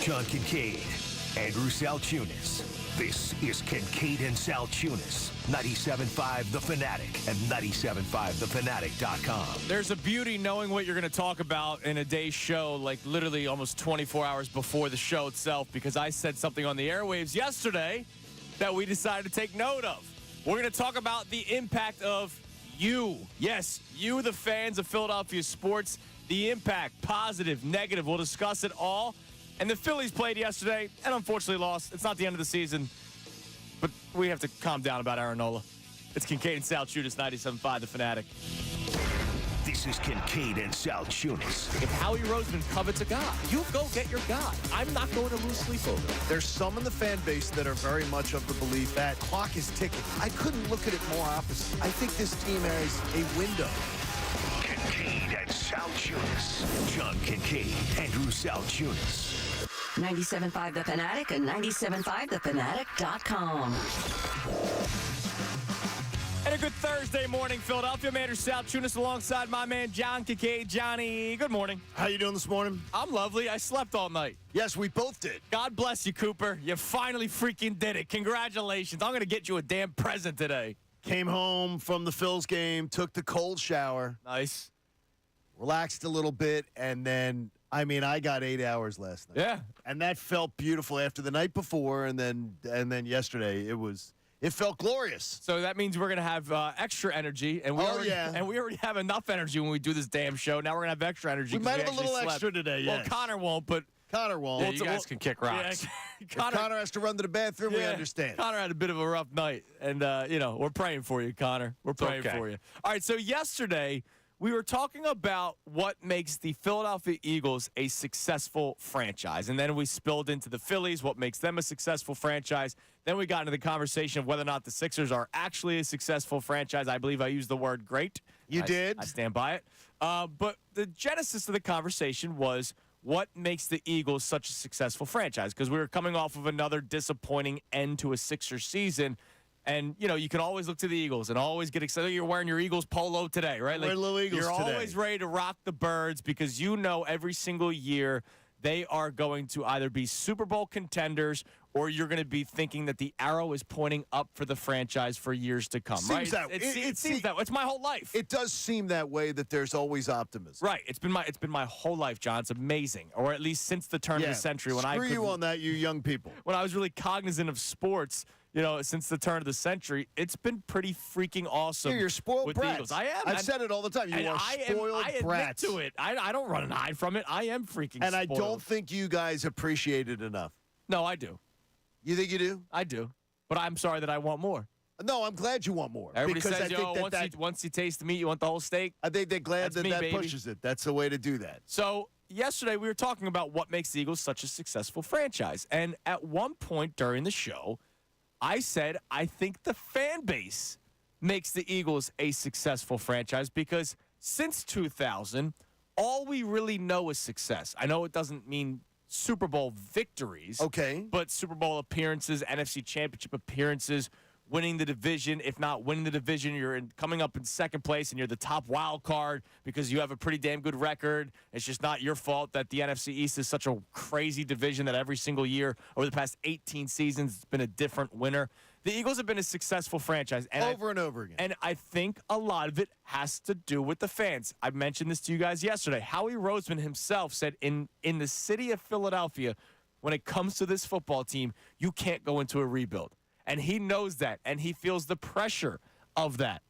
John Kincade, Andrew Salciunas. This is Kincade and Salciunas, 97.5 The Fanatic and 97.5thefanatic.com. There's a beauty knowing what you're going to talk about in a day's show, like literally almost 24 hours before the show itself, because I said something on the airwaves yesterday that we decided to take note of. We're going to talk about the impact of you. Yes, you, the fans of Philadelphia sports. The impact, positive, negative. We'll discuss it all. And the Phillies played yesterday and unfortunately lost. It's not the end of the season, but we have to calm down about Aaron Nola. It's Kincade and Salciunas, 97.5 The Fanatic. This is Kincade and Salciunas. If Howie Roseman covets a guy, you go get your guy. I'm not going to lose sleep over it. There's some in the fan base that are very much of the belief that clock is ticking. I couldn't look at it more opposite. I think this team has a window. Kincade and Salciunas. John Kincade, Andrew Salciunas. 97.5 The Fanatic and 97.5thefanatic.com. And a good Thursday morning, Philadelphia. I'm Andrew Salciunas alongside my man John Kincade. Johnny, good morning. How you doing this morning? I'm lovely. I slept all night. Yes, we both did. God bless you, Cooper. You finally freaking did it. Congratulations. I'm going to get you a damn present today. Came home from the Phil's game, took the cold shower, Nice. relaxed a little bit, and then, I got 8 hours last night. Yeah. And that felt beautiful after the night before, and then yesterday it felt glorious. So that means we're going to have extra energy. And we already have enough energy when we do this damn show. Now we're going to have extra energy. We might have a actually little slept. extra today, Well, yes. Connor won't, but Connor won't. Yeah, you guys can kick rocks. If Connor has to run to the bathroom, we understand. Connor had a bit of a rough night, and, we're praying for you, Connor. We're praying for you. All right, so yesterday we were talking about what makes the Philadelphia Eagles a successful franchise, and then we spilled into the Phillies, what makes them a successful franchise. Then we got into the conversation of whether or not the Sixers are actually a successful franchise. I believe I used the word great. You did. I stand by it. But the genesis of the conversation was, what makes the Eagles such a successful franchise? Because we were coming off of another disappointing end to a Sixers season. And, you can always look to the Eagles and always get excited. You're wearing your Eagles polo today, right? We're little Eagles You're today. always ready to rock the birds because every single year they are going to either be Super Bowl contenders or you're going to be thinking that the arrow is pointing up for the franchise for years to come, right? It seems that way. It's my whole life. It does seem that way, that there's always optimism. Right. It's been my whole life, John. It's amazing. Or at least since the turn of the century. Screw you on that, you young people. When I was really cognizant of sports, since the turn of the century, it's been pretty freaking awesome. You're spoiled with brats. the Eagles. I am. I've said it all the time. You are spoiled brats. I admit to it. I don't run and hide from it. I am freaking And spoiled. I don't think you guys appreciate it enough. No, I do. You think you do? I do. But I'm sorry that I want more. No, I'm glad you want more. Everybody because says, I think once you taste the meat, you want the whole steak. I think they're glad That's me, that baby. pushes it. That's the way to do that. So yesterday we were talking about what makes the Eagles such a successful franchise. And at one point during the show, I said I think the fan base makes the Eagles a successful franchise because since 2000, all we really know is success. I know it doesn't mean Super Bowl victories. Okay. But Super Bowl appearances, NFC Championship appearances, winning the division. If not winning the division, you're coming up in second place and you're the top wild card because you have a pretty damn good record. It's just not your fault that the NFC East is such a crazy division that every single year over the past 18 seasons it's been a different winner. The Eagles have been a successful franchise. And over and over again. And I think a lot of it has to do with the fans. I mentioned this to you guys yesterday. Howie Roseman himself said in the city of Philadelphia, when it comes to this football team, you can't go into a rebuild. And he knows that, and he feels the pressure of that.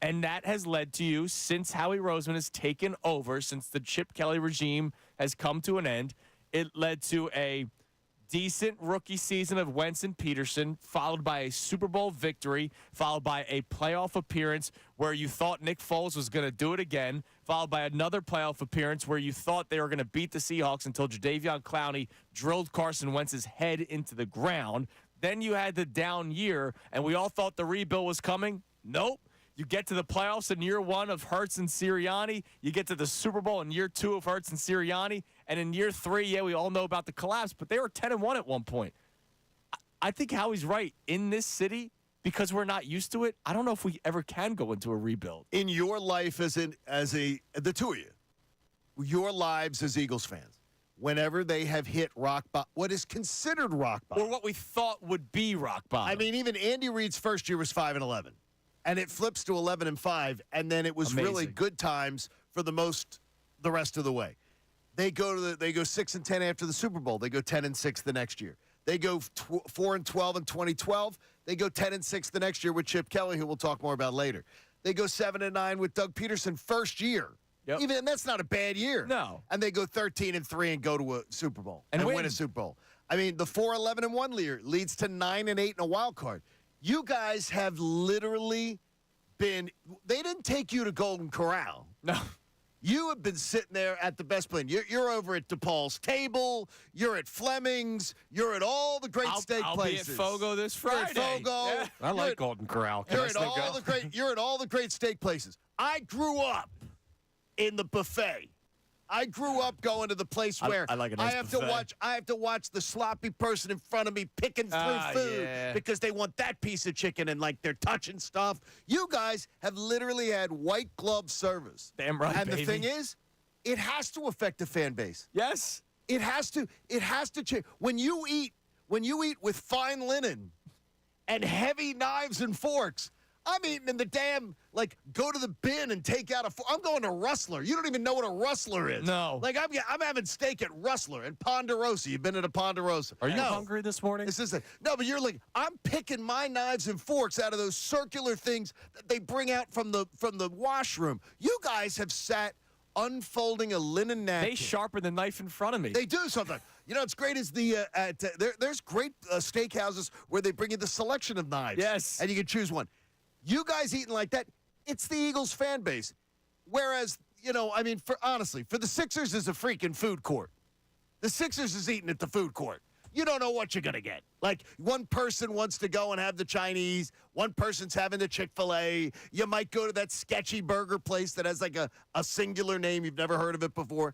And that has led to you, since Howie Roseman has taken over, since the Chip Kelly regime has come to an end, it led to a decent rookie season of Wentz and Peterson, followed by a Super Bowl victory, followed by a playoff appearance where you thought Nick Foles was going to do it again, followed by another playoff appearance where you thought they were going to beat the Seahawks until Jadeveon Clowney drilled Carson Wentz's head into the ground. Then you had the down year, and we all thought the rebuild was coming. Nope. You get to the playoffs in year one of Hurts and Sirianni. You get to the Super Bowl in year two of Hurts and Sirianni. And in year three, we all know about the collapse, but they were 10-1 at one point. I think Howie's right. In this city, because we're not used to it, I don't know if we ever can go into a rebuild. In your life the two of you, your lives as Eagles fans, whenever they have hit what is considered rock bottom. Or what we thought would be rock bottom. I mean, even Andy Reid's first year was 5-11, and it flips to 11-5, and then it was really good times for the rest of the way. They go 6-10 after the Super Bowl. They go 10-6 the next year. They go 4-12 in 2012. They go 10-6 the next year with Chip Kelly, who we'll talk more about later. They go 7-9 with Doug Peterson first year. Yep. Even that's not a bad year. No. And they go 13-3 and go to a Super Bowl and win a Super Bowl. I mean, the 4-11-1 year leads to 9-8 in a wild card. You guys have literally been. They didn't take you to Golden Corral. No. You have been sitting there at the best place. You're over at DePaul's Table. You're at Fleming's. You're at all the great steak places. I'll be at Fogo this Friday. You're at Fogo. Yeah. I like Golden Corral. You're at all the great steak places. I grew up in the buffet. I grew up going to the place where I like a nice buffet. I have to watch the sloppy person in front of me picking through food because they want that piece of chicken and like they're touching stuff. You guys have literally had white glove service. Damn right, And baby. the thing is, it has to affect the fan base. Yes. It has to change. When you eat with fine linen and heavy knives and forks, I'm eating in the damn, go to the bin and take out a fork. I'm going to Rustler. You don't even know what a Rustler is. No. I'm having steak at Rustler and Ponderosa. You've been at a Ponderosa. Are you hungry this morning? This isn't. No, but you're I'm picking my knives and forks out of those circular things that they bring out from the washroom. You guys have sat unfolding a linen napkin. They sharpen the knife in front of me. They do something. You know, it's great as there's great steakhouses where they bring you the selection of knives. Yes. And you can choose one. You guys eating like that, it's the Eagles fan base. Whereas, for the Sixers is a freaking food court. The Sixers is eating at the food court. You don't know what you're going to get. Like, one person wants to go and have the Chinese. One person's having the Chick-fil-A. You might go to that sketchy burger place that has, a singular name. You've never heard of it before.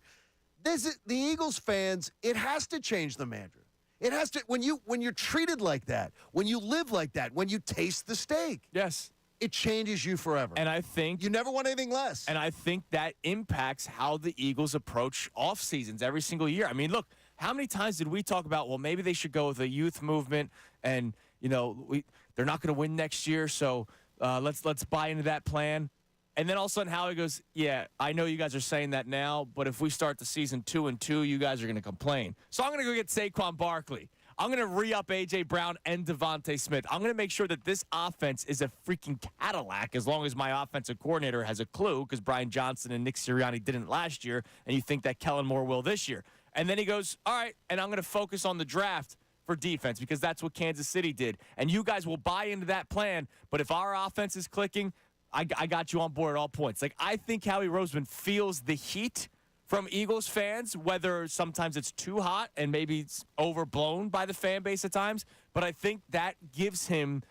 The Eagles fans, it has to change the mantra. It has to, when you're treated like that, when you live like that, when you taste the steak. Yes. It changes you forever. And I think you never want anything less. And I think that impacts how the Eagles approach off seasons every single year. I mean, look, how many times did we talk about, well, maybe they should go with a youth movement and, they're not going to win next year, so let's buy into that plan. And then all of a sudden Howie goes, yeah, I know you guys are saying that now, but if we start the season 2-2, you guys are going to complain. So I'm going to go get Saquon Barkley. I'm going to re-up A.J. Brown and Devontae Smith. I'm going to make sure that this offense is a freaking Cadillac as long as my offensive coordinator has a clue, because Brian Johnson and Nick Sirianni didn't last year, and you think that Kellen Moore will this year. And then he goes, all right, and I'm going to focus on the draft for defense because that's what Kansas City did. And you guys will buy into that plan, but if our offense is clicking, I got you on board at all points. I think Howie Roseman feels the heat from Eagles fans, whether sometimes it's too hot and maybe it's overblown by the fan base at times. But I think that gives him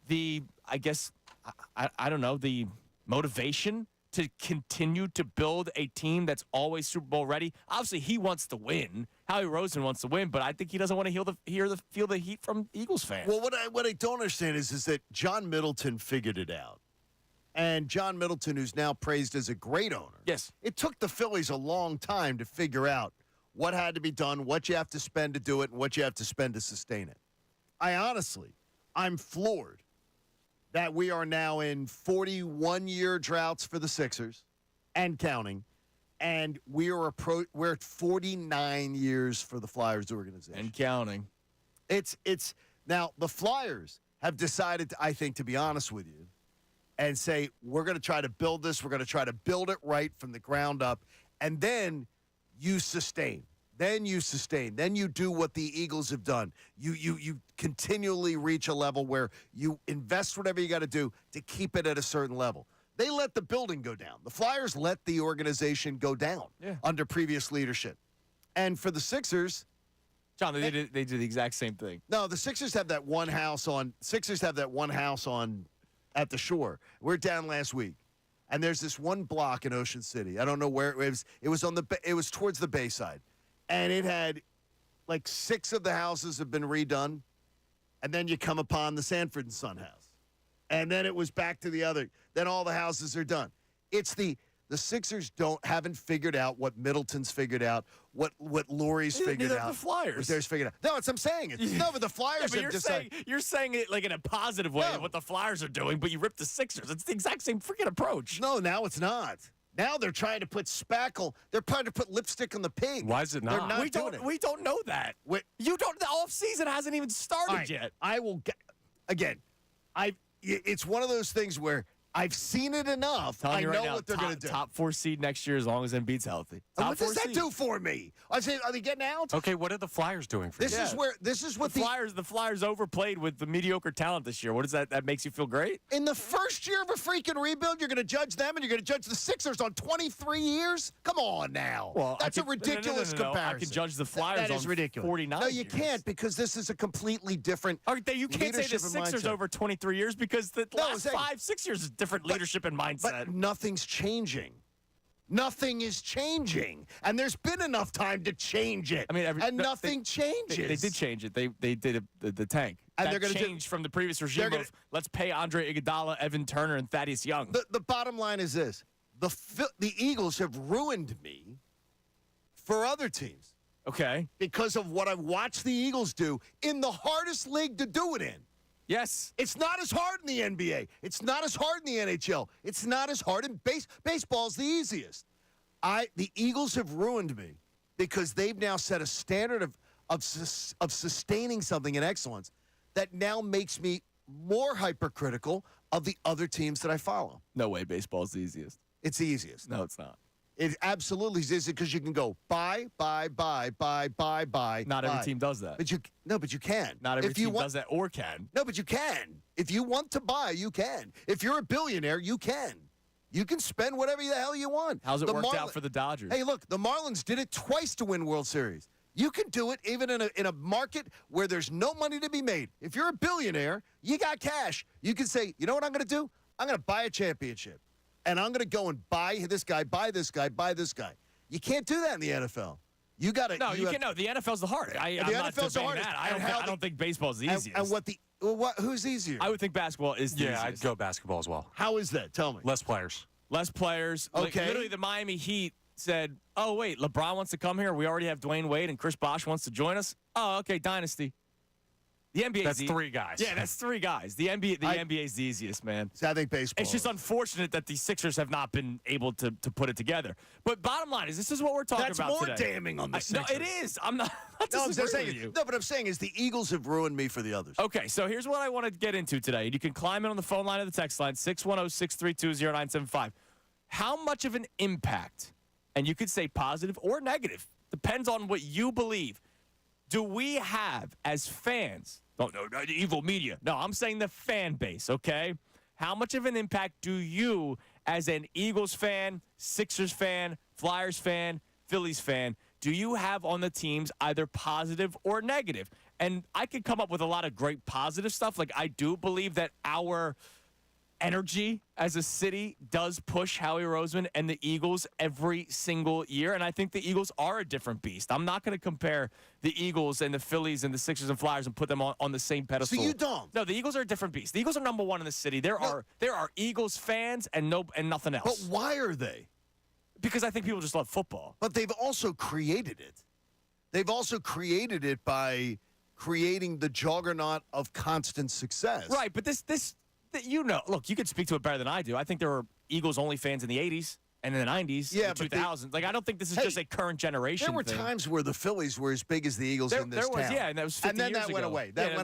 the, I don't know, the motivation to continue to build a team that's always Super Bowl ready. Obviously, he wants to win. Howie Roseman wants to win, but I think he doesn't want to feel the heat from Eagles fans. Well, what I don't understand is that John Middleton figured it out. And John Middleton, who's now praised as a great owner. Yes. It took the Phillies a long time to figure out what had to be done, what you have to spend to do it, and what you have to spend to sustain it. I'm floored that we are now in 41-year droughts for the Sixers and counting, and we're at 49 years for the Flyers organization. And counting. It's now the Flyers have decided, I think, to be honest with you, and say, we're going to try to build this. We're going to try to build it right from the ground up. And then you sustain. Then you do what the Eagles have done. You continually reach a level where you invest whatever you got to do to keep it at a certain level. They let the building go down. The Flyers let the organization go down under previous leadership. And for the Sixers, John, they did the exact same thing. No, the Sixers have that one house on at the shore. We're down last week, and there's this one block in Ocean City. I don't know where it was. It was towards the Bayside, and it had 6 of the houses have been redone, and then you come upon the Sanford and Son house, and then it was back to the other. Then all the houses are done. It's the The Sixers haven't figured out what Middleton's figured out, what Laurie's figured Neither out. have the Flyers. What theirs figured out. No, that's what I'm saying. No, but the Flyers but have decided. you're saying it like in a positive way, No. what the Flyers are doing, but you ripped the Sixers. It's the exact same freaking approach. No, now it's not. Now they're trying to put spackle. They're trying to put lipstick on the pig. Why is it They're not? not we doing it. we don't know that. Wait. You don't. The offseason hasn't even started All right, yet. I will get again. It's one of those things where I've seen it enough. Telling I you know right now, what they're going to do. Top 4 seed next year as long as Embiid's healthy. And Top what does 4 that seed. do for me? I say, are they getting out? Okay, what are the Flyers doing for This you? is what The Flyers overplayed with the mediocre talent this year. What is that? That makes you feel great? in the first year of a freaking rebuild, you're going to judge them and you're going to judge the Sixers on 23 years? Come on now. That's a ridiculous comparison. I can judge the Flyers That is on ridiculous. 49 No, you years. can't because this is a completely different You can't say the leadership and Sixers mindset. over 23 years because the No, last exactly. 5-6 years is different leadership and mindset. But nothing's changing. Nothing is changing. And there's been enough time to change it. I mean, nothing changes. They did change it. They did the tank. And that they're gonna changed from the previous regime gonna- of let's pay Andre Iguodala, Evan Turner, and Thaddeus Young. The bottom line is this. The Eagles have ruined me for other teams Okay. because of what I've watched the Eagles do in the hardest league to do it in. Yes. It's not as hard in the NBA. It's not as hard in the NHL. It's not as hard in baseball's the easiest. The Eagles have ruined me because they've now set a standard of sustaining something in excellence that now makes me more hypercritical of the other teams that I follow. No way baseball's the easiest. It's the easiest. No, it's not. It absolutely is because you can go buy. Not every team does that. But you can. Not every If you team want- does that or can. No, but you can. If you want to buy, you can. If you're a billionaire, you can. You can spend whatever the hell you want. How's it worked out for the Dodgers? Hey, look, the Marlins did it twice to win World Series. You can do it even in a market where there's no money to be made. If you're a billionaire, you got cash. You can say, you know what I'm going to do? I'm going to buy a championship. And I'm going to go and buy this guy, buy this guy, buy this guy. You can't do that in the NFL. You got to. No, you can't. No, the NFL's the hardest. I'm not NFL's the debating hardest. that. I don't think baseball's the easiest. And who's easier? I would think basketball is the Yeah, I'd easiest. go basketball as well. How is that? Tell me. Less players. Less players. Like, Okay. literally, the Miami Heat said, oh, wait, LeBron wants to come here. We already have Dwayne Wade and Chris Bosh wants to join us. Oh, okay, dynasty. The NBA. That's 3 guys. Yeah, that's 3 guys. The NBA is the easiest, man. I think baseball. It's just unfortunate that the Sixers have not been able to put it together. But bottom line is, this is what we're talking That's about more today. damning on the No, Sixers. it is. I'm not No, I'm disagreeing saying, with you. no, but I'm saying is the Eagles have ruined me for the others. Okay, so here's what I want to get into today. You can climb in on the phone line or the text line, 610-632-0975. How much of an impact, and you could say positive or negative, depends on what you believe, do we have as fans? Don't know, the evil media. No, I'm saying the fan base, okay? How much of an impact do you, as an Eagles fan, Sixers fan, Flyers fan, Phillies fan, do you have on the teams, either positive or negative? And I could come up with a lot of great positive stuff. Like, I do believe that our energy as a city does push Howie Roseman and the Eagles every single year. And I think the Eagles are a different beast. I'm not going to compare the Eagles and the Phillies and the Sixers and Flyers and put them on the same pedestal. So you don't? No, the Eagles are a different beast. The Eagles are number one in the city. There are Eagles fans and nothing else. But why are they? Because I think people just love football. But they've also created it. They've also created it by creating the juggernaut of constant success. Right, but this look, you could speak to it better than I do. I think there were Eagles only fans in the 80s and in the 90s, Yeah, and the but 2000s. I don't think this is just a current generation There were thing. times where the Phillies were as big as the Eagles in this town. Yeah, and that was 50 and then years that went ago. away. That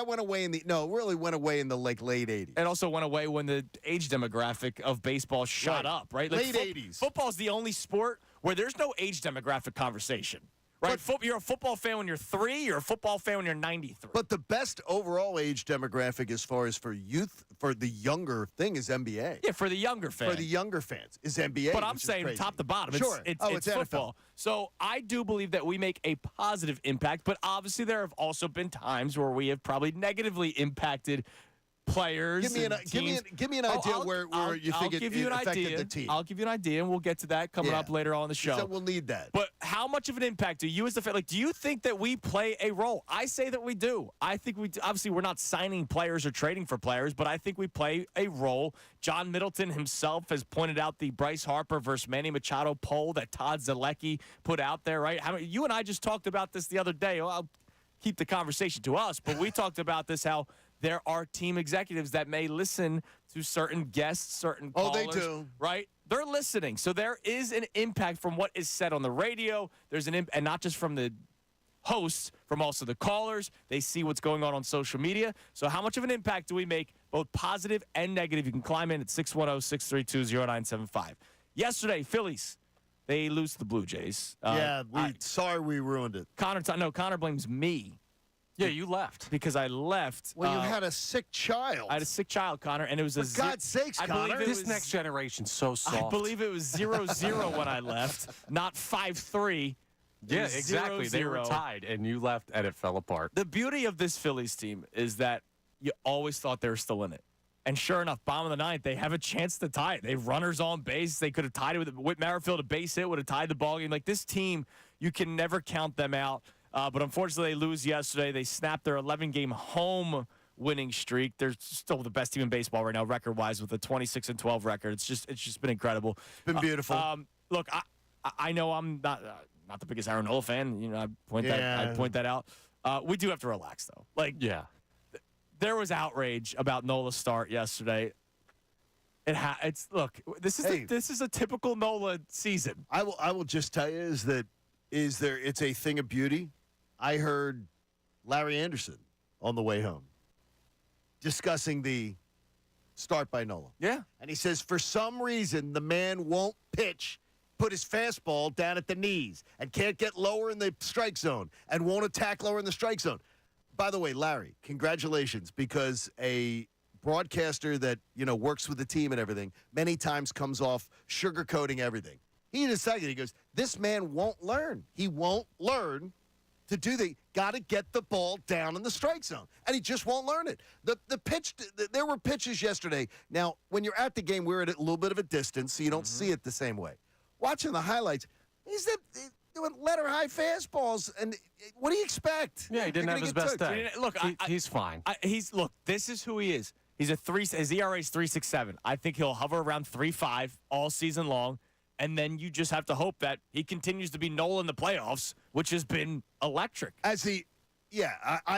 went away in the it really went away in the late 80s. It also went away when the age demographic of baseball shot Right. up, right? Late 80s. Football's the only sport where there's no age demographic conversation, right? You're a football fan when you're 3, you're a football fan when you're 93. But the best overall age demographic as far as for youth, for the younger thing is NBA. Yeah, for the younger fans. For the younger fans is NBA. But I'm which is saying crazy. top to bottom. Sure. It's football. NFL. So I do believe that we make a positive impact, but obviously there have also been times where we have probably negatively impacted players. Give me an idea where you think it affected the team. I'll give you an idea, and we'll get to that coming up later on the show. So we'll need that. But how much of an impact do you as the fan, do you think that we play a role? I say that we do. I think we do. Obviously, we're not signing players or trading for players, but I think we play a role. John Middleton himself has pointed out the Bryce Harper versus Manny Machado poll that Todd Zalecki put out there, right? You and I just talked about this the other day. Well, I'll keep the conversation to us, but we talked about this, how there are team executives that may listen to certain guests, certain callers. Oh, they do. Right? They're listening. So there is an impact from what is said on the radio. There's an and not just from the hosts, from also the callers. They see what's going on social media. So how much of an impact do we make, both positive and negative? You can climb in at 610-632-0975. Yesterday, Phillies, they lose to the Blue Jays. Sorry we ruined it. Connor blames me. Yeah, you left. Because I left. Well, you had a sick child. I had a sick child, Connor, and it was For God's sakes, Connor. This next generation's so soft. I believe it was 0-0 when I left, not 5-3. Yeah, exactly. 0-0. They were tied, and you left, and it fell apart. The beauty of this Phillies team is that you always thought they were still in it. And sure enough, bottom of the ninth, they have a chance to tie it. They have runners on base. They could have tied it with Whit Merrifield. A base hit would have tied the ball game. Like, this team, you can never count them out. But unfortunately, they lose yesterday. They snapped their 11-game home winning streak. They're still the best team in baseball right now, record-wise, with a 26-12 record. It's just been incredible. It's been beautiful. Look, I know I'm not the biggest Aaron Nola fan. You know, I point that out. We do have to relax, though. There was outrage about Nola's start yesterday. This is a typical Nola season. I will just tell you it's a thing of beauty. I heard Larry Anderson on the way home discussing the start by Nola. Yeah. And he says, for some reason, the man won't put his fastball down at the knees and can't get lower in the strike zone and won't attack lower in the strike zone. By the way, Larry, congratulations, because a broadcaster that, works with the team and everything many times comes off sugarcoating everything. He decided, he goes, this man won't learn. He won't learn to do got to get the ball down in the strike zone. And he just won't learn it. There were pitches yesterday. Now, when you're at the game, we're at a little bit of a distance, so you don't see it the same way. Watching the highlights, he's doing letter-high fastballs, and what do you expect? Yeah, he didn't have his best day. Look, he's fine. This is who he is. He's his ERA is 3.67. I think he'll hover around 3.5 all season long. And then you just have to hope that he continues to be Nola in the playoffs, which has been electric. I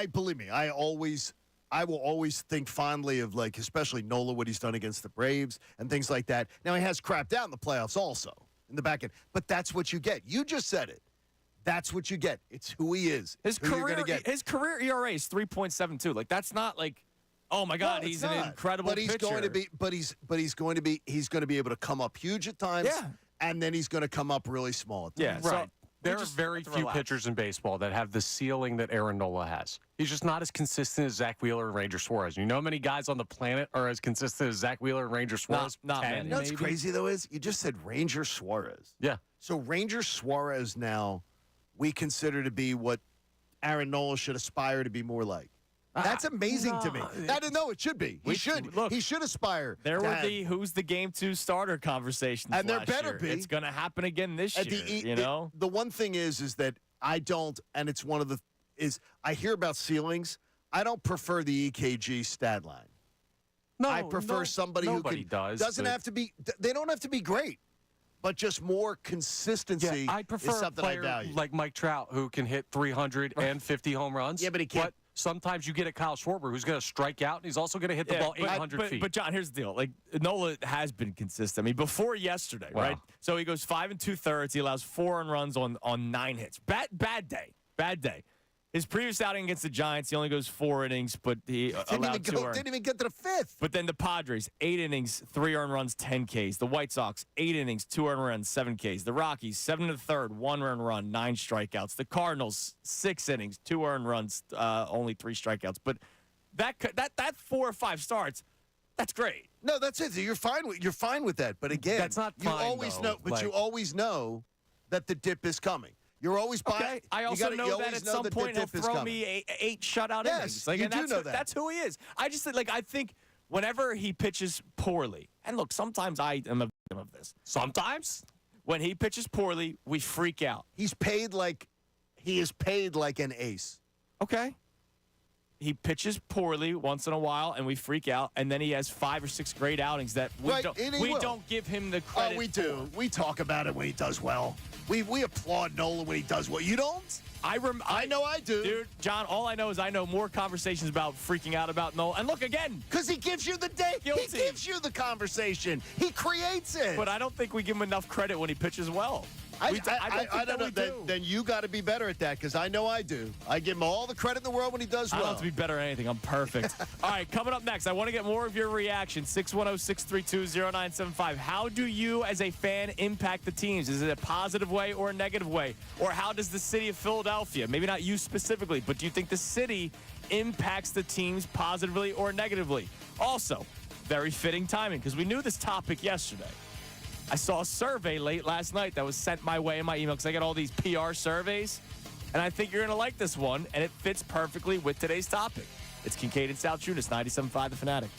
believe me. I will always think fondly of, especially Nola, what he's done against the Braves and things like that. Now, he has crapped out in the playoffs also in the back end, but that's what you get. You just said it. That's what you get. It's who he is. His career ERA is 3.72. That's not oh my God, he's an incredible pitcher. He's going to be able to come up huge at times. Yeah. And then he's going to come up really small at times. Yeah, right. There are very few pitchers in baseball that have the ceiling that Aaron Nola has. He's just not as consistent as Zach Wheeler and Ranger Suarez. You know how many guys on the planet are as consistent as Zach Wheeler and Ranger Suarez? Not many. You know what's crazy, though, is you just said Ranger Suarez. Yeah. So Ranger Suarez now we consider to be what Aaron Nola should aspire to be more like. That's amazing to me. I didn't know it should be. He should aspire. There were the who's the game 2 starter conversations, and there better be. It's going to happen again this year. The one thing is that I don't, and it's one of the I hear about ceilings. I don't prefer the EKG stat line. No, I prefer somebody who doesn't have to be. They don't have to be great, but just more consistency. Yeah, I prefer is something a player I value. like Mike Trout who can hit 350 home runs. Yeah, but he can't. Sometimes you get a Kyle Schwarber who's going to strike out, and he's also going to hit the ball 800 feet. But, John, here's the deal. Nola has been consistent. I mean, before yesterday, right? So he goes 5 2/3. He allows 4 earned runs on 9 hits. Bad day. His previous outing against the Giants, he only goes 4 innings, but he allowed 2 earned. Didn't even get to the 5th. But then the Padres, 8 innings, 3 earned runs, 10 Ks. The White Sox, 8 innings, 2 earned runs, 7 Ks. The Rockies, 7 1/3, 1 earned run, 9 strikeouts. The Cardinals, 6 innings, 2 earned runs, only 3 strikeouts. But that 4 or 5 starts, that's great. No, that's it. You're fine with that. But again, that's not fine, you always know that the dip is coming. You're always okay. I also know that at some point he'll throw me 8 shutout innings. You do know that. That's who he is. I just think whenever he pitches poorly, and look, sometimes I am a victim of this. Sometimes? When he pitches poorly, we freak out. He is paid like an ace. Okay. He pitches poorly once in a while, and we freak out, and then he has 5 or 6 great outings that we don't give him the credit. Oh, we do. We talk about it when he does well. We applaud Nola when he does well. You don't? I know I do. Dude, John, all I know is I know more conversations about freaking out about Nola. And look, again. Because he gives you the day. Guilty. He gives you the conversation. He creates it. But I don't think we give him enough credit when he pitches well. I don't know. Then you got to be better at that because I know I do. I give him all the credit in the world when he does well. I don't have to be better at anything. I'm perfect. All right, coming up next, I want to get more of your reaction. 610-632-0975. How do you, as a fan, impact the teams? Is it a positive way or a negative way? Or how does the city of Philadelphia, maybe not you specifically, but do you think the city impacts the teams positively or negatively? Also, very fitting timing because we knew this topic yesterday. I saw a survey late last night that was sent my way in my email because I get all these PR surveys, and I think you're going to like this one, and it fits perfectly with today's topic. It's Kincade and Salciunas, 97.5 The Fanatic.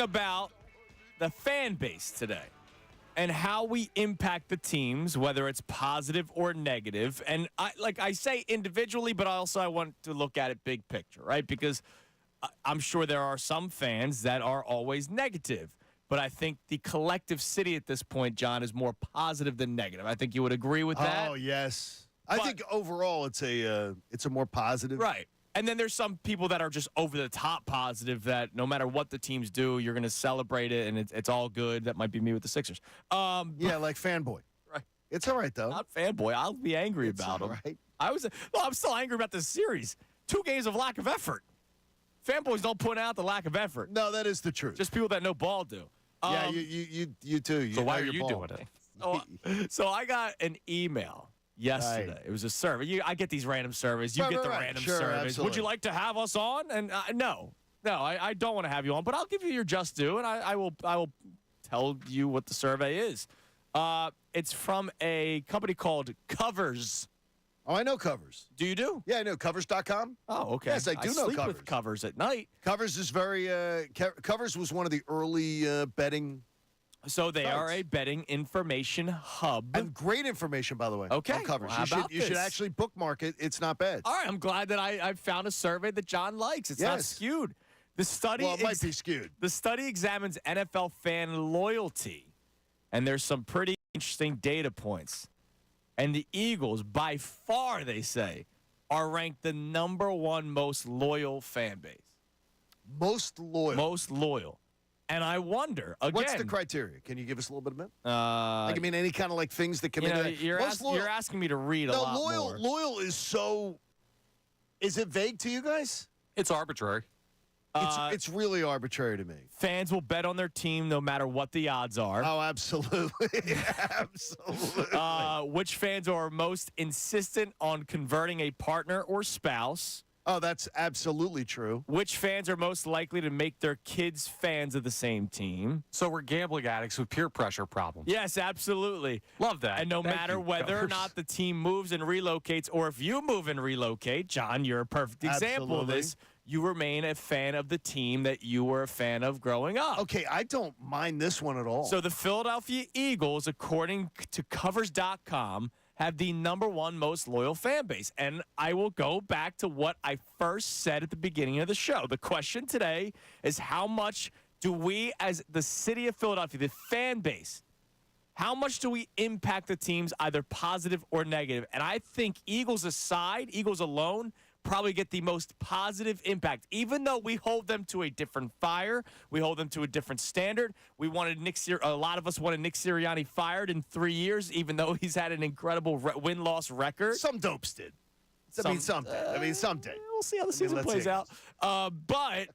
about the fan base today and how we impact the teams, whether it's positive or negative. And I say individually, but I want to look at it big picture, right? Because I'm sure there are some fans that are always negative. But I think the collective city at this point, John, is more positive than negative. I think you would agree with that. Oh, yes. I think overall it's a more positive. Right. And then there's some people that are just over the top positive that no matter what the teams do, you're going to celebrate it and it's all good. That might be me with the Sixers. Yeah, like fanboy. Right. It's all right, though. Not fanboy. I'll be angry about them. Right. I'm still angry about this series. 2 games of lack of effort. Fanboys don't point out the lack of effort. No, that is the truth. Just people that know ball do. Yeah, you too. So why are you doing it? So I got an email yesterday. Right. It was a survey. I get these random surveys. You Right, get right, the right. random Sure, surveys. absolutely. Would you like to have us on? And no, I don't want to have you on. But I'll give you your just due, and I will tell you what the survey is. It's from a company called Covers. Oh, I know Covers. Do you do? Yeah, I know Covers.com. Oh, okay. Yes, I do know sleep Covers. with Covers at night. Covers is very. Covers was one of the early betting. So they Sites. are a betting information hub. And great information, by the way. Okay. On Covers. Well, how You should about this? actually bookmark it. It's not bad. All right, I'm glad that I found a survey that John likes. It's not Yes. skewed. The study Well, it might be skewed. The study examines NFL fan loyalty, and there's some pretty interesting data points. And the Eagles, by far, they say, are ranked the #1 most loyal fan base. Most loyal. Most loyal. And I wonder, again. What's the criteria? Can you give us a little bit of it? Like, I mean, any kind of like things that come into that. you're Most asking me to read a lot more. Loyal is so. Is it vague to you guys? It's arbitrary. It's really arbitrary to me. Fans will bet on their team no matter what the odds are. Oh, absolutely. Absolutely. Which fans are most insistent on converting a partner or spouse? Oh, that's absolutely true. Which fans are most likely to make their kids fans of the same team? So we're gambling addicts with peer pressure problems. Yes, absolutely. Love that. And no Thank matter you, whether or Covers. not the team moves and relocates, or if you move and relocate, John, you're a perfect example of Absolutely. this. You remain a fan of the team that you were a fan of growing up. Okay, I don't mind this one at all. So the Philadelphia Eagles, according to Covers.com, have the #1 most loyal fan base. And I will go back to what I first said at the beginning of the show. The question today is how much do we, as the city of Philadelphia, the fan base, how much do we impact the teams, either positive or negative? And I think Eagles aside, Eagles alone, probably get the most positive impact, even though we hold them to a different fire. We hold them to a different standard. We wanted a lot of us wanted Nick Sirianni fired in 3 years, even though he's had an incredible win-loss record. Some dopes did. Some did. We'll see how the season let's plays see. out. But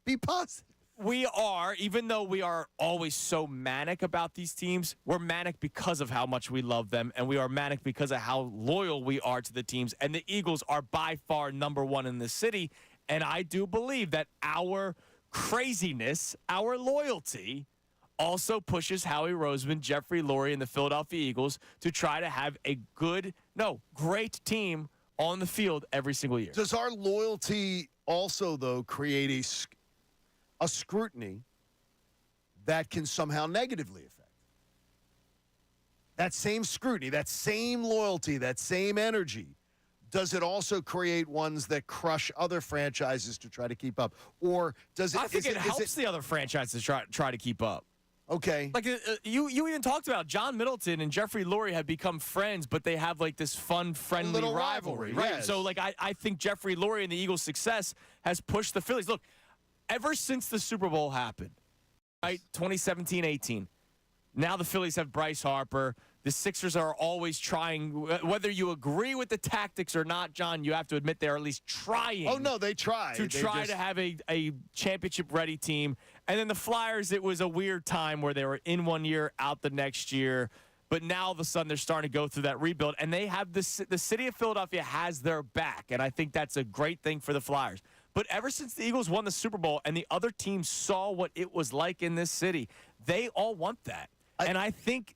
Be positive. we are, even though we are always so manic about these teams, we're manic because of how much we love them, and we are manic because of how loyal we are to the teams. And the Eagles are by far #1 in the city. And I do believe that our craziness, our loyalty, also pushes Howie Roseman, Jeffrey Lurie, and the Philadelphia Eagles to try to have a great team on the field every single year. Does our loyalty also, though, create a scrutiny that can somehow negatively affect? That same scrutiny, that same loyalty, that same energy, does it also create ones that crush other franchises to try to keep up? Or does it? I think it helps the other franchises try to keep up. Okay. Like you even talked about John Middleton and Jeffrey Lurie have become friends, but they have like this fun, friendly little rivalry, rivalry, right? yes. So like I think Jeffrey Lurie and the Eagles' success has pushed the Phillies. Look, ever since the Super Bowl happened, right, 2017-18, now the Phillies have Bryce Harper. The Sixers are always trying, whether you agree with the tactics or not, John, you have to admit they're at least trying. Oh, no, they try. To have a championship-ready team. And then the Flyers, it was a weird time where they were in 1 year, out the next year. But now all of a sudden they're starting to go through that rebuild. And they have the city of Philadelphia has their back. And I think that's a great thing for the Flyers. But ever since the Eagles won the Super Bowl and the other teams saw what it was like in this city, they all want that. And I think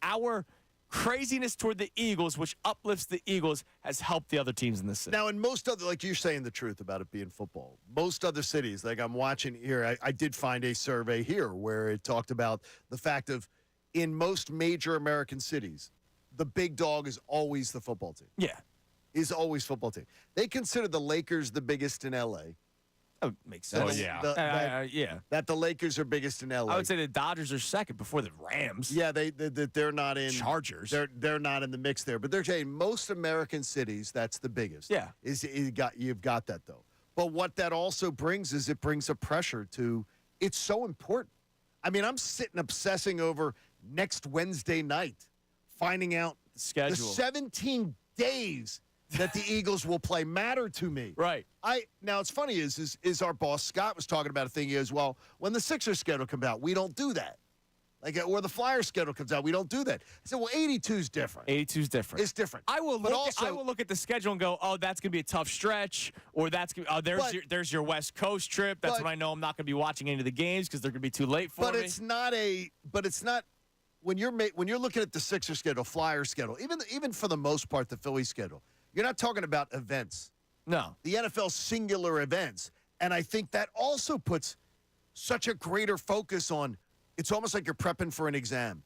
our craziness toward the Eagles, which uplifts the Eagles, has helped the other teams in the city. Now, in most other, like you're saying the truth about it being football, most other cities, like I'm watching here, I did find a survey here where it talked about the fact of in most major American cities, the big dog is always the football team. Yeah. Is always football team. They consider the Lakers the biggest in L.A. That makes sense. Oh, yeah. Yeah. That the Lakers are biggest in L.A. I would say the Dodgers are second before the Rams. Yeah, they're not in Chargers. They're not in the mix there, but they're saying most American cities that's the biggest. Yeah, you've got that though. But what that also brings is it brings a pressure to. It's so important. I mean, I'm sitting obsessing over next Wednesday night, finding out schedule. the 17 days that the Eagles will play matter to me. Right. Now it's funny is our boss Scott was talking about a thing as well. When the Sixers schedule comes out, we don't do that. Like or the Flyers schedule comes out, we don't do that. I said, well, 82 is different. 82 is different. It's different. I will look at the schedule and go, oh, that's gonna be a tough stretch, or that's gonna there's your West Coast trip. That's when I know I'm not gonna be watching any of the games because they're gonna be too late for me. But it's not when you're looking at the Sixers schedule, Flyers schedule, even for the most part the Phillies schedule. You're not talking about events. No. The NFL singular events. And I think that also puts such a greater focus on, it's almost like you're prepping for an exam.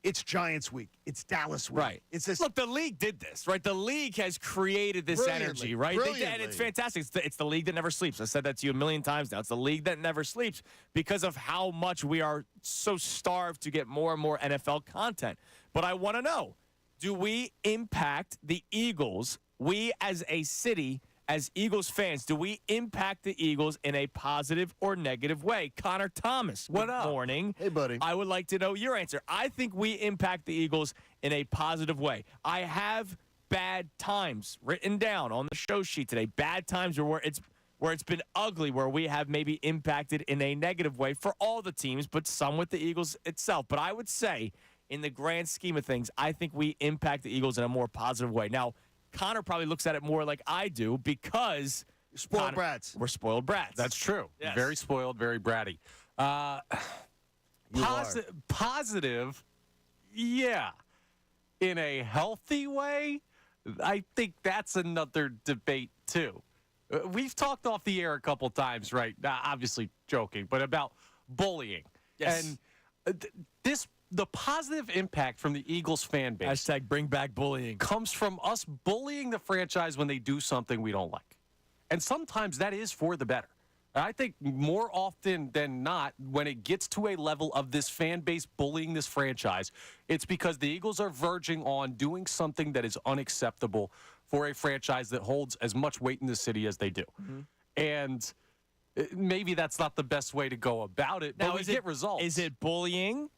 It's Giants week. It's Dallas week. Right. It's this. Look, the league did this, right? The league has created this energy, right? And it's fantastic. It's the league that never sleeps. I said that to you a million times now. It's the league that never sleeps because of how much we are so starved to get more and more NFL content. But I want to know, do we impact the Eagles? We as a city, as Eagles fans, do we impact the Eagles in a positive or negative way? Connor Thomas, good morning. Hey, buddy. I would like to know your answer. I think we impact the Eagles in a positive way. I have bad times written down on the show sheet today. Bad times where it's been ugly, where we have maybe impacted in a negative way for all the teams, but some with the Eagles itself. But I would say, in the grand scheme of things, I think we impact the Eagles in a more positive way. Now, Connor probably looks at it more like I do because spoiled brats. We're spoiled brats. That's true. Yes. Very spoiled, very bratty. Positive, yeah. In a healthy way, I think that's another debate too. We've talked off the air a couple times, right? Obviously joking, but about bullying. Yes. And the positive impact from the Eagles fan base Hashtag bring back bullying comes from us bullying the franchise when they do something we don't like. And sometimes that is for the better. And I think more often than not, when it gets to a level of this fan base bullying this franchise, it's because the Eagles are verging on doing something that is unacceptable for a franchise that holds as much weight in the city as they do. Mm-hmm. And maybe that's not the best way to go about it, but we get results. Is it bullying?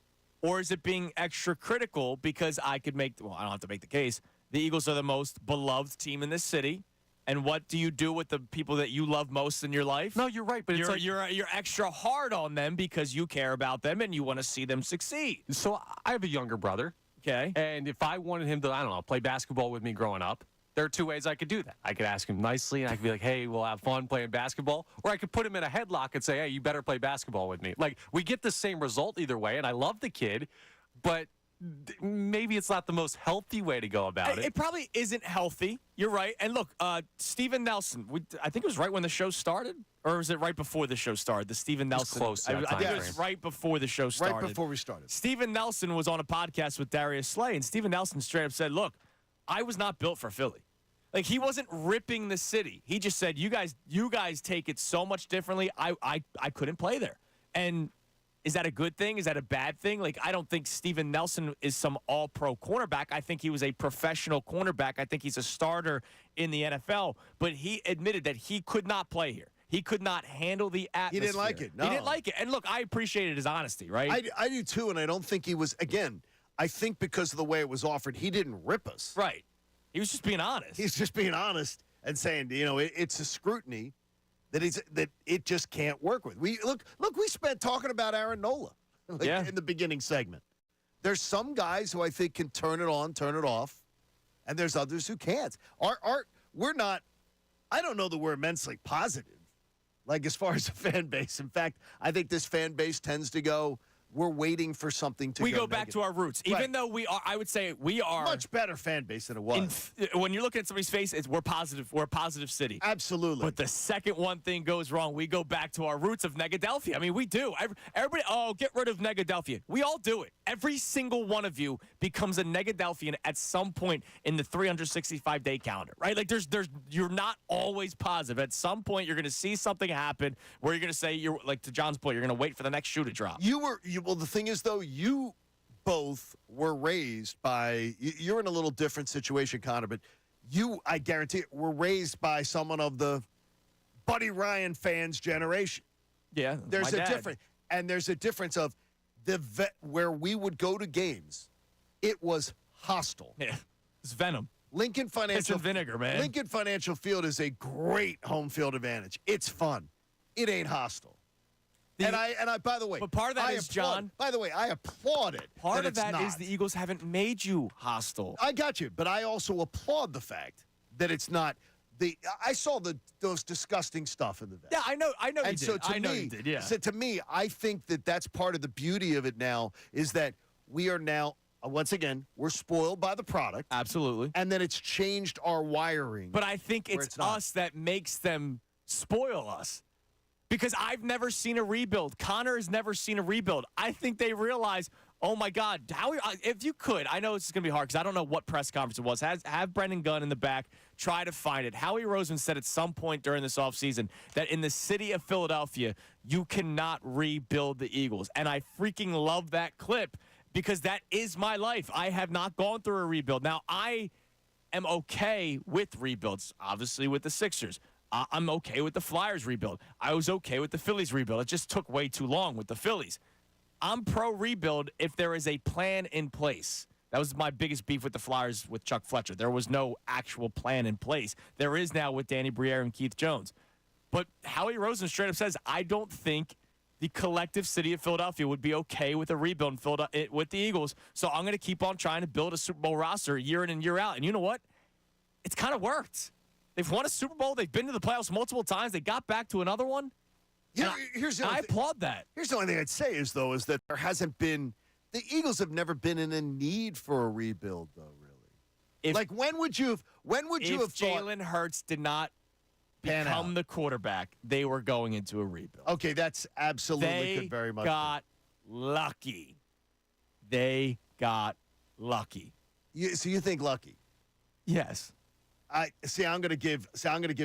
Or is it being extra critical because I don't have to make the case. The Eagles are the most beloved team in this city. And what do you do with the people that you love most in your life? No, you're right, but you're extra hard on them because you care about them and you want to see them succeed. So I have a younger brother. Okay. And if I wanted him to, play basketball with me growing up, there are two ways I could do that. I could ask him nicely, and I could be like, hey, we'll have fun playing basketball. Or I could put him in a headlock and say, hey, you better play basketball with me. Like, we get the same result either way, and I love the kid, but maybe it's not the most healthy way to go about it. It probably isn't healthy. You're right. And look, Steven Nelson, I think it was right when the show started, or was it right before the show started? The Steven Nelson. Close. I think it was right before the show started. Right before we started. Steven Nelson was on a podcast with Darius Slay, and Steven Nelson straight up said, look, I was not built for Philly. Like, he wasn't ripping the city. He just said, you guys take it so much differently. I couldn't play there. And is that a good thing? Is that a bad thing? Like, I don't think Steven Nelson is some all-pro cornerback. I think he was a professional cornerback. I think he's a starter in the NFL. But he admitted that he could not play here. He could not handle the atmosphere. He didn't like it. No. He didn't like it. And look, I appreciated his honesty, right? I do too, and I don't think he was, again, I think because of the way it was offered, he didn't rip us. Right. He was just being honest. He's just being honest and saying, it's a scrutiny that it just can't work with. We spent talking about Aaron Nola in the beginning segment. There's some guys who I think can turn it on, turn it off, and there's others who can't. We're not. I don't know that we're immensely positive, like as far as the fan base. In fact, I think this fan base tends to go, we're waiting for something to we go back negative. to our roots. Right. Even though we are, I would say we are Much better fan base than it was. when you're looking at somebody's face, we're positive. We're a positive city. Absolutely. But the second one thing goes wrong, we go back to our roots of Negadelphia. I mean, we do. Everybody, get rid of Negadelphia. We all do it. Every single one of you becomes a Negadelphian at some point in the 365-day calendar, right? Like, you're not always positive. At some point, you're going to see something happen where you're going to say, like to John's point, you're going to wait for the next shoe to drop. Well, the thing is, though, you both were raised by, you're in a little different situation, Connor, but you, I guarantee it, were raised by someone of the Buddy Ryan fans generation. Yeah, There's my a dad. difference of where we would go to games, it was hostile. Yeah, it's venom. Lincoln It's Financial in vinegar, man. Lincoln Financial Field is a great home field advantage. It's fun. It ain't hostile. And I, by the way, But part of that is, John. By the way, I applaud it. Part of that not. is the Eagles haven't made you hostile. I got you, but I also applaud the fact that it's not the. I saw those disgusting stuff in the vet. Yeah, I know. And you so did. to I know me, you did. Yeah. So to me, I think that that's part of the beauty of it now is that we are now once again we're spoiled by the product, Absolutely. and then it's changed our wiring. But I think where it's not. us that makes them spoil us. Because I've never seen a rebuild. Connor has never seen a rebuild. I think they realize, oh, my God, if you could, I know it's going to be hard because I don't know what press conference it was. Have Brendan Gunn in the back try to find it. Howie Roseman said at some point during this offseason that in the city of Philadelphia, you cannot rebuild the Eagles. And I freaking love that clip because that is my life. I have not gone through a rebuild. Now, I am okay with rebuilds, obviously with the Sixers. I'm okay with the Flyers rebuild. I was okay with the Phillies rebuild. It just took way too long with the Phillies. I'm pro rebuild if there is a plan in place. That was my biggest beef with the Flyers with Chuck Fletcher. There was no actual plan in place. There is now with Danny Briere and Keith Jones. But Howie Roseman straight up says, I don't think the collective city of Philadelphia would be okay with a rebuild with the Eagles. So I'm going to keep on trying to build a Super Bowl roster year in and year out. And you know what? It's kind of worked. They've won a Super Bowl. They've been to the playoffs multiple times. They got back to another one. I applaud that. Here's the only thing I'd say is that there hasn't been – the Eagles have never been in a need for a rebuild, though, really. When would you have If thought – Jalen Hurts did not Pan become out. the quarterback, they were going into a rebuild. Okay, that's absolutely They could very much got lucky. They got lucky. So you think lucky? Yes. I'm going to give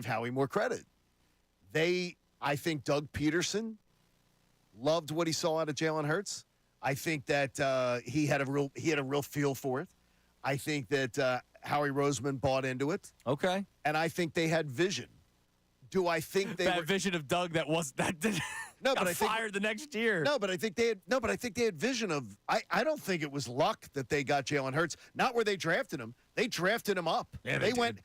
Howie more credit. I think Doug Peterson loved what he saw out of Jalen Hurts. I think that he had a real feel for it. I think that Howie Roseman bought into it, Okay. and I think they had vision. Do I think they That were, vision of Doug that did No, got but I think- fired the next year. No, but I think they had vision of. I don't think it was luck that they got Jalen Hurts. Not where they drafted him. They drafted him up. Yeah, they went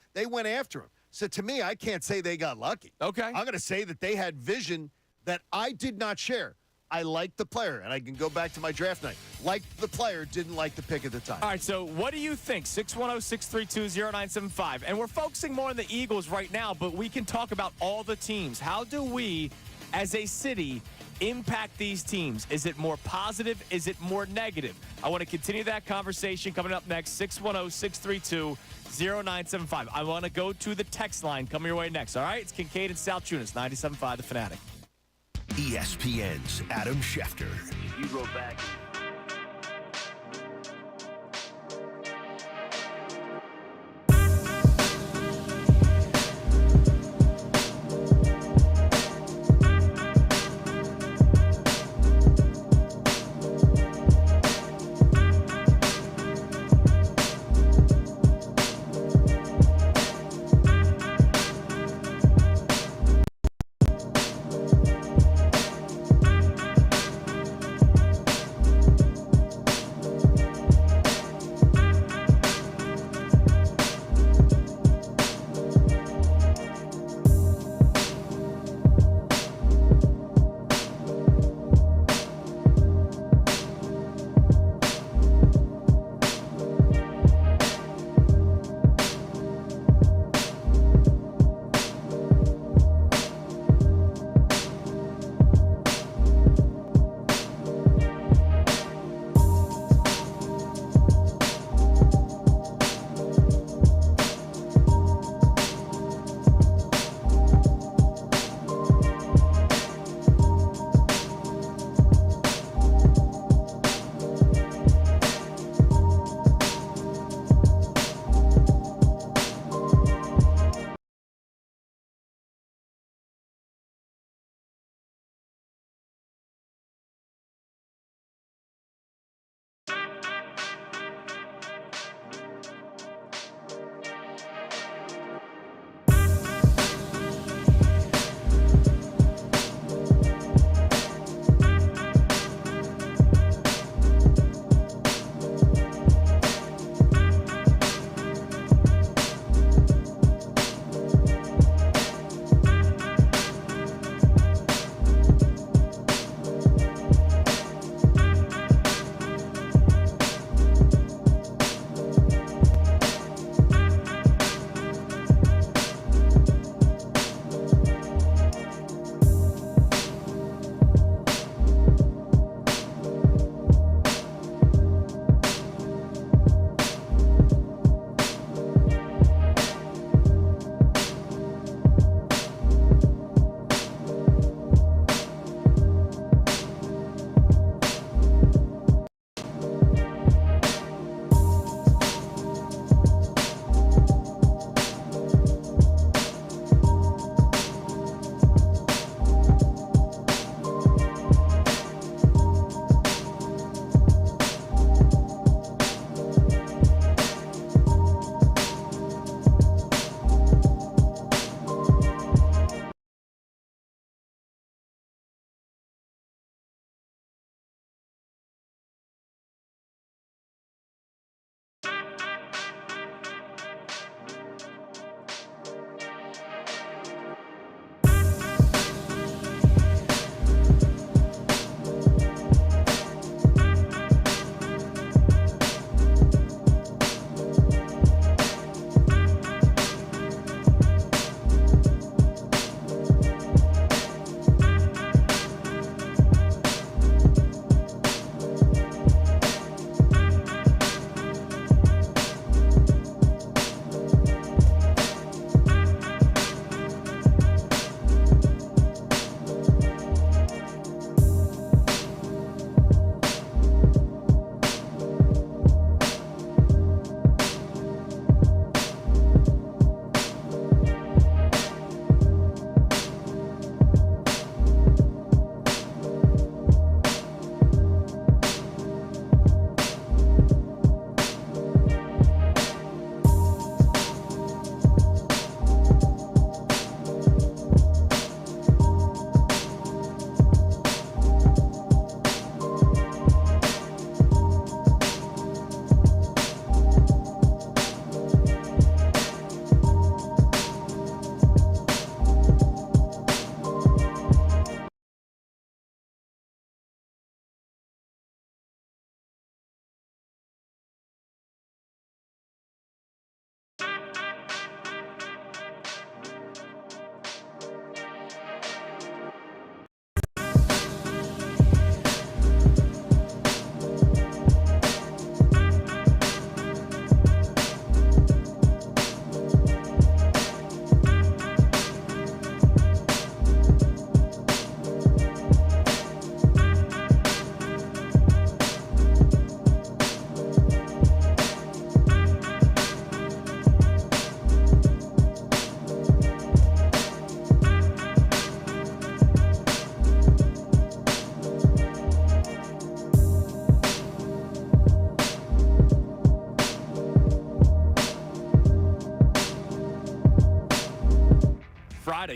after him. So to me, I can't say they got lucky. Okay. I'm going to say that they had vision that I did not share. I liked the player, and I can go back to my draft night. Liked the player, didn't like the pick at the time. All right, so what do you think? 610-632-0975. And we're focusing more on the Eagles right now, but we can talk about all the teams. How do we, as a city, impact these teams? Is it more positive? Is it more negative? I want to continue that conversation coming up next. 610-632-0975. I want to go to the text line coming your way next. All right, it's Kincade and Salciunas, 97.5 The Fanatic. ESPN's Adam Schefter. You go back.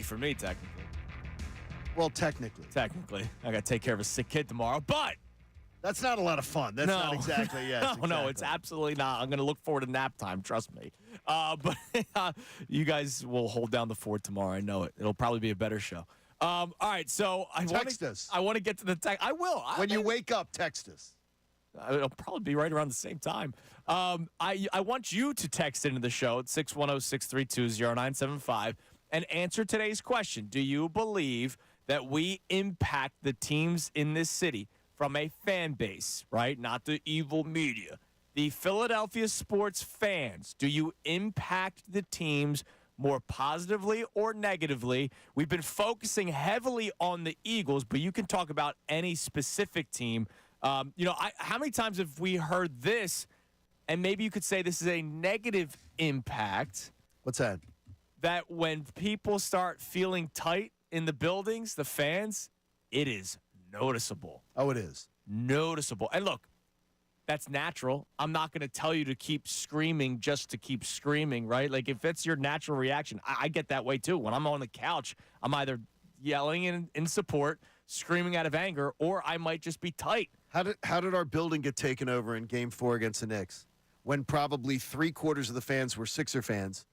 for me, technically. Well, technically. Technically. I got to take care of a sick kid tomorrow, but That's not a lot of fun. That's not exactly, yes. No, exactly. no, it's absolutely not. I'm going to look forward to nap time, trust me. But you guys will hold down the fort tomorrow. I know it. It'll probably be a better show. All right, so Text us. I want to get to the text. I will. When you wake up, text us. It'll probably be right around the same time. I want you to text into the show at 610-632-0975 and answer today's question. Do you believe that we impact the teams in this city from a fan base, right? Not the evil media. The Philadelphia sports fans, do you impact the teams more positively or negatively? We've been focusing heavily on the Eagles, but you can talk about any specific team. How many times have we heard this, and maybe you could say this is a negative impact? What's that? That when people start feeling tight in the buildings, the fans, it is noticeable. Oh, it is. Noticeable. And look, that's natural. I'm not going to tell you to keep screaming just to keep screaming, right? Like, if it's your natural reaction, I get that way too. When I'm on the couch, I'm either yelling in support, screaming out of anger, or I might just be tight. How did our building get taken over in Game 4 against the Knicks when probably 3/4 of the fans were Sixer fans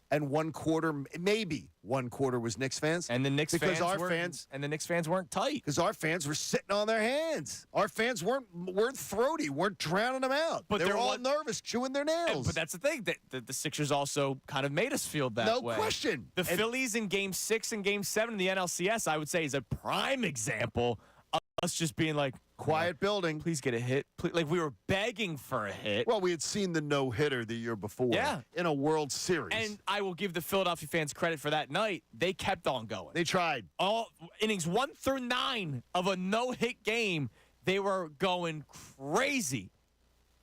and 1/4, maybe 1/4 was Knicks fans? And the Knicks because fans and the Knicks fans weren't tight. Because our fans were sitting on their hands. Our fans weren't throaty, weren't drowning them out. But they were all was, nervous, chewing their nails. But that's the thing. The Sixers also kind of made us feel that way. No question. The Phillies in Game 6 and Game 7 in the NLCS, I would say, is a prime example of us just being like, quiet building. Please get a hit. Please, like, we were begging for a hit. Well, we had seen the no-hitter the year before in a World Series. And I will give the Philadelphia fans credit for that night. They kept on going. They tried. All innings 1 through 9 of a no-hit game, they were going crazy.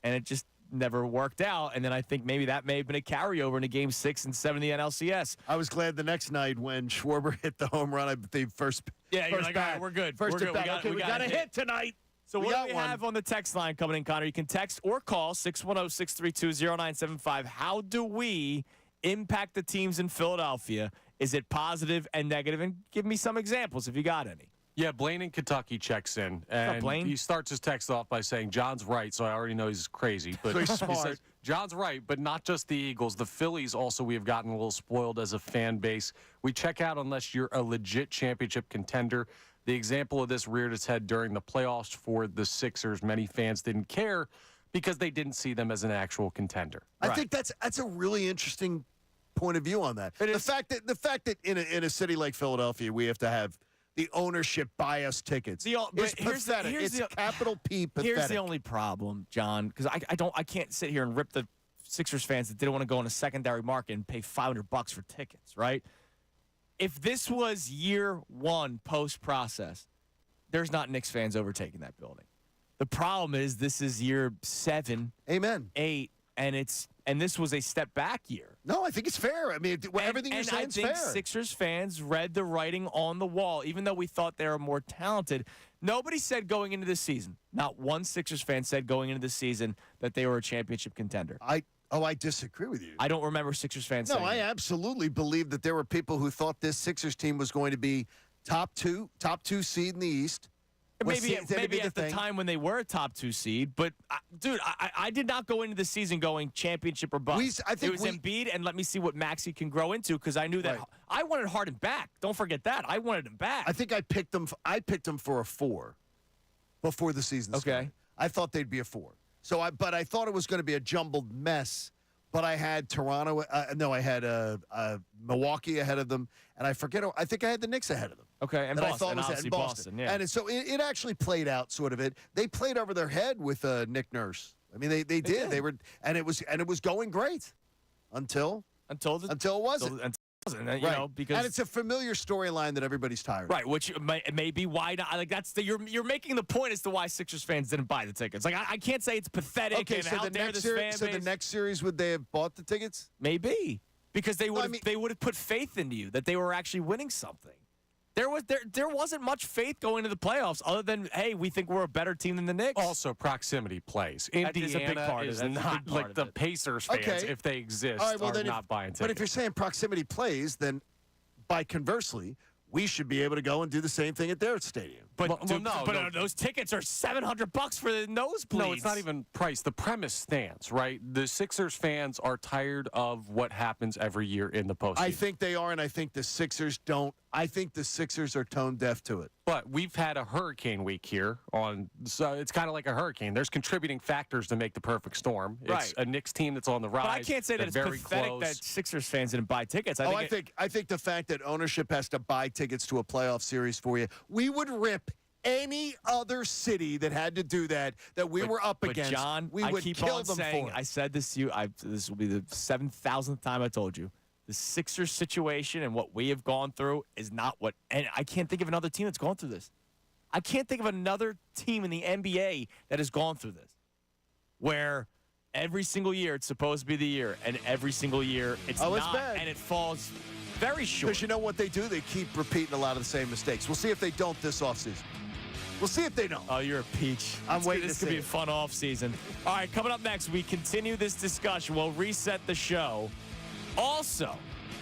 And it just never worked out. And then I think maybe that may have been a carryover into Game 6 and 7 of the NLCS. I was glad the next night when Schwarber hit the home run, the first Yeah, you're first like, bat. all right, we're good. First we're good. at bat. We got a hit tonight. So we what got do we one. have on the text line coming in, Connor? You can text or call 610-632-0975. How do we impact the teams in Philadelphia? Is it positive and negative? And give me some examples if you got any. Yeah, Blaine in Kentucky checks in, and Blaine? he starts his text off by saying, John's right, so I already know he's crazy. But So he's he smart. says, John's right, but not just the Eagles. The Phillies also, we have gotten a little spoiled as a fan base. We check out unless you're a legit championship contender. The example of this reared its head during the playoffs for the Sixers. Many fans didn't care because they didn't see them as an actual contender. I think that's a really interesting point of view on that. The fact that in a city like Philadelphia we have to have the ownership buy us tickets. It's pathetic. It's capital P pathetic. Here's the only problem, John, because I can't sit here and rip the Sixers fans that didn't want to go on a secondary market and pay $500 for tickets, right? If this was year 1 post-process, there's not Knicks fans overtaking that building. The problem is this is year 7, Amen. 8, and this was a step back year. No, I think it's fair. I mean, everything you're saying is fair. And I think Sixers fans read the writing on the wall, even though we thought they were more talented. Nobody said going into this season, not one Sixers fan said going into this season that they were a championship contender. I disagree with you. I don't remember Sixers fans saying No, I that. absolutely believe that there were people who thought this Sixers team was going to be top two seed in the East. Maybe at the time when they were a top 2 seed, but dude, I did not go into the season going championship or bust. It was Embiid, and let me see what Maxey can grow into, because I knew that I wanted Harden back. Don't forget that. I wanted him back. I think I picked them for a 4 before the season started. I thought they'd be a 4. But I thought it was going to be a jumbled mess. But I had Toronto. I had Milwaukee ahead of them, and I think I had the Knicks ahead of them. Okay, and Boston. I thought was obviously Boston. Yeah, and so it actually played out sort of it. They played over their head with Nick Nurse. I mean, they did. They were, and it was going great until it wasn't. Because and it's a familiar storyline that everybody's tired of. Right, which may be why not. Like, you're making the point as to why Sixers fans didn't buy the tickets. Like, I can't say it's pathetic. Okay, and so how dare this fan base. the next series, would they have bought the tickets? Maybe, because they would have put faith into you that they were actually winning something. There wasn't much faith going into the playoffs other than, hey, we think we're a better team than the Knicks. Also, proximity plays. That is a big Indiana part of is it. That's a not big part like of the it. Pacers fans, if they exist, All right, well, are not buying tickets. But if you're saying proximity plays, then by conversely, we should be able to go and do the same thing at their stadium. But, no. Those tickets are $700 for the nosebleeds. No, it's not even price. The premise stands, right? The Sixers fans are tired of what happens every year in the postseason. I think they are, and I think the Sixers don't. I think the Sixers are tone deaf to it. But we've had a hurricane week here so it's kind of like a hurricane. There's contributing factors to make the perfect storm. It's Right. a Knicks team that's on the rise. But I can't say that They're it's very pathetic close. that Sixers fans didn't buy tickets. I think the fact that ownership has to buy tickets to a playoff series for you, we would rip any other city that had to do that we were up against. But John, we I would keep kill on them saying, for it. I said this to you. This will be the 7,000th time I told you. The Sixers situation and what we have gone through is not what. And I can't think of another team that's gone through this. I can't think of another team in the NBA that has gone through this, where every single year it's supposed to be the year, and every single year it's not, it's bad. and it falls very short. Because you know what they do? They keep repeating a lot of the same mistakes. We'll see if they don't this offseason. We'll see if they don't. Oh, you're a peach. I'm waiting This to could be see a it. fun off season. All right, coming up next, we continue this discussion. We'll reset the show. Also,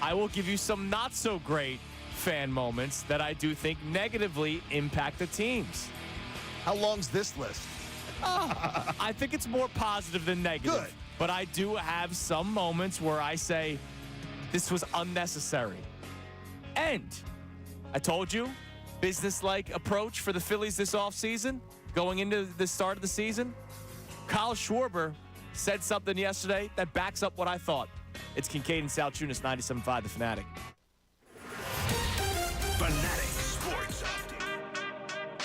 I will give you some not so great fan moments that I do think negatively impact the teams. How long's this list? I think it's more positive than negative. Good. But I do have some moments where I say this was unnecessary. And I told you, business-like approach for the Phillies this offseason, going into the start of the season. Kyle Schwarber said something yesterday that backs up what I thought. It's Kincade and Salciunas, 97.5 The Fanatic. Fanatic Sports Update.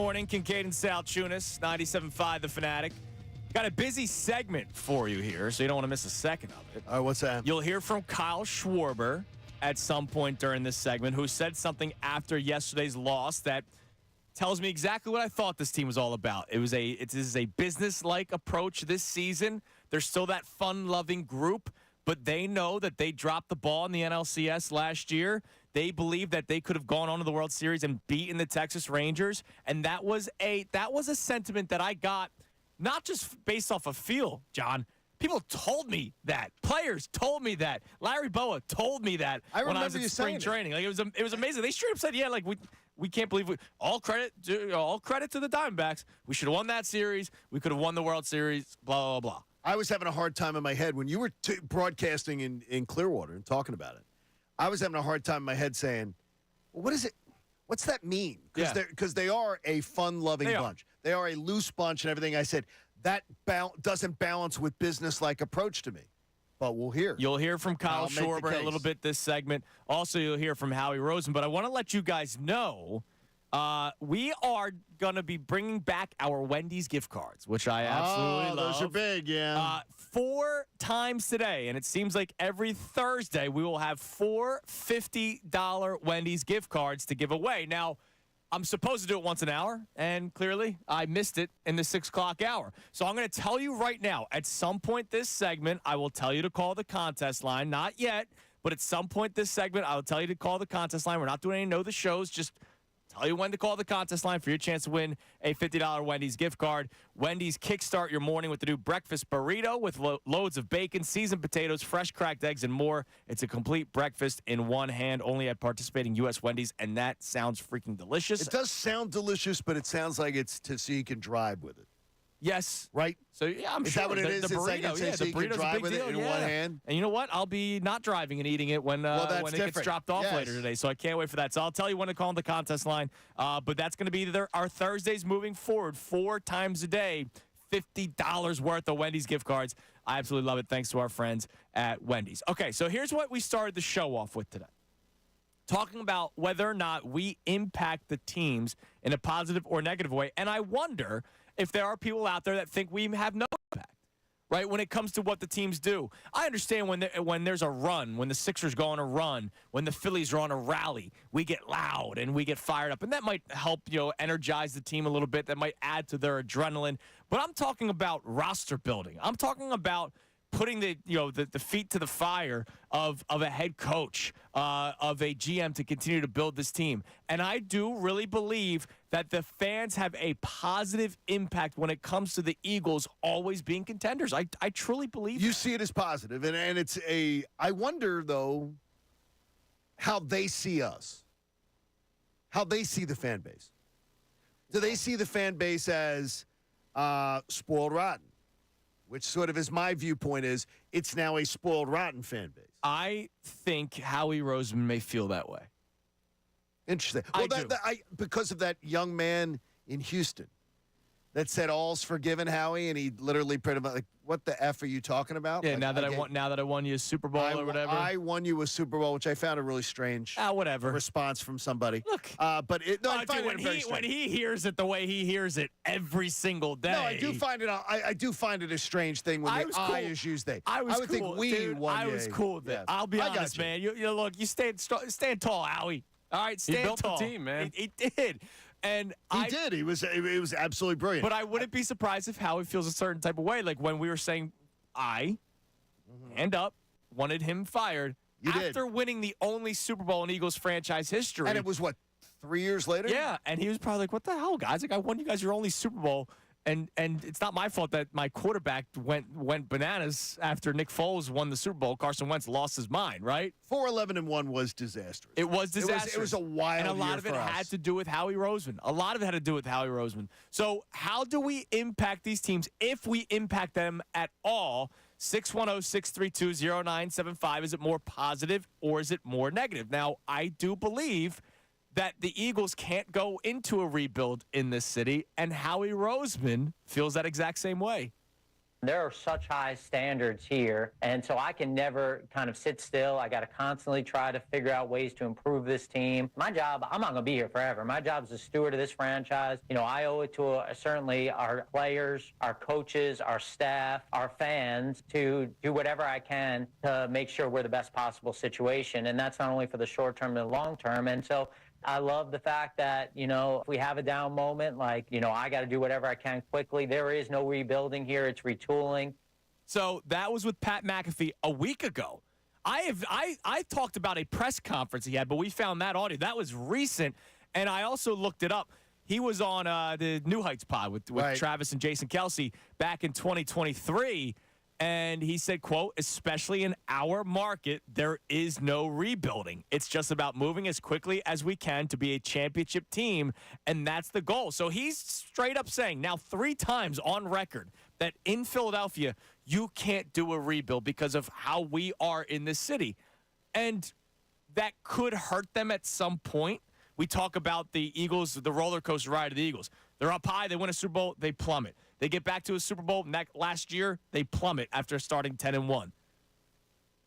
morning. Kincade and Salciunas, 97.5 The Fanatic. Got a busy segment for you here, so you don't want to miss a second of it. All right, what's that? You'll hear from Kyle Schwarber at some point during this segment, who said something after yesterday's loss that tells me exactly what I thought this team was all about. It is a business-like approach this season. They're still that fun-loving group, but they know that they dropped the ball in the NLCS last year. They believe that they could have gone on to the World Series and beaten the Texas Rangers, and that was a sentiment that I got not just based off of feel, John. People told me that. Players told me that. Larry Boa told me that when I was at spring training. Like it was amazing. They straight up said, "Yeah, like we can't believe all credit to the Diamondbacks. We should have won that series. We could have won the World Series. Blah blah blah." I was having a hard time in my head when you were broadcasting in Clearwater and talking about it. I was having a hard time in my head saying, well, "What is it? What's that mean?" Because they are a fun-loving bunch. They are a loose bunch and everything. I said that doesn't balance with business-like approach to me. But we'll hear. You'll hear from Kyle Schwarber in a little bit this segment. Also, you'll hear from Howie Roseman. But I want to let you guys know we are going to be bringing back our Wendy's gift cards, which I absolutely love. Those are big, yeah. 4 times today, and it seems like every Thursday we will have 4 $50 Wendy's gift cards to give away. Now, I'm supposed to do it once an hour, and clearly I missed it in the 6 o'clock hour. So I'm going to tell you right now, at some point this segment, I will tell you to call the contest line. Not yet, but at some point this segment, I will tell you to call the contest line. We're not doing any Know the Shows, just tell you when to call the contest line for your chance to win a $50 Wendy's gift card. Wendy's kickstart your morning with the new breakfast burrito with loads of bacon, seasoned potatoes, fresh cracked eggs, and more. It's a complete breakfast in one hand, only at participating U.S. Wendy's, and that sounds freaking delicious. It does sound delicious, but it sounds like it's so you can drive with it. Yes. Right? So, yeah, I'm is sure. that what it is? The burrito, so the you can drive with it in one hand? And you know what? I'll be not driving and eating it when it gets dropped off later today. So I can't wait for that. So I'll tell you when to call on the contest line. But that's going to be our Thursdays moving forward 4 times a day, $50 worth of Wendy's gift cards. I absolutely love it. Thanks to our friends at Wendy's. Okay, so here's what we started the show off with today. Talking about whether or not we impact the teams in a positive or negative way. And I wonder if there are people out there that think we have no impact, right, when it comes to what the teams do. I understand when there's a run, when the Sixers go on a run, when the Phillies are on a rally, we get loud and we get fired up. And that might help, energize the team a little bit. That might add to their adrenaline. But I'm talking about roster building. I'm talking about putting the feet to the fire of a head coach, of a GM to continue to build this team. And I do really believe that the fans have a positive impact when it comes to the Eagles always being contenders. I truly believe you see it as positive. And it's I wonder, though, how they see us, how they see the fan base. Do they see the fan base as spoiled rotten? Which sort of is my viewpoint is it's now a spoiled rotten fan base. I think Howie Roseman may feel that way. Interesting. Well, because of that young man in Houston that said all's forgiven, Howie, and he literally pretty much like, what the F are you talking about? Yeah, like, now that I won you a Super Bowl or whatever. I won you a Super Bowl, which I found a really strange whatever response from somebody. Look, but I find when it very strange. When he hears it the way he hears it every single day. No, I do find it. I do find it a strange thing when the I is used. I would think we dude, won. I was cool with it. Yeah. I'll be honest, man. You look, you stand tall, Howie. All right, stand tall. He built the team, man. He did. And he did. He was absolutely brilliant. But I wouldn't be surprised if Howie feels a certain type of way. Like when we were saying, hand up, wanted him fired. After winning the only Super Bowl in Eagles franchise history. And it was, 3 years later? Yeah, and he was probably like, what the hell, guys? Like, I won you guys your only Super Bowl. And it's not my fault that my quarterback went bananas after Nick Foles won the Super Bowl. Carson Wentz lost his mind, right? 4-11-1 was disastrous. It was disastrous. It was a wild year. And a lot of it had to do with Howie Roseman. So how do we impact these teams if we impact them at all? 610-632-0975. Is it more positive or is it more negative? Now, I do believe that the Eagles can't go into a rebuild in this city, and Howie Roseman feels that exact same way. There are such high standards here, and so I can never kind of sit still. I got to constantly try to figure out ways to improve this team. My job, I'm not going to be here forever. My job is a steward of this franchise. You know, I owe it to certainly our players, our coaches, our staff, our fans to do whatever I can to make sure we're the best possible situation, and that's not only for the short term and the long term. And so I love the fact that, you know, if we have a down moment, like, you know, I got to do whatever I can quickly. There is no rebuilding here. It's retooling. So that was with Pat McAfee a week ago. I talked about a press conference he had, but we found that audio. That was recent, and I also looked it up. He was on the New Heights pod with Right. Travis and Jason Kelsey back in 2023, and he said, quote, especially in our market, there is no rebuilding. It's just about moving as quickly as we can to be a championship team, and that's the goal. So he's straight up saying now 3 times on record that in Philadelphia, you can't do a rebuild because of how we are in this city. And that could hurt them at some point. We talk about the Eagles, the roller coaster ride of the Eagles. They're up high, they win a Super Bowl, they plummet. They get back to a Super Bowl last year, they plummet after starting 10-1.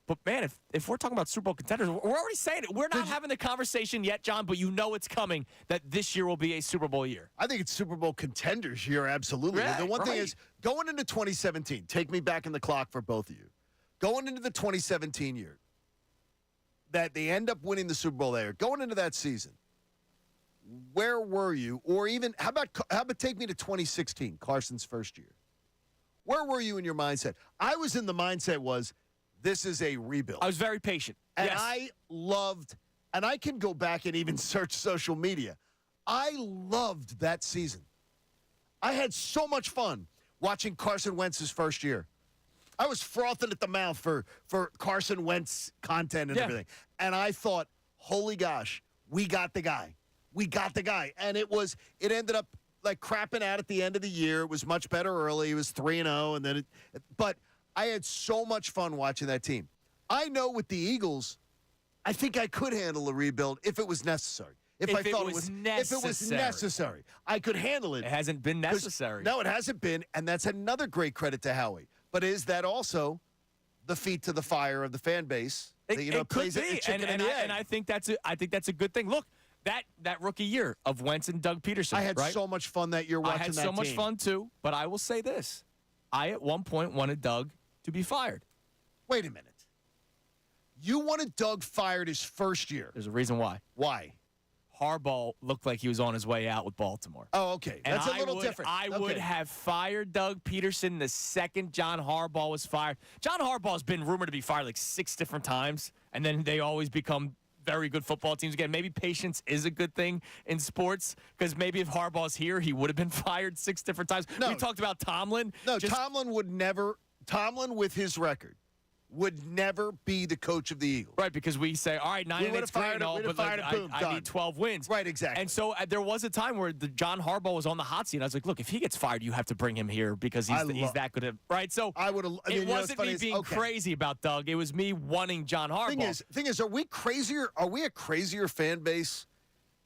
But, man, if we're talking about Super Bowl contenders, we're already saying it. We're not having the conversation yet, John, but you know it's coming that this year will be a Super Bowl year. I think it's Super Bowl contenders year, absolutely. Right, The one thing right. is, going into 2017, take me back in the clock for both of you. Going into the 2017 year, that they end up winning the Super Bowl there, going into that season, where were you? Or even, how about take me to 2016, Carson's first year? Where were you in your mindset? I was in the mindset was, this is a rebuild. I was very patient. And yes. I loved, and I can go back and even search social media. I loved that season. I had so much fun watching Carson Wentz's first year. I was frothing at the mouth for Carson Wentz content and everything. And I thought, holy gosh, we got the guy. We got the guy. And it ended up like crapping out at the end of the year. It was much better early. It was 3-0. And then but I had so much fun watching that team. I know with the Eagles, I think I could handle a rebuild if it was necessary. If I thought it was necessary, I could handle it. It hasn't been necessary. No, it hasn't been, and that's another great credit to Howie. But is that also the feet to the fire of the fan base? It, That, it could plays be, a chicken and the egg? I think that's a good thing. Look, that rookie year of Wentz and Doug Peterson. I had right? so much fun that year watching that I had team. so much fun too. But I will say this: I at one point wanted Doug to be fired. Wait a minute. You wanted Doug fired his first year. There's a reason why. Why? Harbaugh looked like he was on his way out with Baltimore. Oh, okay. And That's a little different. I would have fired Doug Peterson the second John Harbaugh was fired. John Harbaugh's been rumored to be fired like 6 different times, and then they always become very good football teams again. Maybe patience is a good thing in sports, because maybe if Harbaugh's here, he would have been fired 6 different times. No. We talked about Tomlin. No, Tomlin would never. Tomlin, with his record, would never be the coach of the Eagles. Right, because we say, all right, 9-8's great and all, but like, I need 12 wins. Right, exactly. And so there was a time where the John Harbaugh was on the hot seat. And I was like, look, if he gets fired, you have to bring him here because he's that good at, right? So I would have. it wasn't me being crazy about Doug. It was me wanting John Harbaugh. Thing is, are we crazier? Are we a crazier fan base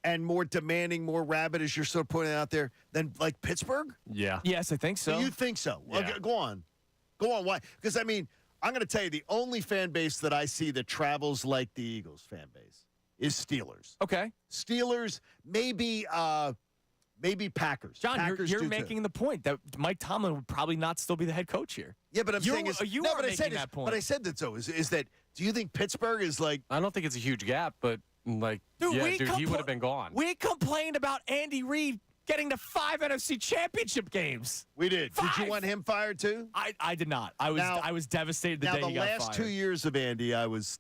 and more demanding, more rabid, as you're sort of putting out there, than like Pittsburgh? Yeah. Yes, I think so. You think so? Yeah. Okay, go on. Why? Because I mean, I'm going to tell you, the only fan base that I see that travels like the Eagles fan base is Steelers. Okay. Steelers, maybe Packers. John, Packers you're do making too. the point that Mike Tomlin would probably not still be the head coach here. Yeah, but I'm saying is you no, are but I making said that point. But I said that so is that. Do you think Pittsburgh is like? I don't think it's a huge gap, but like, Dude, he would have been gone. We complained about Andy Reid getting to 5 NFC championship games. We did. 5. Did you want him fired too? I did not. I was devastated the day he got fired. Now the last 2 years of Andy, I was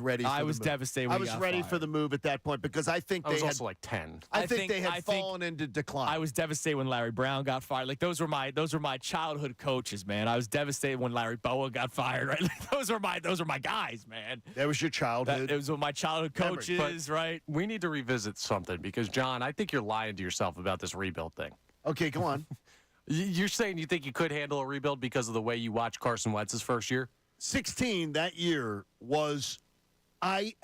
ready. I was devastated when I he was got ready fired. for the move at that point because I think I they was had. also like 10. I think they had fallen into decline. I was devastated when Larry Brown got fired. Like those were my childhood coaches, man. I was devastated when Larry Boa got fired. Right, like, those were my guys, man. That was your childhood. It was my childhood coaches, right? We need to revisit something because, John, I think you're lying to yourself about this rebuild thing. Okay, go on. You're saying you think you could handle a rebuild because of the way you watched Carson Wentz's first year? 16 that year was. I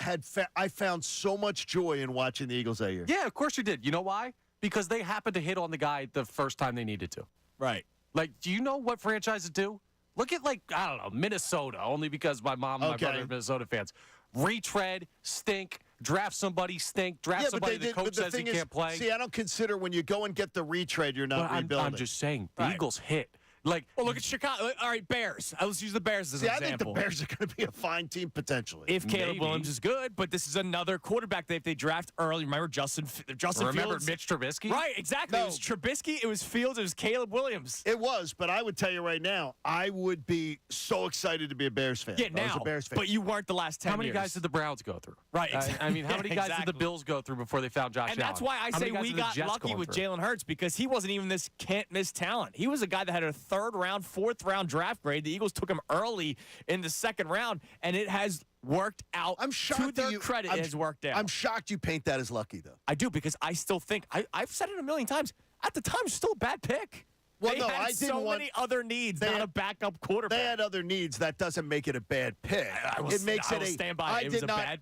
found so much joy in watching the Eagles that year. Yeah, of course you did. You know why? Because they happened to hit on the guy the first time they needed to. Right. Like, do you know what franchises do? Look at, like, I don't know, Minnesota, only because my mom and my brother are Minnesota fans. Retread, stink, draft somebody, stink, draft somebody the coach says he can't play. See, I don't consider when you go and get the retrade, you're not rebuilding. I'm just saying, the Eagles hit. Like, well, look at Chicago. All right, Bears. Let's use the Bears as an example. I think the Bears are going to be a fine team potentially. If Caleb Williams is good, but this is another quarterback that if they draft early, remember Justin remember Fields? Mitch Trubisky? Right, exactly. No. It was Trubisky, it was Fields, it was Caleb Williams. It was, but I would tell you right now, I would be so excited to be a Bears fan. Yeah, I was now, a Bears fan. but you weren't the last 10 years. How many guys did the Browns go through? Right. I mean, how many guys did the Bills go through before they found Josh Allen? And that's why I say we got lucky with Jalen Hurts, because he wasn't even this can't-miss talent. He was a guy that had a third-round, fourth-round draft grade. The Eagles took him early in the second round, and it has worked out. I'm shocked to their credit, it has worked out. I'm shocked you paint that as lucky, though. I do, because I still think, I've said it a million times, at the time, it's still a bad pick. Well, they no, had I didn't so want, many other needs, not a backup quarterback. They had other needs. That doesn't make it a bad pick. I will stand by it. It was a bad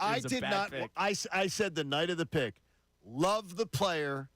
pick. I said the night of the pick, love the player,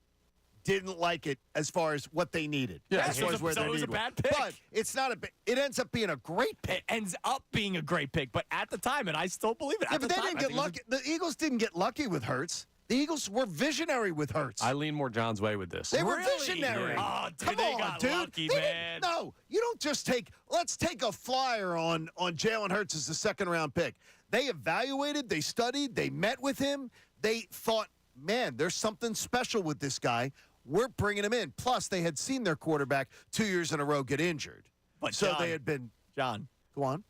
didn't like it as far as what they needed. Yeah, as far as where so they it was a needed bad pick. But it's not it ends up being a great pick. It ends up being a great pick, but at the time, and I still believe it. Yeah, but they didn't get lucky. The Eagles didn't get lucky with Hurts. The Eagles were visionary with Hurts. I lean more John's way with this. They were visionary. Oh, dude, Come they on, got dude. lucky, man. No, you don't just let's take a flyer on Jalen Hurts as the second-round pick. They evaluated, they studied, they met with him. They thought, man, there's something special with this guy. We're bringing him in. Plus, they had seen their quarterback 2 years in a row get injured. But so John, they had been. John, go on.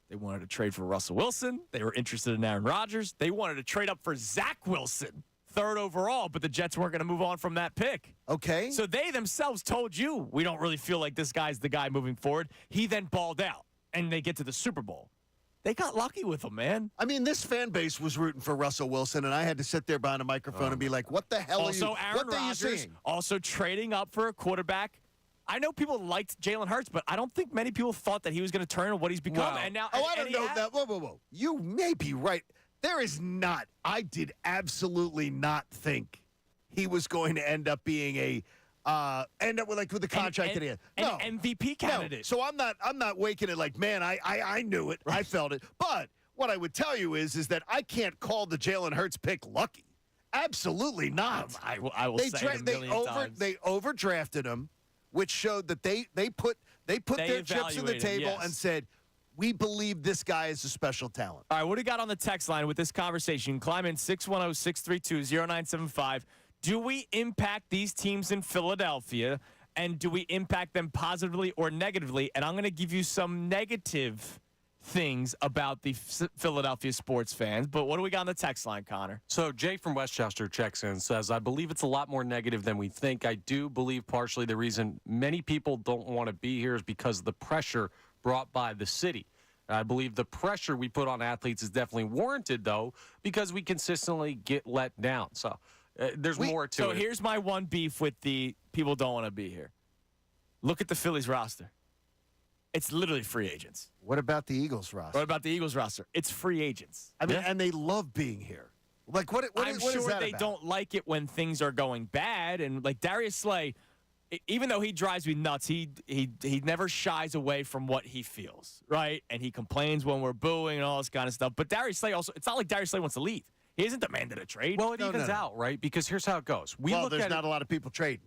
They wanted to trade for Russell Wilson. They were interested in Aaron Rodgers. They wanted to trade up for Zach Wilson, third overall, but the Jets weren't going to move on from that pick. Okay. So they themselves told you, we don't really feel like this guy's the guy moving forward. He then balled out, and they get to the Super Bowl. They got lucky with him, man. I mean, this fan base was rooting for Russell Wilson, and I had to sit there behind a microphone and be like, what the hell also, are you Aaron what are you Rodgers, seeing? also trading up for a quarterback. I know people liked Jalen Hurts, but I don't think many people thought that he was going to turn what he's become. Wow. And now, I don't know that. Whoa. You may be right. There is not. I did absolutely not think he was going to end up being end up with the contract that he had. No. An MVP candidate. No. So I'm not waking it like, man, I knew it. Right. I felt it. But what I would tell you is that I can't call the Jalen Hurts pick lucky. Absolutely not. I will say it a million times. They overdrafted him, which showed that they put their chips on the table and said, we believe this guy is a special talent. All right, what do you got on the text line with this conversation? Climb in 610-632-0975. Do we impact these teams in Philadelphia, and do we impact them positively or negatively? And I'm going to give you some negative things about the Philadelphia sports fans. But what do we got on the text line, Connor? So Jay from Westchester checks in and says, I believe it's a lot more negative than we think. I do believe partially the reason many people don't want to be here is because of the pressure brought by the city. I believe the pressure we put on athletes is definitely warranted, though, because we consistently get let down. So there's more to it. So here's my one beef with the people don't want to be here. Look at the Phillies roster. It's literally free agents. What about the Eagles roster? What about the Eagles roster? It's free agents. I mean, and they love being here. Like, what I'm is sure that they about? don't like it when things are going bad. And like Darius Slay, even though he drives me nuts, he never shies away from what he feels, right? And he complains when we're booing and all this kind of stuff. But Darius Slay also, it's not like Darius Slay wants to leave. He isn't demanded a trade. Well, it evens out, right? Because here's how it goes. There's not a lot of people trading.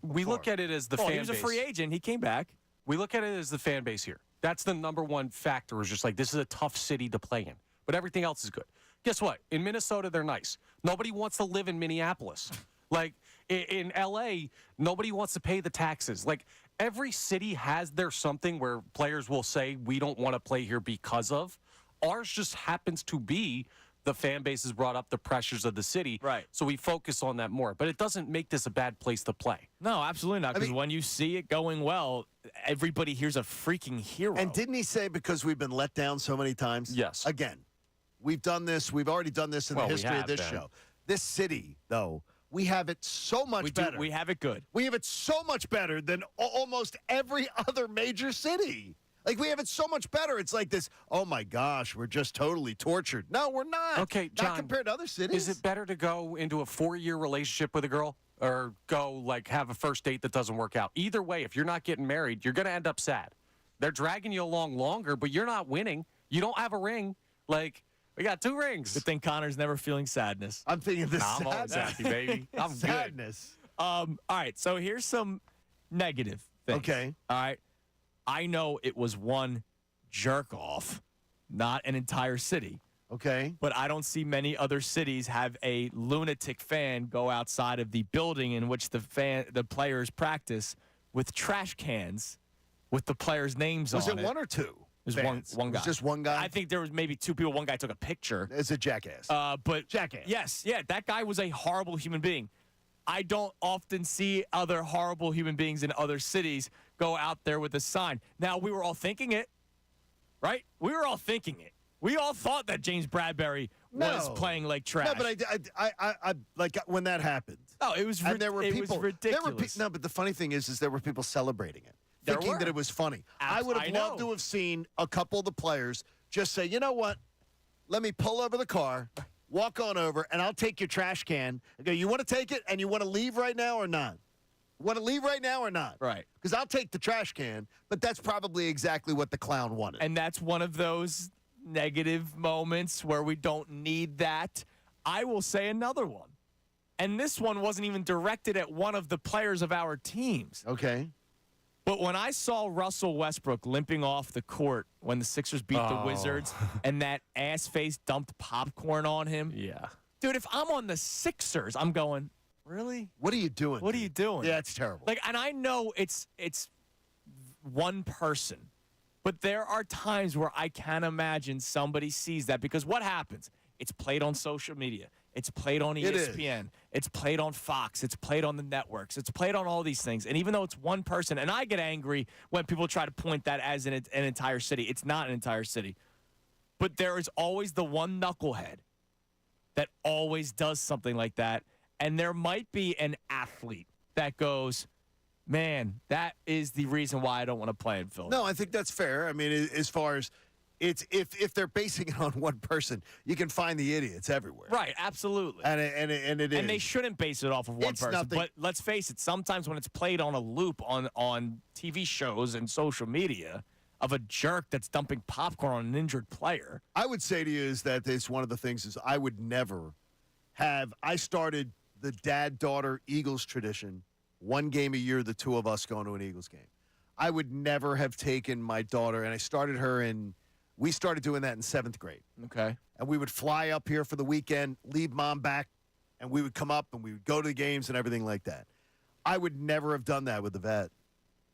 We look at it as the fan base. He was a free agent. He came back. We look at it as the fan base here. That's the number one factor, is just like, this is a tough city to play in. But everything else is good. Guess what? In Minnesota, they're nice. Nobody wants to live in Minneapolis. Like, in L.A., nobody wants to pay the taxes. Like, every city has their something where players will say, we don't want to play here because of. Ours just happens to be the fan base has brought up the pressures of the city. Right. So we focus on that more. But it doesn't make this a bad place to play. No, absolutely not. Because when you see it going well, everybody here's a freaking hero. And didn't he say because we've been let down so many times? Yes. Again, we've done this. We've already done this in the history of this show. This city, though, we have it so much better. We have it good. We have it so much better than almost every other major city. Like, we have it so much better. It's like this, oh, my gosh, we're just totally tortured. No, we're not. Okay, John, not compared to other cities. Is it better to go into a 4-year relationship with a girl or go, like, have a first date that doesn't work out? Either way, if you're not getting married, you're going to end up sad. They're dragging you along longer, but you're not winning. You don't have a ring. Like, we got 2 rings. Good thing Connor's never feeling sadness. I'm thinking this I'm always happy, baby. I'm good. sadness. All right, so here's some negative things. Okay. All right. I know it was one jerk off, not an entire city. Okay. But I don't see many other cities have a lunatic fan go outside of the building in which the players practice with trash cans with the players' names Was on it it. one or two? It was fans? one It guy. was just one guy? I think there was maybe 2 people. One guy took a picture. It's a jackass. But Jackass. Yes, yeah, that guy was a horrible human being. I don't often see other horrible human beings in other cities go out there with a sign. Now, we were all thinking it, right? We were all thinking it. We all thought that James Bradbury was playing like trash. No, but I like when that happened. Oh, it was and there were people. It was ridiculous. No, but the funny thing is there were people celebrating it, There thinking were. that it was funny. I would have loved to have seen a couple of the players just say, you know what? Let me pull over the car, walk on over, and I'll take your trash can. I go, you want to take it and you want to leave right now or not? Want to leave right now or not? Right. Because I'll take the trash can, but that's probably exactly what the clown wanted. And that's one of those negative moments where we don't need that. I will say another one. And this one wasn't even directed at one of the players of our teams. Okay. But when I saw Russell Westbrook limping off the court when the Sixers beat the Wizards and that ass-face dumped popcorn on him. Yeah. Dude, if I'm on the Sixers, I'm going, really? What are you doing? What are you doing? Yeah, it's terrible. Like, and I know it's one person, but there are times where I can imagine somebody sees that because what happens? It's played on social media. It's played on ESPN. It's played on Fox. It's played on the networks. It's played on all these things. And even though it's one person, and I get angry when people try to point that as an entire city. It's not an entire city. But there is always the one knucklehead that always does something like that. And there might be an athlete that goes, man, that is the reason why I don't want to play in Philly. No, I think that's fair. I mean, as far as it's if they're basing it on one person, you can find the idiots everywhere. Right, absolutely. And it is. And they shouldn't base it off of one It's person. nothing. But let's face it, sometimes when it's played on a loop on TV shows and social media of a jerk that's dumping popcorn on an injured player. I would say to you is that it's one of the things is I would never have. I started the dad-daughter Eagles tradition, one game a year, the two of us going to an Eagles game. I would never have taken my daughter, and I started her we started doing that in 7th grade. Okay. And we would fly up here for the weekend, leave mom back, and we would come up and we would go to the games and everything like that. I would never have done that with the vet.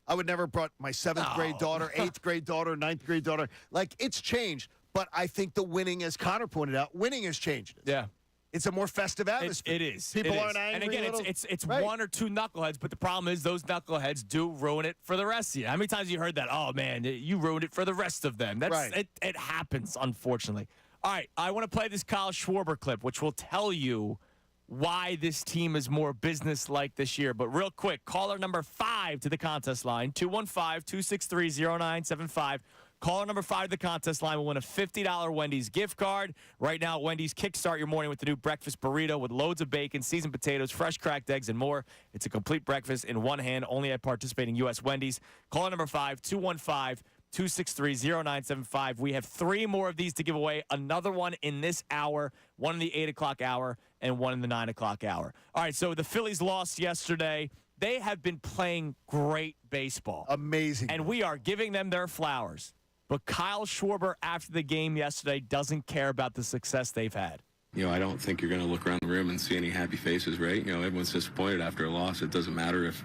I would never have brought my 7th grade daughter, 8th grade daughter, 9th grade daughter. Like, it's changed. But I think the winning, as Connor pointed out, winning has changed it. Yeah. It's a more festive atmosphere. It is. People It is. aren't angry. And again, little- it's Right. one or two knuckleheads, but the problem is those knuckleheads do ruin it for the rest of you. How many times have you heard that? Oh, man, you ruined it for the rest of them. That's Right. It happens, unfortunately. All right, I want to play this Kyle Schwarber clip, which will tell you why this team is more business-like this year. But real quick, caller number 5 to the contest line, 215-263-0975. Caller number 5 to the contest line will win a $50 Wendy's gift card. Right now at Wendy's, kickstart your morning with the new breakfast burrito with loads of bacon, seasoned potatoes, fresh cracked eggs, and more. It's a complete breakfast in one hand, only at participating U.S. Wendy's. Caller number 5, 215-263-0975. We have 3 more of these to give away. Another one in this hour, one in the 8 o'clock hour, and one in the 9 o'clock hour. All right, so the Phillies lost yesterday. They have been playing great baseball. Amazing. And we are giving them their flowers. But Kyle Schwarber, after the game yesterday, doesn't care about the success they've had. You know, I don't think you're going to look around the room and see any happy faces, right? You know, everyone's disappointed after a loss. It doesn't matter if,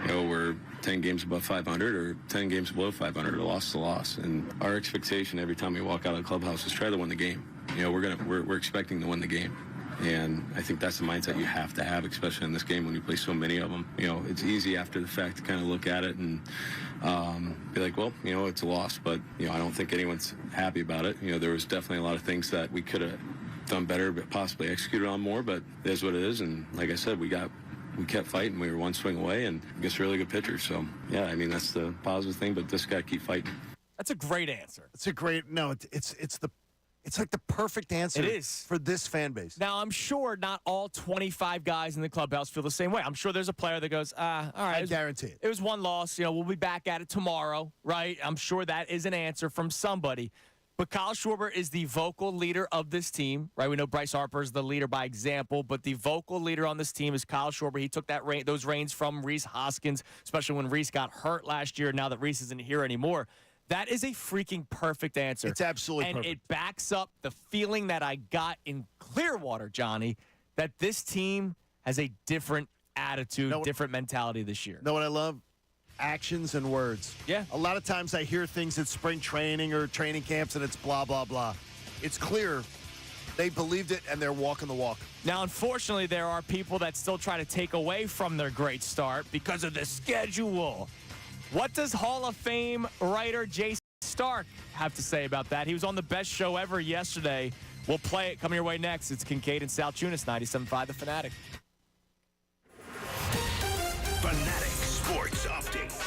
you know, we're 10 games above 500 or 10 games below 500. A loss is a loss. And our expectation every time we walk out of the clubhouse is try to win the game. You know, we're expecting to win the game. And I think that's the mindset you have to have, especially in this game when you play so many of them. You know, it's easy after the fact to kind of look at it and be like, well, you know, it's a loss. But, you know, I don't think anyone's happy about it. You know, there was definitely a lot of things that we could have done better, but possibly executed on more. But it is what it is. And like I said, we kept fighting. We were one swing away and against really good pitchers. So, yeah, I mean, that's the positive thing. But just got to keep fighting. That's a great answer. It's a great no. It's like the perfect answer. It is for this fan base. Now, I'm sure not all 25 guys in the clubhouse feel the same way. I'm sure there's a player that goes, all right. I guarantee it. It was one loss. We'll be back at it tomorrow, right? I'm sure that is an answer from somebody. But Kyle Schwarber is the vocal leader of this team, right? We know Bryce Harper is the leader by example, but the vocal leader on this team is Kyle Schwarber. He took those reins from Reese Hoskins, especially when Reese got hurt last year. Now that Reese isn't here anymore. That is a freaking perfect answer. It's absolutely perfect. And it perfect. backs up the feeling that I got in Clearwater, Johnny, that this team has a different attitude, different mentality this year. Know what I love? Actions and words. Yeah. A lot of times I hear things at spring training or training camps and it's blah, blah, blah. It's clear they believed it and they're walking the walk. Now, unfortunately, there are people that still try to take away from their great start because of the schedule. What does Hall of Fame writer Jason Stark have to say about that? He was on the best show ever yesterday. We'll play it coming your way next. It's Kincade and Salciunas, 97.5 The Fanatic. Fanatic Sports Update.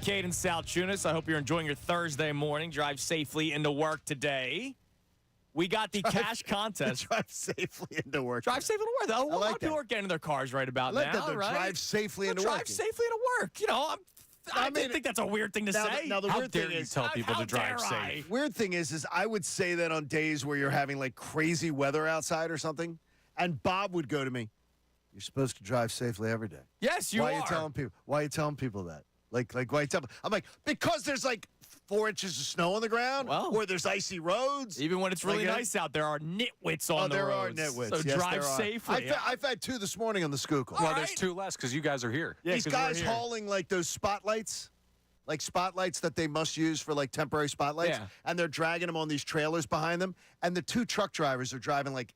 Kincade and Salciunas. I hope you're enjoying your Thursday morning. Drive safely into work today. We got the cash contest. Drive safely into work. Drive safely into work. A lot of people that. are getting in their cars right about I like now, that. right? Drive safely into work. Drive safely into work. You know, I didn't think that's a weird thing to say. Now the How weird dare thing you is, tell people to drive dare I? safe? weird thing is I would say that on days where you're having like crazy weather outside or something, and Bob would go to me, "You're supposed to drive safely every day." Yes, you why are. Are you telling people? Why are you telling people that? Like why are you telling? I'm like, because there's like 4 inches of snow on the ground, or there's icy roads. Even when it's really nice out, there are nitwits on the roads. There are nitwits. So yes, drive safely. I've had 2 this morning on the Schuylkill. Well, there's 2 less because you guys are here. Yeah, These 'cause we're guys here. hauling like those spotlights. Like spotlights that they must use for like temporary spotlights, Yeah. and they're dragging them on these trailers behind them, and the 2 truck drivers are driving like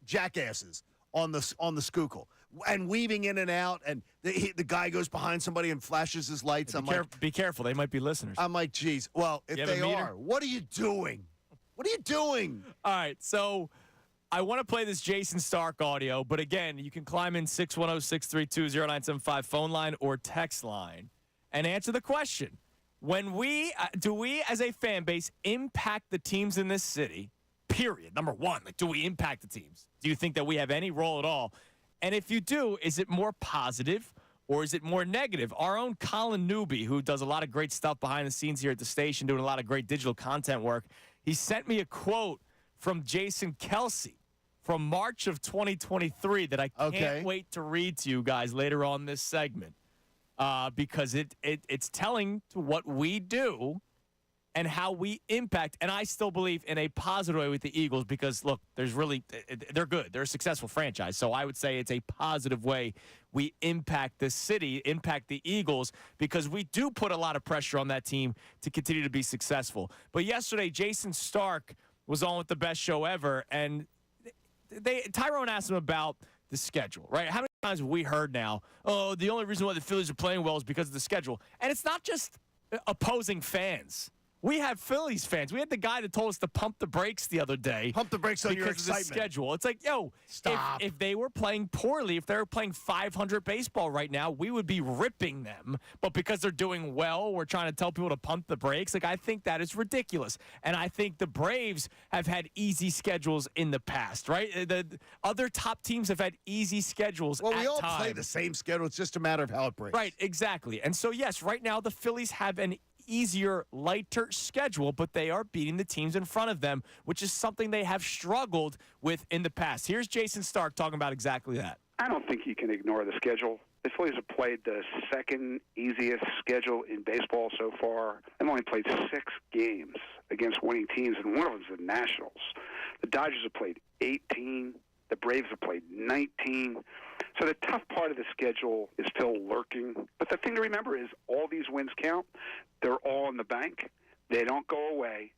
jackasses on the Schuylkill and weaving in and out, and the guy goes behind somebody and flashes his lights. Be careful. They might be listeners. I'm like, geez, well, if You have a they meter? are, what are you doing? What are you doing? All right, so I want to play this Jason Stark audio, but again, you can climb in 610-632-0975 phone line or text line and answer the question. When do we as a fan base impact the teams in this city? Period. Number one, like, do we impact the teams? Do you think that we have any role at all? And if you do, is it more positive or is it more negative? Our own Colin Newby, who does a lot of great stuff behind the scenes here at the station, doing a lot of great digital content work, he sent me a quote from Jason Kelce from March of 2023 that I can't wait to read to you guys later on this segment because it's telling to what we do and how we impact. And I still believe in a positive way with the Eagles because, look, they're good. They're a successful franchise. So I would say it's a positive way we impact the city, impact the Eagles, because we do put a lot of pressure on that team to continue to be successful. But yesterday, Jason Stark was on with the best show ever, and Tyrone asked him about the schedule, right? How many times have we heard now, oh, the only reason why the Phillies are playing well is because of the schedule? And it's not just opposing fans. We have Phillies fans. We had the guy that told us to pump the brakes the other day. Pump the brakes on your excitement. Because of the schedule. It's like, stop. If they were playing poorly, if they were playing 500 baseball right now, we would be ripping them. But because they're doing well, we're trying to tell people to pump the brakes. Like, I think that is ridiculous. And I think the Braves have had easy schedules in the past, right? The other top teams have had easy schedules Well, we all times. play the same schedule. It's just a matter of how it breaks. Right, exactly. And so, yes, right now the Phillies have an easier, lighter schedule, but they are beating the teams in front of them, which is something they have struggled with in the past. Here's Jason Stark talking about exactly that. I don't think you can ignore the schedule. The Phillies have played the second easiest schedule in baseball so far. They've only played 6 games against winning teams, and one of them's the Nationals. The Dodgers have played 18. The Braves have played 19. So the tough part of the schedule is still lurking. But the thing to remember is all these wins count. They're all in the bank. They don't go away.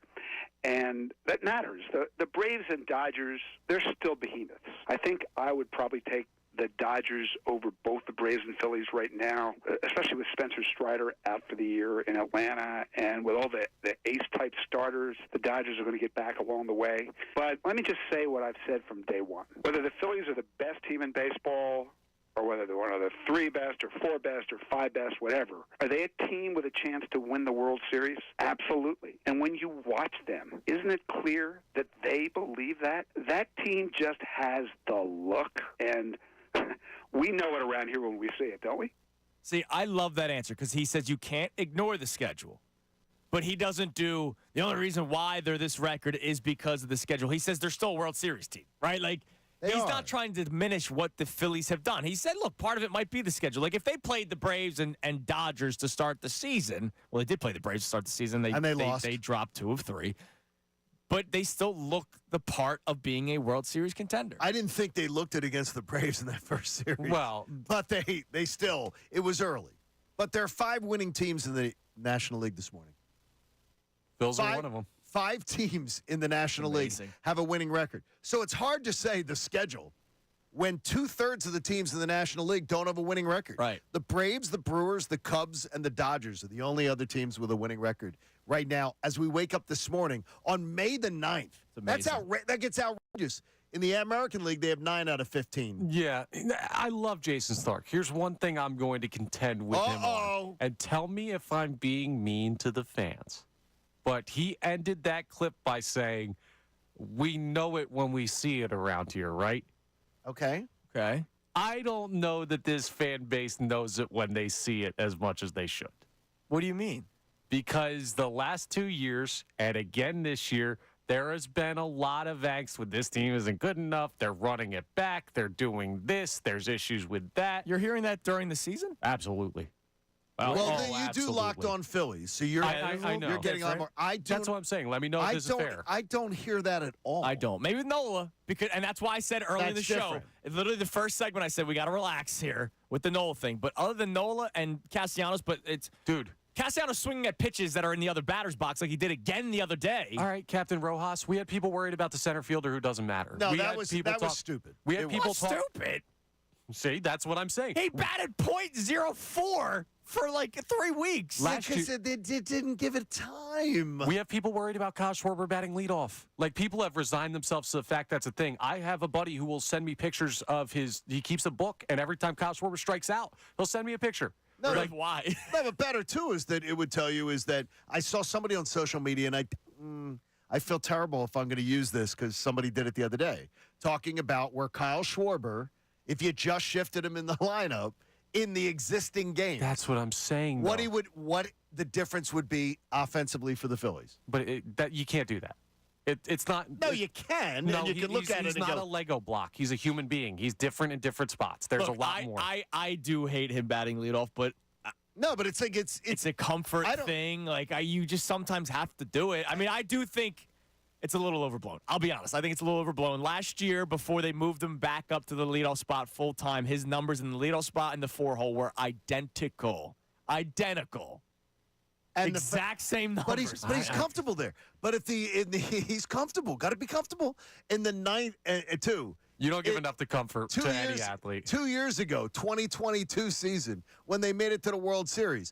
And that matters. The Braves and Dodgers, they're still behemoths. I think I would probably take the Dodgers over both the Braves and Phillies right now, especially with Spencer Strider out for the year in Atlanta, and with all the ace-type starters, the Dodgers are going to get back along the way. But let me just say what I've said from day one. Whether the Phillies are the best team in baseball, or whether they're one of the 3 best or 4 best or 5 best, whatever, are they a team with a chance to win the World Series? Absolutely. And when you watch them, isn't it clear that they believe that? That team just has the look, and we know it around here when we see it, don't we? See, I love that answer because he says you can't ignore the schedule. But he doesn't do the only reason why they're this record is because of the schedule. He says they're still a World Series team, right? Like, he's not trying to diminish what the Phillies have done. He said, look, part of it might be the schedule. Like, if they played the Braves and Dodgers to start the season, well, they did play the Braves to start the season. They lost. They dropped 2 of 3. But they still look the part of being a World Series contender. I didn't think they looked it against the Braves in that first series. Well, but they still, it was early. But there are 5 winning teams in the National League this morning. Phil's are one of them. 5 teams in the National League have a winning record. So it's hard to say the schedule when 2/3 of the teams in the National League don't have a winning record. Right. The Braves, the Brewers, the Cubs, and the Dodgers are the only other teams with a winning record right now as we wake up this morning on May the 9th. It's amazing. That gets outrageous. In the American League, they have 9 out of 15. Yeah, I love Jason Stark. Here's one thing I'm going to contend with him on. And tell me if I'm being mean to the fans. But he ended that clip by saying, "We know it when we see it around here," right? Okay. Okay. I don't know that this fan base knows it when they see it as much as they should. What do you mean? Because the last 2 years, and again this year, there has been a lot of angst with this team isn't good enough. They're running it back. They're doing this. There's issues with that. You're hearing that during the season? Absolutely. Well, then you do Locked On Phillies, so you're I know. You're getting a lot more. That's what I'm saying. Let me know if this is fair. I don't hear that at all. I don't. Maybe with Nola, and that's why I said earlier in the show, different. literally the first segment, I said we got to relax here with the Nola thing. But other than Nola and Castellanos, Dude. Castellanos swinging at pitches that are in the other batter's box like he did again the other day. All right, Captain Rojas, we had people worried about the center fielder who doesn't matter. No, that was stupid. We had people talk. Stupid. See, that's what I'm saying. He batted .04 for like 3 weeks. Because they didn't give it time. We have people worried about Kyle Schwarber batting leadoff. Like, people have resigned themselves to the fact that's a thing. I have a buddy who will send me pictures of he keeps a book, and every time Kyle Schwarber strikes out, he'll send me a picture. No, like, why? No, but better, too, is that it would tell you is that I saw somebody on social media, and I feel terrible if I'm going to use this because somebody did it the other day, talking about where Kyle Schwarber, if you just shifted him in the lineup in the existing game. That's what I'm saying, what the difference would be offensively for the Phillies. But you can't do that. It's not. No, you can. No, and you can look at it he's and not go, a Lego block. He's a human being. He's different in different spots. There's Look, a lot more. I do hate him batting leadoff, but no, but it's like it's a comfort thing. Like you just sometimes have to do it. I mean, I do think it's a little overblown. I'll be honest. I think it's a little overblown. Last year, before they moved him back up to the leadoff spot full time, his numbers in the leadoff spot and the 4-hole were identical. And exact same numbers. But he's comfortable there. But if he's comfortable, got to be comfortable in the ninth two. You don't give enough to comfort to any athlete. 2 years ago, 2022 season, when they made it to the World Series,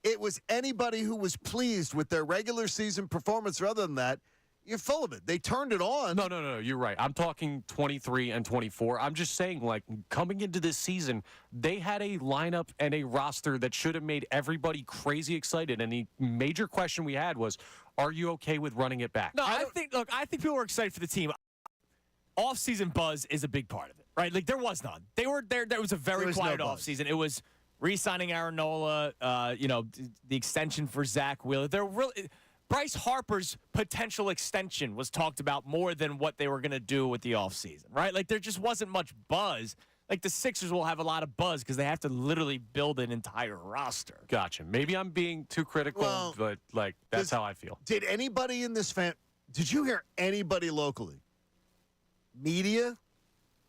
it was anybody who was pleased with their regular season performance. Or other than that, you're full of it. They turned it on. No. You're right. I'm talking 23 and 24. I'm just saying, like, coming into this season, they had a lineup and a roster that should have made everybody crazy excited. And the major question we had was, are you okay with running it back? No, I think people were excited for the team. Off-season buzz is a big part of it, right? Like, there was none. There was a very quiet off-season. It was re-signing Aaron Nola, the extension for Zach Wheeler. Bryce Harper's potential extension was talked about more than what they were going to do with the offseason, right? Like, there just wasn't much buzz. Like, the Sixers will have a lot of buzz because they have to literally build an entire roster. Gotcha. Maybe I'm being too critical, but, like, that's how I feel. Did anybody in this did you hear anybody locally, media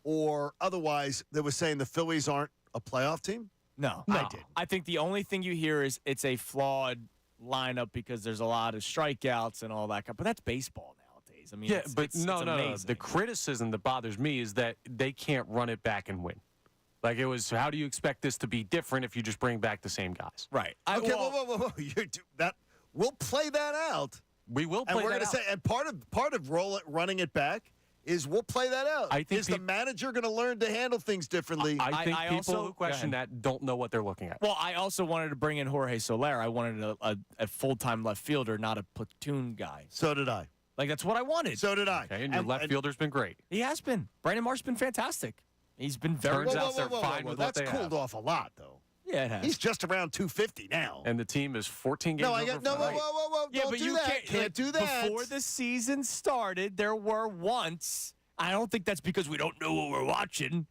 or otherwise, that was saying the Phillies aren't a playoff team? No. I did. I think the only thing you hear is it's a flawed lineup because there's a lot of strikeouts and all that. But that's baseball nowadays. I mean, no. The criticism that bothers me is that they can't run it back and win. Like, it was, how do you expect this to be different if you just bring back the same guys? Right. Okay, whoa. We'll play that out. We will play that out. And we're going to say, and part of running it back is we'll play that out. Is the manager going to learn to handle things differently? I think people who question that don't know what they're looking at. Well, I also wanted to bring in Jorge Soler. I wanted a full-time left fielder, not a platoon guy. So did I. Like, that's what I wanted. So did I. Okay, and your left fielder's been great. He has been. Brandon Marsh's been fantastic. He's been very Turns out they're fine with what they have. That's cooled off a lot, though. Yeah, it has. He's just around 250 now. And the team is 14 games over. Whoa. Yeah, don't do that. Can't do that. Before the season started, there were once. I don't think that's because we don't know what we're watching.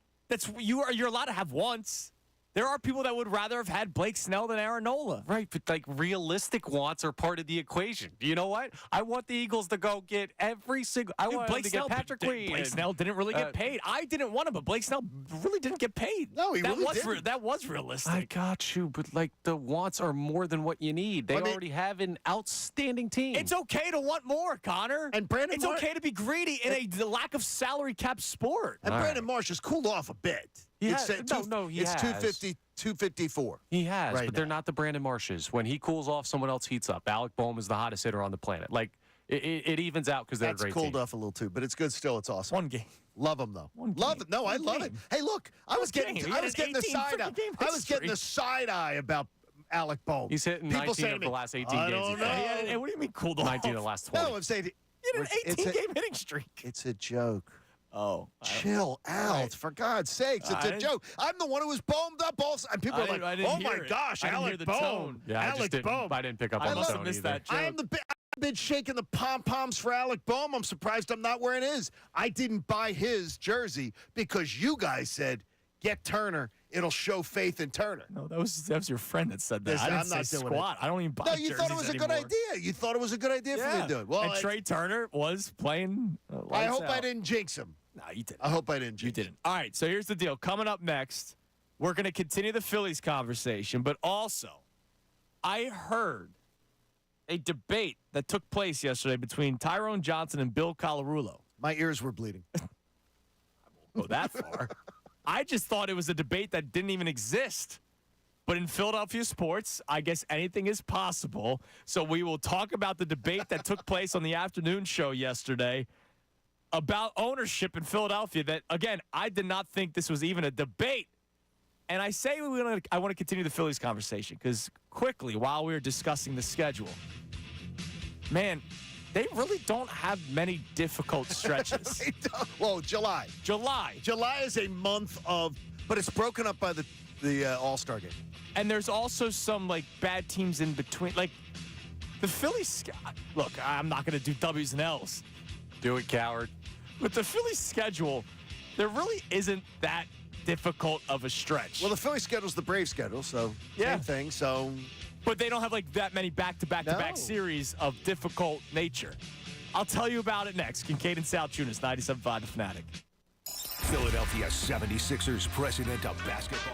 You're allowed to have once. There are people that would rather have had Blake Snell than Aaron Nola. Right, but like realistic wants are part of the equation. You know what? I want the Eagles to go get every single. I want Blake Snell to get Patrick Queen. Blake Snell didn't really get paid. I didn't want him, but Blake Snell really didn't get paid. No, he really didn't. That was realistic. I got you, but like the wants are more than what you need. They already have an outstanding team. It's okay to want more, Connor. And Brandon, it's okay to be greedy in a lack of salary cap sport. And Brandon Marsh has cooled off a bit. It's 250, 254. He has, right but they're not the Brandon Marshes. When he cools off, someone else heats up. Alec Bohm is the hottest hitter on the planet. Like, it evens out because they're a That's great cooled team. off a little too, but it's good still. It's awesome. One game. Love them though. One Love game. it. No, I One love it. game. Hey, look, I was One getting game. He I had was an getting the 18 side eye. freaking game I was getting the history. side eye about Alec Bohm. He's hitting People 19 saying of to the me, last 18 I games. don't he's know. played. Hey, what do you mean cooled off? 19 of the last 20. No, I'm saying He had an it's 18-game hitting streak. It's a joke. Oh. Chill out, for God's sakes. It's a I- joke. I'm the one who was bombed up also. And people are like, I didn't oh hear my it. gosh, I didn't hear Alec the Bohm. tone. Yeah, Alec Bohm. I didn't pick up I on the must have tone missed either. that joke. I've been shaking the pom-poms for Alec Bohm. I'm surprised I'm not wearing his. I didn't buy his jersey because you guys said, get Turner. It'll show faith in Turner. No, that was your friend that said that. Listen, I didn't I'm say not doing squat. I don't even buy No, you thought it was jerseys a good anymore. idea. You thought it was a good idea for me to do it. Well, and Trey Turner was playing. I hope lights I out. didn't jinx him. No, you didn't. I hope I didn't jinx You didn't. All right, so here's the deal. Coming up next, we're going to continue the Phillies conversation, but also, I heard a debate that took place yesterday between Tyrone Johnson and Bill Colarulo. My ears were bleeding. Go that far. I just thought it was a debate that didn't even exist. But in Philadelphia sports, I guess anything is possible. So we will talk about the debate that took place on the afternoon show yesterday about ownership in Philadelphia that, again, I did not think this was even a debate. And I say I want to continue the Phillies conversation because quickly, while we were discussing the schedule, man, they really don't have many difficult stretches. Well, July. July. July is a month of, but it's broken up by the All-Star game. And there's also some, like, bad teams in between. Like, the Phillies, look, I'm not going to do W's and L's. Do it, coward. With the Phillies schedule, there really isn't that difficult of a stretch. Well, the Phillies schedule's the Braves schedule, so Yeah. same thing. So But they don't have, like, that many back-to-back-to-back No. series of difficult nature. I'll tell you about it next. Kincade and Salciunas, 97.5 The Fanatic. Philadelphia 76ers president of basketball.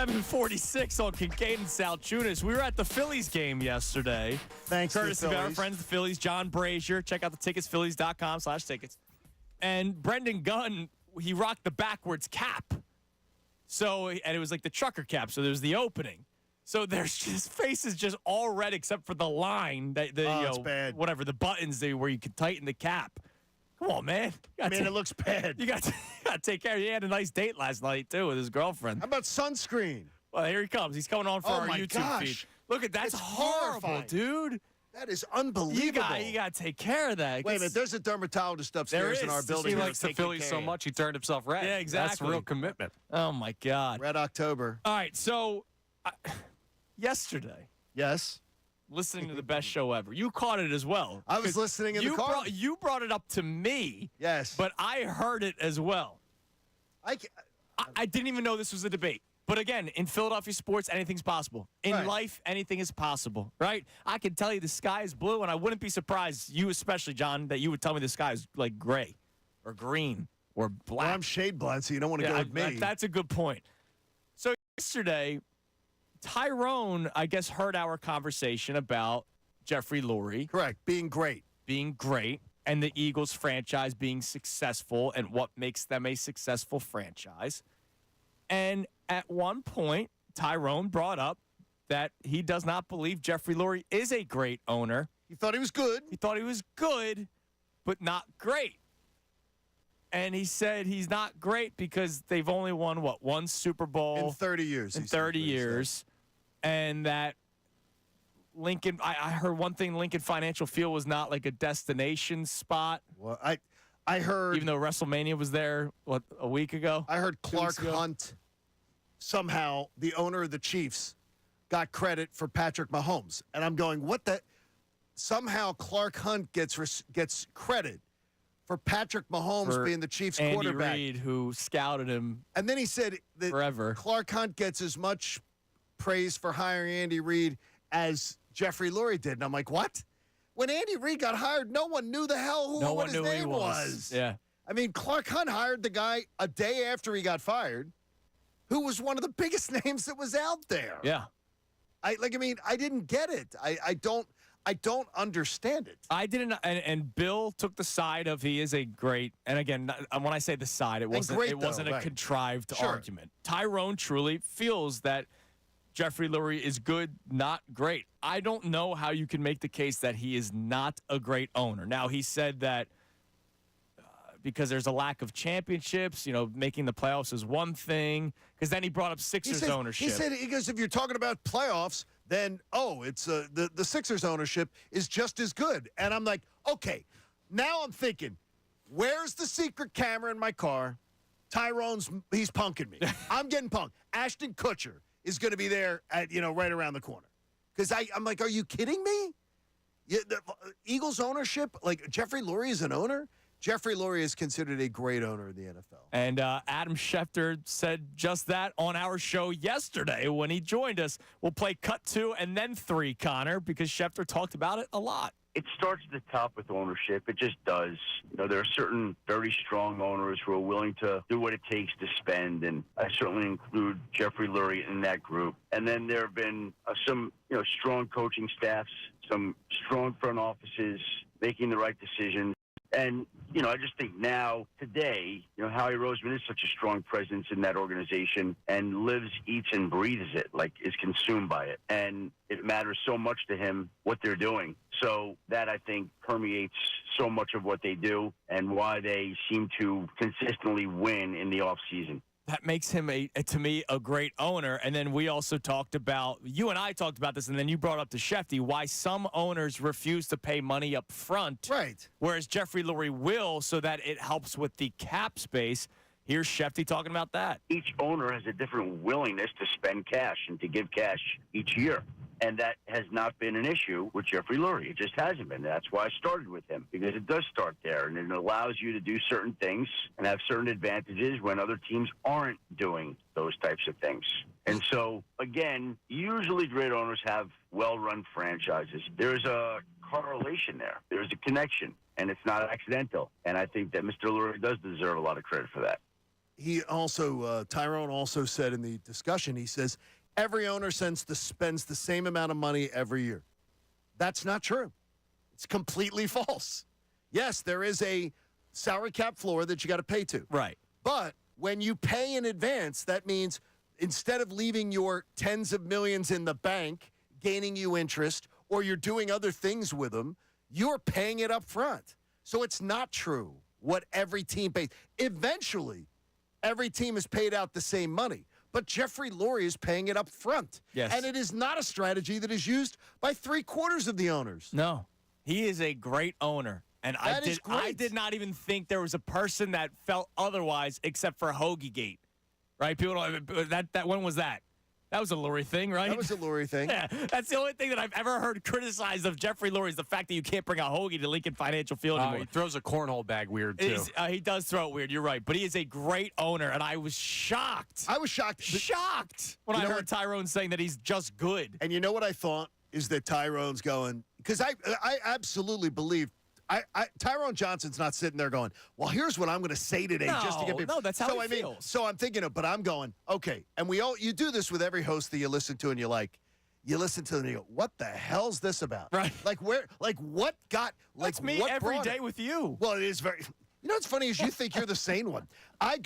7:46 on Kincade Salciunas. We were at the Phillies game yesterday. Thanks to the Courtesy of our Phillies. friends, the Phillies. John Brazier. Check out the tickets, phillies.com/tickets. And Brendan Gunn, he rocked the backwards cap. So, and it was like the trucker cap. So there's the opening. So there's just faces just all red except for the line, it's bad. whatever, the buttons where you can tighten the cap. Come on, man. It looks bad. You got to take care. He had a nice date last night, too, with his girlfriend. How about sunscreen? Well, here he comes. He's coming on for our my YouTube gosh. feed. Look at that's It's horrible, horrifying. dude. That is unbelievable. You got to take care of that. Wait a minute. There's a dermatologist upstairs in There our is. building. He You're likes the taking Phillies so care. much, he turned himself red. Yeah, exactly. That's real commitment. Oh, my God. Red October. All right, so yesterday, Yes. listening to the best show ever, you caught it as well. I was listening in the car. You brought it up to me. Yes. But I heard it as well. I didn't even know this was a debate. But again, in Philadelphia sports, anything's possible. In Right. life, anything is possible, right? I can tell you the sky is blue, and I wouldn't be surprised, you especially, John, that you would tell me the sky is like gray or green or black. Well, I'm shade blind, so you don't want to go with me. That's a good point. So yesterday, Tyrone, I guess, heard our conversation about Jeffrey Lurie Correct. Being great. and the Eagles franchise being successful and what makes them a successful franchise. And at one point, Tyrone brought up that he does not believe Jeffrey Lurie is a great owner. He thought he was good. He thought he was good, but not great. And he said he's not great because they've only won, one Super Bowl? In 30 years. In he said, 30 what he said. years. And that Lincoln, I heard one thing, Lincoln Financial Field was not like a destination spot, Well, I heard even though WrestleMania was there, a week ago? I heard 2 Clark weeks ago? Hunt, somehow the owner of the Chiefs, got credit for Patrick Mahomes. And I'm going, what the? Somehow Clark Hunt gets credit for Patrick Mahomes For being the Chiefs Andy quarterback. Reid, who scouted him And then he said that forever. Clark Hunt gets as much praise for hiring Andy Reid as Jeffrey Lurie did. And I'm like, what? When Andy Reid got hired, no one knew the hell No what one his knew who he name was. Yeah. I mean, Clark Hunt hired the guy a day after he got fired, who was one of the biggest names that was out there. Yeah. I didn't get it. I don't understand it. I didn't, and Bill took the side of he is a great, and again, when I say the side, it wasn't great, it wasn't though, a right. contrived Sure. argument. Tyrone truly feels that Jeffrey Lurie is good, not great. I don't know how you can make the case that he is not a great owner. Now, he said that because there's a lack of championships, making the playoffs is one thing, because then he brought up Sixers ownership. He goes, if you're talking about playoffs, then, it's the Sixers ownership is just as good. And I'm like, okay, now I'm thinking, where's the secret camera in my car? He's punking me. I'm getting punked. Ashton Kutcher is going to be there at, right around the corner. Because I'm like, are you kidding me? The Eagles ownership, like Jeffrey Lurie is an owner? Jeffrey Lurie is considered a great owner in the NFL. And Adam Schefter said just that on our show yesterday when he joined us. We'll play cut 2 and then 3, Connor, because Schefter talked about it a lot. It starts at the top with ownership. It just does. There are certain very strong owners who are willing to do what it takes to spend, and I certainly include Jeffrey Lurie in that group. And then there have been some, strong coaching staffs, some strong front offices making the right decisions. And, I just think now, today, Howie Roseman is such a strong presence in that organization and lives, eats, and breathes it, is consumed by it. And it matters so much to him what they're doing. So that, I think, permeates so much of what they do and why they seem to consistently win in the offseason. That makes him, to me, a great owner. And then we also talked about, you and I talked about this, and then you brought up to Shefty, why some owners refuse to pay money up front. Right. Whereas Jeffrey Lurie will, so that it helps with the cap space. Here's Shefty talking about that. Each owner has a different willingness to spend cash and to give cash each year. And that has not been an issue with Jeffrey Lurie. It just hasn't been. That's why I started with him, because it does start there, and it allows you to do certain things and have certain advantages when other teams aren't doing those types of things. And so, again, usually great owners have well-run franchises. There's a correlation there. There's a connection, and it's not accidental. And I think that Mr. Lurie does deserve a lot of credit for that. Tyrone also said in the discussion, he says, every owner spends the same amount of money every year. That's not true. It's completely false. Yes, there is a salary cap floor that you got to pay to. Right. But when you pay in advance, that means instead of leaving your tens of millions in the bank, gaining you interest, or you're doing other things with them, you're paying it up front. So it's not true what every team pays. Eventually, every team is paid out the same money. But Jeffrey Lurie is paying it up front. Yes. And it is not a strategy that is used by 3/4 of the owners. No. He is a great owner. And I did not even think there was a person that felt otherwise except for Hoagie Gate. Right? People don't, that when was that? That was a Lurie thing, right? That was a Lurie thing. Yeah, that's the only thing that I've ever heard criticized of Jeffrey Lurie is the fact that you can't bring a hoagie to Lincoln Financial Field anymore. He throws a cornhole bag weird, too. He does throw it weird. You're right. But he is a great owner, and I was shocked. I was shocked. When I heard Tyrone saying that he's just good. And you know what I thought is that Tyrone's going, because I absolutely believe Tyrone Johnson's not sitting there going, well, here's what I'm going to say today just to get people. No, that's how he feels. So I'm thinking but I'm going, okay. And you do this with every host that you listen to and you listen to them and you go, what the hell's this about? Right. That's me every day with you. Well, it is very, what's funny is you think you're the sane one. I'm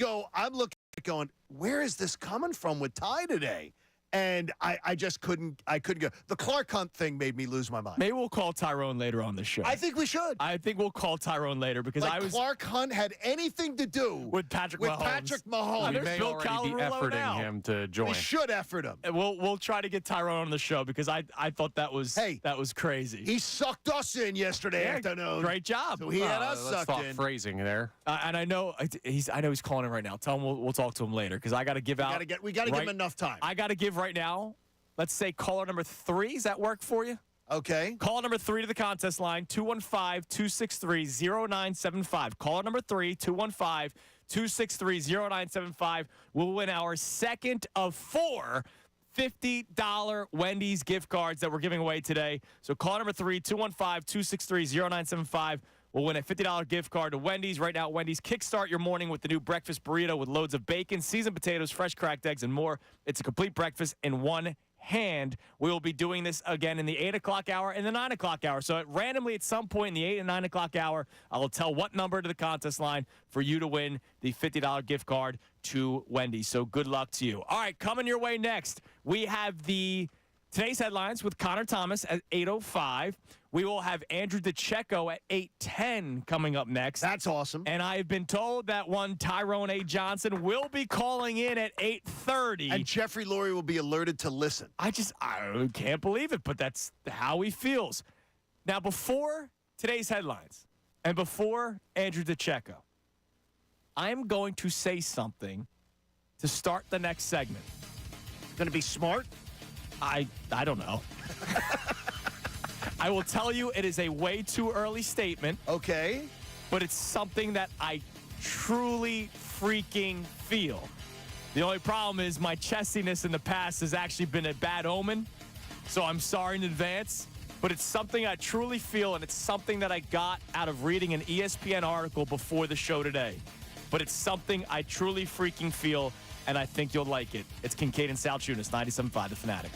looking at going, where is this coming from with Ty today? And I just couldn't go. The Clark Hunt thing made me lose my mind. Maybe we'll call Tyrone later on the show. I think we should. I think we'll call Tyrone later because Clark Hunt had anything to do with Patrick Mahomes. We may Bill already be efforting him to join. We should effort him. And we'll try to get Tyrone on the show because I thought that was crazy. He sucked us in yesterday afternoon. Great job. So he had us let's sucked in. Phrasing there. And I know he's calling in right now. Tell him we'll talk to him later because I got to give out. We got to give him enough time. I got to give right now. Let's say caller number 3. Does that work for you? Okay. Caller number 3 to the contest line, 215-263-0975. Caller number 3, 215-263-0975. We'll win our second of 4 $50 Wendy's gift cards that we're giving away today. So caller number 3, 215-263-0975. We'll win a $50 gift card to Wendy's. Right now at Wendy's, kickstart your morning with the new breakfast burrito with loads of bacon, seasoned potatoes, fresh cracked eggs, and more. It's a complete breakfast in one hand. We will be doing this again in the 8 o'clock hour and the 9 o'clock hour. So randomly at some point in the 8 and 9 o'clock hour, I will tell what number to the contest line for you to win the $50 gift card to Wendy's. So good luck to you. All right, coming your way next, we have today's headlines with Connor Thomas at 8:05. We will have Andrew DeCecco at 8:10 coming up next. That's awesome. And I've been told that one Tyrone A. Johnson will be calling in at 8:30. And Jeffrey Lurie will be alerted to listen. I can't believe it, but that's how he feels. Now, before today's headlines and before Andrew DeCecco, I'm going to say something to start the next segment. Going to be smart? I don't know. I will tell you it is a way too early statement. Okay. But it's something that I truly freaking feel. The only problem is my chestiness in the past has actually been a bad omen. So I'm sorry in advance. But it's something I truly feel, and it's something that I got out of reading an ESPN article before the show today. But it's something I truly freaking feel, and I think you'll like it. It's Kincade and Salciunas, 97.5 The Fanatic.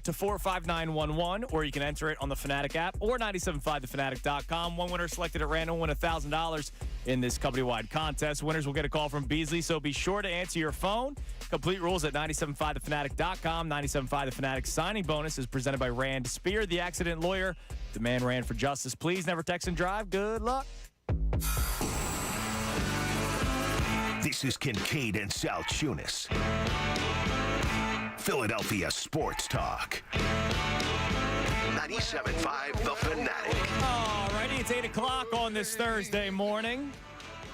to 45911, or you can enter it on the Fanatic app or 975thefanatic.com. One winner selected at random will win $1,000 in this company-wide contest. Winners will get a call from Beasley, so be sure to answer your phone. Complete rules at 975thefanatic.com. 975 The Fanatic signing bonus is presented by Rand Spear, the accident lawyer. Demand Rand for justice. Please never text and drive. Good luck. This is Kincade and Salciunas. Philadelphia Sports Talk. 97.5 The Fanatic. All righty, it's 8 o'clock on this Thursday morning.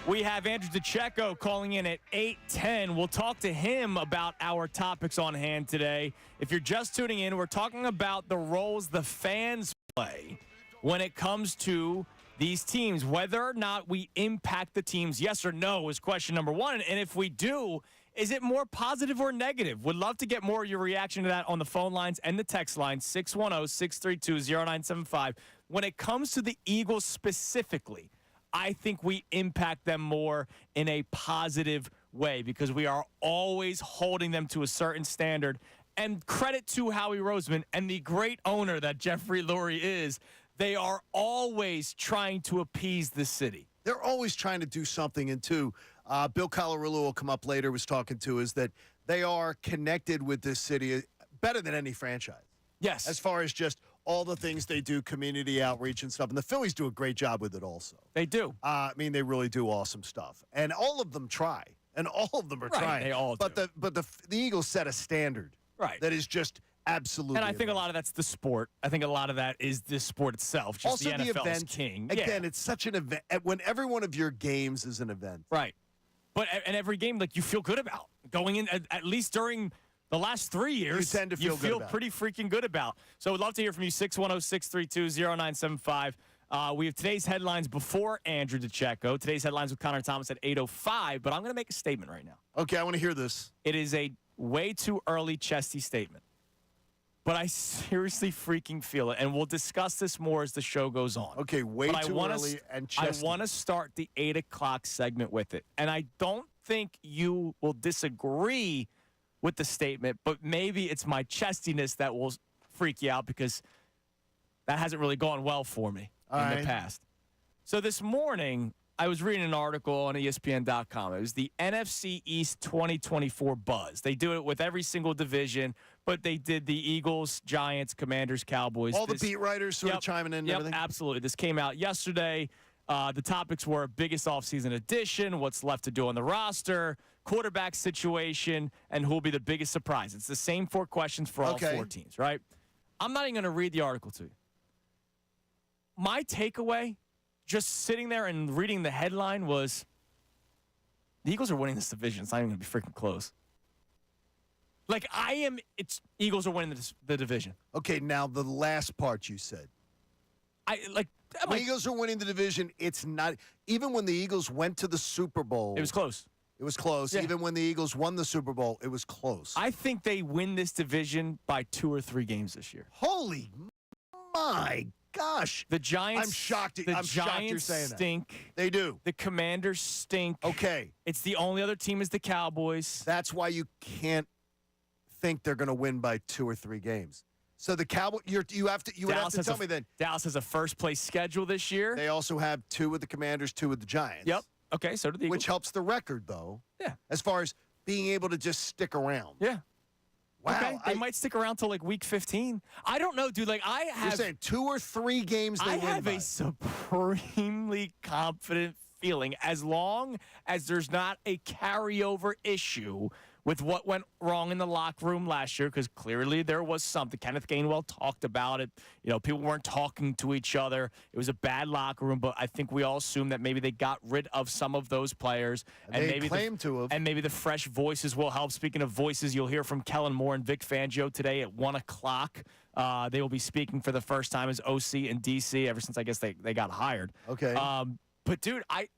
We have Andrew DeCecco calling in at 8:10. We'll talk to him about our topics on hand today. If you're just tuning in, we're talking about the roles the fans play when it comes to these teams. Whether or not we impact the teams, yes or no, is question number one. And if we do, is it more positive or negative? Would love to get more of your reaction to that on the phone lines and the text line, 610-632-0975. When it comes to the Eagles specifically, I think we impact them more in a positive way because we are always holding them to a certain standard. And credit to Howie Roseman and the great owner that Jeffrey Lurie is, they are always trying to appease the city. They're always trying to do something. And, too, Bill Colarulo will come up later, was talking to, is that they are connected with this city better than any franchise. Yes. As far as just all the things they do, community outreach and stuff. And the Phillies do a great job with it also. They do. I mean, they really do awesome stuff. And all of them try. And all of them are Right, trying. they all but do. the Eagles set a standard. Right. That is just absolutely And I think amazing. a lot of that's the sport. I think a lot of that is the sport itself. Just Also, the the NFL's event, king. Again, Yeah. it's such an event. When every one of your games is an event. Right. But and every game, like, you feel good about. Going in, at least during the last 3 years, You tend to feel good about. pretty freaking good about. So we'd love to hear from you, 610-632-0975. We have today's headlines before Andrew DeCecco. Today's headlines with Connor Thomas at 8:05. But I'm going to make a statement right now. Okay, I want to hear this. It is a way too early chesty statement. But I seriously freaking feel it. And we'll discuss this more as the show goes on. Okay, way But too early and chesty. I want to start the 8 o'clock segment with it. And I don't think you will disagree with the statement, but maybe it's my chestiness that will freak you out because that hasn't really gone well for me in the past. So this morning, I was reading an article on ESPN.com. It was the NFC East 2024 buzz. They do it with every single division, but they did the Eagles, Giants, Commanders, Cowboys. All the beat writers sort of chiming in and Yep, everything? absolutely. This came out yesterday. The topics were biggest offseason addition, what's left to do on the roster, quarterback situation, and who will be the biggest surprise. It's the same 4 questions for all 4 teams, right? I'm not even going to read the article to you. My takeaway, just sitting there and reading the headline, was the Eagles are winning this division. It's not even going to be freaking close. Like, Eagles are winning the division. Okay, now the last part you said. The Eagles are winning the division. It's not, even when the Eagles went to the Super Bowl. It was close. It was close. Yeah. Even when the Eagles won the Super Bowl, it was close. I think they win this division by 2 or 3 games this year. Holy my gosh. The Giants. I'm shocked. The I'm shocked you're Giants saying stink. that. They do. The Commanders stink. Okay. It's the only other team is the Cowboys. That's why you can't think they're going to win by 2 or 3 games. So the Cowboys, you have to tell me then. Dallas has a first place schedule this year. They also have 2 with the Commanders, 2 with the Giants. Yep. Okay, so do the Eagles. Which helps the record, though. Yeah. As far as being able to just stick around. Yeah. Wow. Okay, they might stick around till like week 15. I don't know, dude. Like, You're saying 2 or 3 games they win by. I have a supremely confident feeling as long as there's not a carryover issue with what went wrong in the locker room last year, because clearly there was something. Kenneth Gainwell talked about it. You know, people weren't talking to each other. It was a bad locker room, but I think we all assume that maybe they got rid of some of those players. And they claim to have. And maybe the fresh voices will help. Speaking of voices, you'll hear from Kellen Moore and Vic Fangio today at 1 o'clock. They will be speaking for the first time as OC in D.C. ever since I guess they got hired. Okay. But, dude, I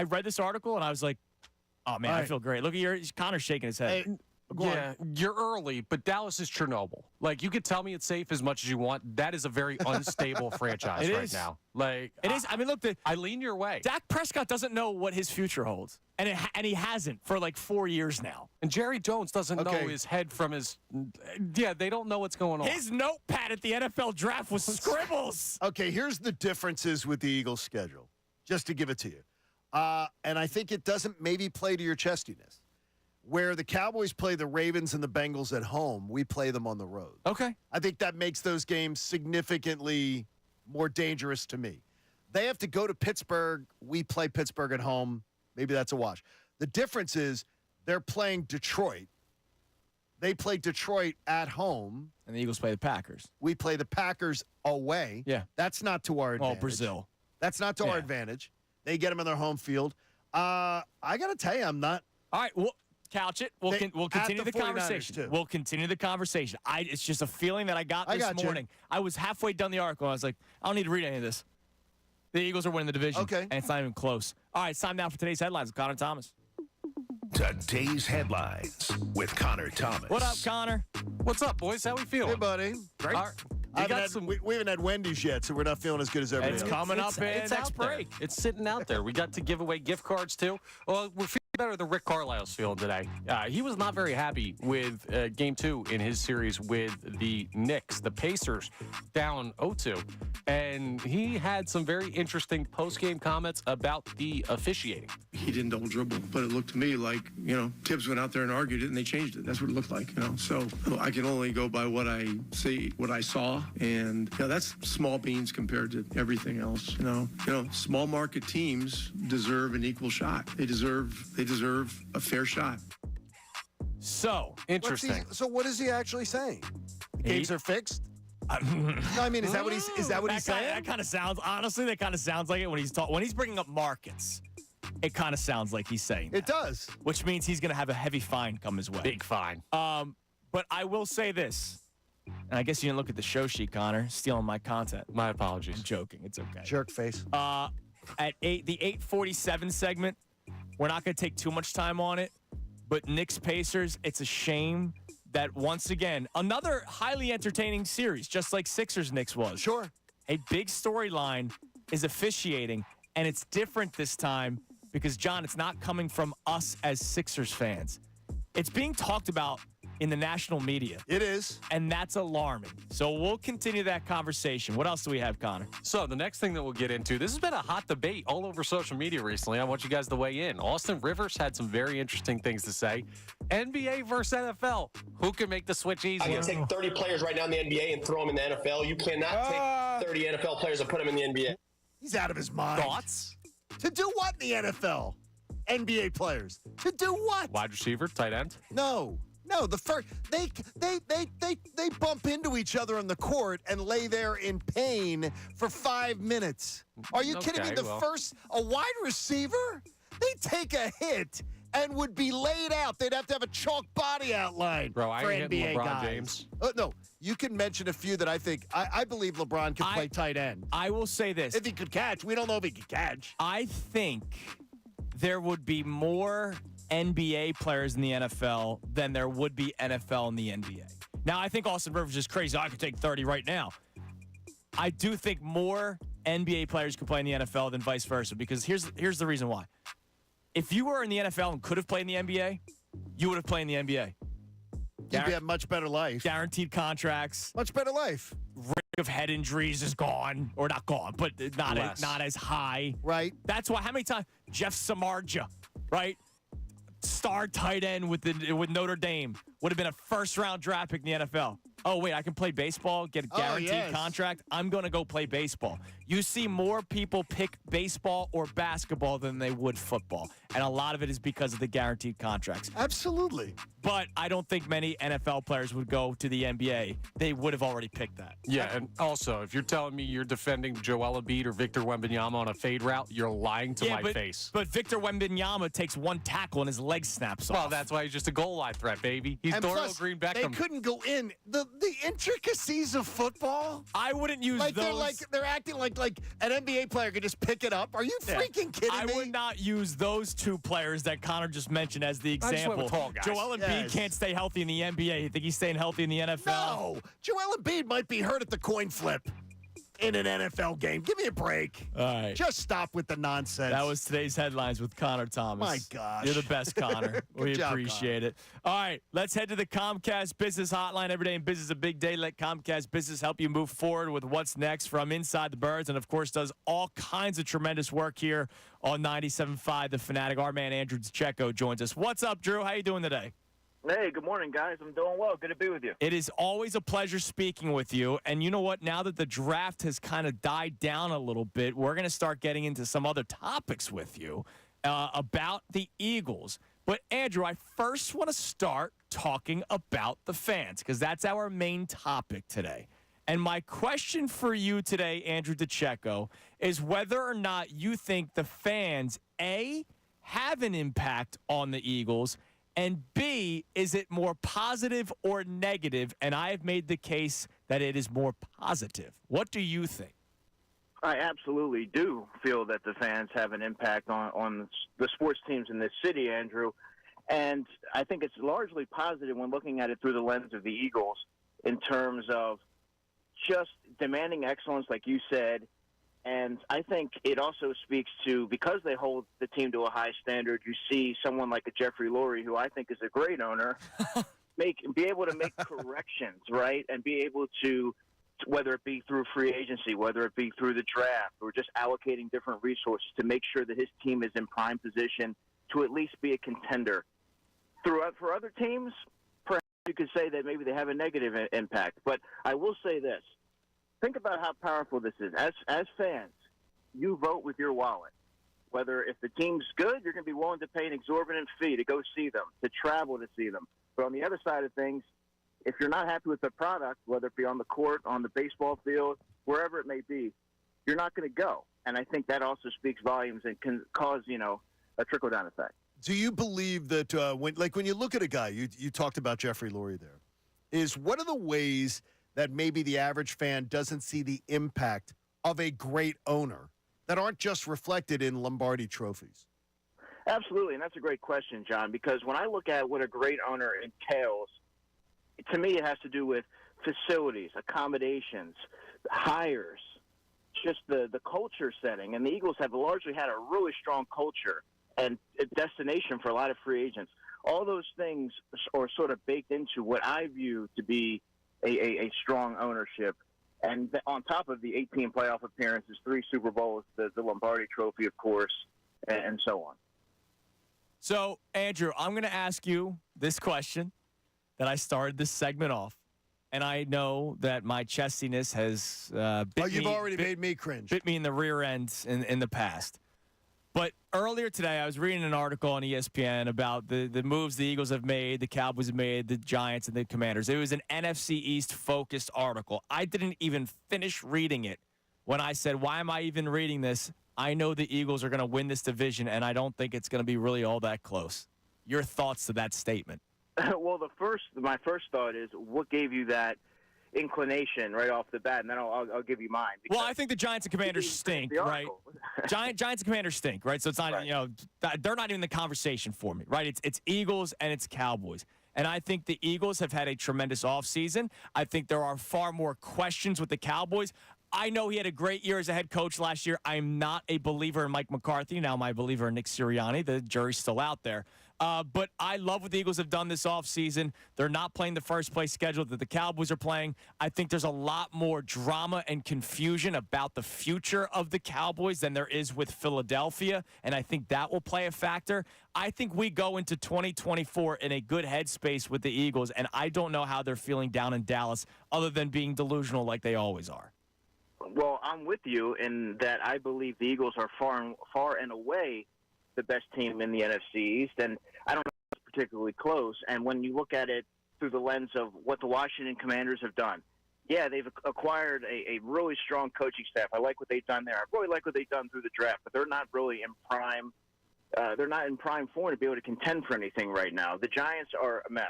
read this article, and I was like, oh, man, I feel great. Look at Connor's shaking his head. Hey, Yeah, you're early, but Dallas is Chernobyl. Like, you could tell me it's safe as much as you want. That is a very unstable franchise right now. Like, It is. I mean, look, I lean your way. Dak Prescott doesn't know what his future holds, and he hasn't for like 4 years now. And Jerry Jones doesn't know his head from his. Yeah, they don't know what's going on. His notepad at the NFL draft was scribbles. Okay, here's the differences with the Eagles' schedule, just to give it to you. And I think it doesn't maybe play to your chestiness. Where the Cowboys play the Ravens and the Bengals at home, we play them on the road. Okay. I think that makes those games significantly more dangerous to me. They have to go to Pittsburgh. We play Pittsburgh at home. Maybe that's a wash. The difference is they're playing Detroit. They play Detroit at home. And the Eagles play the Packers. We play the Packers away. Yeah. That's not to our advantage. Oh, Brazil. That's not to our advantage. They get them in their home field. I got to tell you, I'm not. All right, well, couch it. We'll continue the 49ers conversation. too. We'll continue the conversation. It's just a feeling that I got this morning. I was halfway done the article. I was like, I don't need to read any of this. The Eagles are winning the division. Okay. And it's not even close. All right, it's time now for today's headlines with Connor Thomas. Today's headlines with Connor Thomas. What up, Connor? What's up, boys? How we feeling? Hey, buddy. Great. All right. We haven't had Wendy's yet, so we're not feeling as good as everybody It's else. coming up in It's next out there. break. It's sitting out there. We got to give away gift cards, too. Well, we're feeling better than Rick Carlisle's feeling today. He was not very happy with Game 2 in his series with the Knicks. The Pacers down 0-2. And he had some very interesting post-game comments about the officiating. He didn't double dribble, but it looked to me like, Tibbs went out there and argued it, and they changed it. That's what it looked like, So I can only go by what I see, what I saw, and that's small beans compared to everything else. Small market teams deserve an equal shot. They deserve a fair shot. So, Interesting. So what is he actually saying? The games are fixed? No, I mean, is that what he's saying? That kind of sounds, honestly, that kind of sounds like it when he's bringing up markets. It kind of sounds like he's saying that. It does. Which means he's going to have a heavy fine come his way. Big fine. But I will say this, and I guess you didn't look at the show sheet, Connor, stealing my content. My apologies. I'm joking. It's okay. Jerk face. At the 8:47 segment, we're not going to take too much time on it, but Knicks Pacers, it's a shame that once again, another highly entertaining series, just like Sixers Knicks was. Sure. A big storyline is officiating, and it's different this time because, John, it's not coming from us as Sixers fans. It's being talked about in the national media. It is. And that's alarming. So we'll continue that conversation. What else do we have, Connor? So the next thing that we'll get into, this has been a hot debate all over social media recently. I want you guys to weigh in. Austin Rivers had some very interesting things to say. NBA versus NFL. Who can make the switch easier? I can take 30 players right now in the NBA and throw them in the NFL. You cannot take 30 NFL players and put them in the NBA. He's out of his mind. Thoughts? To do what in the NFL? NBA players. To do what? Wide receiver, tight end? No, the first they bump into each other on the court and lay there in pain for 5 minutes. Are you kidding me? A wide receiver, they take a hit and would be laid out. They'd have to have a chalk body outline. Bro, I for ain't NBA hitting LeBron guys. James. No, you can mention a few that I think I believe LeBron could play tight end. I will say this. If he could catch. We don't know if he could catch. I think there would be more NBA players in the NFL than there would be NFL in the NBA. Now, I think Austin Rivers is crazy. I could take 30 right now. I do think more NBA players could play in the NFL than vice versa, because here's the reason why. If you were in the NFL and could have played in the NBA, you would have played in the NBA. You'd have a much better life. Guaranteed contracts. Much better life. Risk of head injuries is gone, or not gone, but not as high. Right. That's why. How many times Jeff Samardzija, right? Star tight end with Notre Dame would have been a first-round draft pick in the NFL. Oh, wait, I can play baseball, get a guaranteed contract. I'm going to go play baseball. You see more people pick baseball or basketball than they would football, and a lot of it is because of the guaranteed contracts. Absolutely. But I don't think many NFL players would go to the NBA. They would have already picked that. Yeah, and also, if you're telling me you're defending Joel Embiid or Victor Wembanyama on a fade route, you're lying to my face. But Victor Wembanyama takes one tackle and his leg snaps off. Well, that's why he's just a goal line threat, baby. He's and Dorial plus, Green Beckham. They couldn't go in. The the intricacies of football? I wouldn't use Like those. they're acting like an NBA player could just pick it up. Are you freaking kidding me? I would not use those two players that Connor just mentioned as the I just went example. with tall guys. Joel Embiid can't stay healthy in the NBA. You think he's staying healthy in the NFL? No. Joel Embiid might be hurt at the coin flip in an NFL game. Give me a break. All right. Just stop with the nonsense. That was today's headlines with Connor Thomas. My gosh. You're the best, Connor. We job, appreciate it. All right, let's head to the Comcast Business Hotline. Every day in business is a big day. Let Comcast Business help you move forward with what's next from Inside the Birds, and, of course, does all kinds of tremendous work here on 97.5 The Fanatic. Our man Andrew DeCecco joins us. What's up, Drew? How you doing today? Hey, good morning, guys. I'm doing well. Good to be with you. It is always a pleasure speaking with you. And you know what? Now that the draft has kind of died down a little bit, we're going to start getting into some other topics with you about the Eagles. But, Andrew, I first want to start talking about the fans because that's our main topic today. And my question for you today, Andrew DeCecco, is whether or not you think the fans, A, have an impact on the Eagles, and B, is it more positive or negative? And I have made the case that it is more positive. What do you think? I absolutely do feel that the fans have an impact on the sports teams in this city, Andrew. And I think it's largely positive when looking at it through the lens of the Eagles in terms of just demanding excellence, like you said. And I think it also speaks to, because they hold the team to a high standard, you see someone like a Jeffrey Lurie, who I think is a great owner, be able to make corrections, right? And be able to, whether it be through free agency, whether it be through the draft, or just allocating different resources to make sure that his team is in prime position to at least be a contender. For other teams, perhaps you could say that maybe they have a negative impact. But I will say this. Think about how powerful this is. As fans, you vote with your wallet. Whether if the team's good, you're going to be willing to pay an exorbitant fee to go see them, to travel to see them. But on the other side of things, if you're not happy with the product, whether it be on the court, on the baseball field, wherever it may be, you're not going to go. And I think that also speaks volumes and can cause, a trickle-down effect. Do you believe that when you look at a guy, you talked about Jeffrey Lurie there, is what are the ways that maybe the average fan doesn't see the impact of a great owner that aren't just reflected in Lombardi trophies? Absolutely, and that's a great question, John, because when I look at what a great owner entails, to me it has to do with facilities, accommodations, hires, just the culture setting. And the Eagles have largely had a really strong culture and a destination for a lot of free agents. All those things are sort of baked into what I view to be a strong ownership. And on top of the 18 playoff appearances, 3 Super Bowls, the Lombardi Trophy, of course, and so on. So, Andrew, I'm going to ask you this question that I started this segment off. And I know that my chestiness has made me cringe. Bit me in the rear end in the past. But earlier today, I was reading an article on ESPN about the moves the Eagles have made, the Cowboys have made, the Giants, and the Commanders. It was an NFC East-focused article. I didn't even finish reading it when I said, why am I even reading this? I know the Eagles are going to win this division, and I don't think it's going to be really all that close. Your thoughts to that statement? Well, my first thought is, what gave you that inclination right off the bat, and then I'll give you mine. Well, I think the Giants and Commanders stink, right? Giants and Commanders stink, right? So it's not, they're not even in the conversation for me, right? It's Eagles and it's Cowboys. And I think the Eagles have had a tremendous offseason. I think there are far more questions with the Cowboys. I know he had a great year as a head coach last year. I'm not a believer in Mike McCarthy. Now I'm a believer in Nick Sirianni. The jury's still out there. But I love what the Eagles have done this offseason. They're not playing the first-place schedule that the Cowboys are playing. I think there's a lot more drama and confusion about the future of the Cowboys than there is with Philadelphia, and I think that will play a factor. I think we go into 2024 in a good headspace with the Eagles, and I don't know how they're feeling down in Dallas other than being delusional like they always are. Well, I'm with you in that I believe the Eagles are far and away the best team in the NFC East, and I don't know if it's particularly close. And when you look at it through the lens of what the Washington Commanders have done, yeah, they've acquired a really strong coaching staff. I like what they've done there. I really like what they've done through the draft, but they're not really in prime. They're not in prime form to be able to contend for anything right now. The Giants are a mess.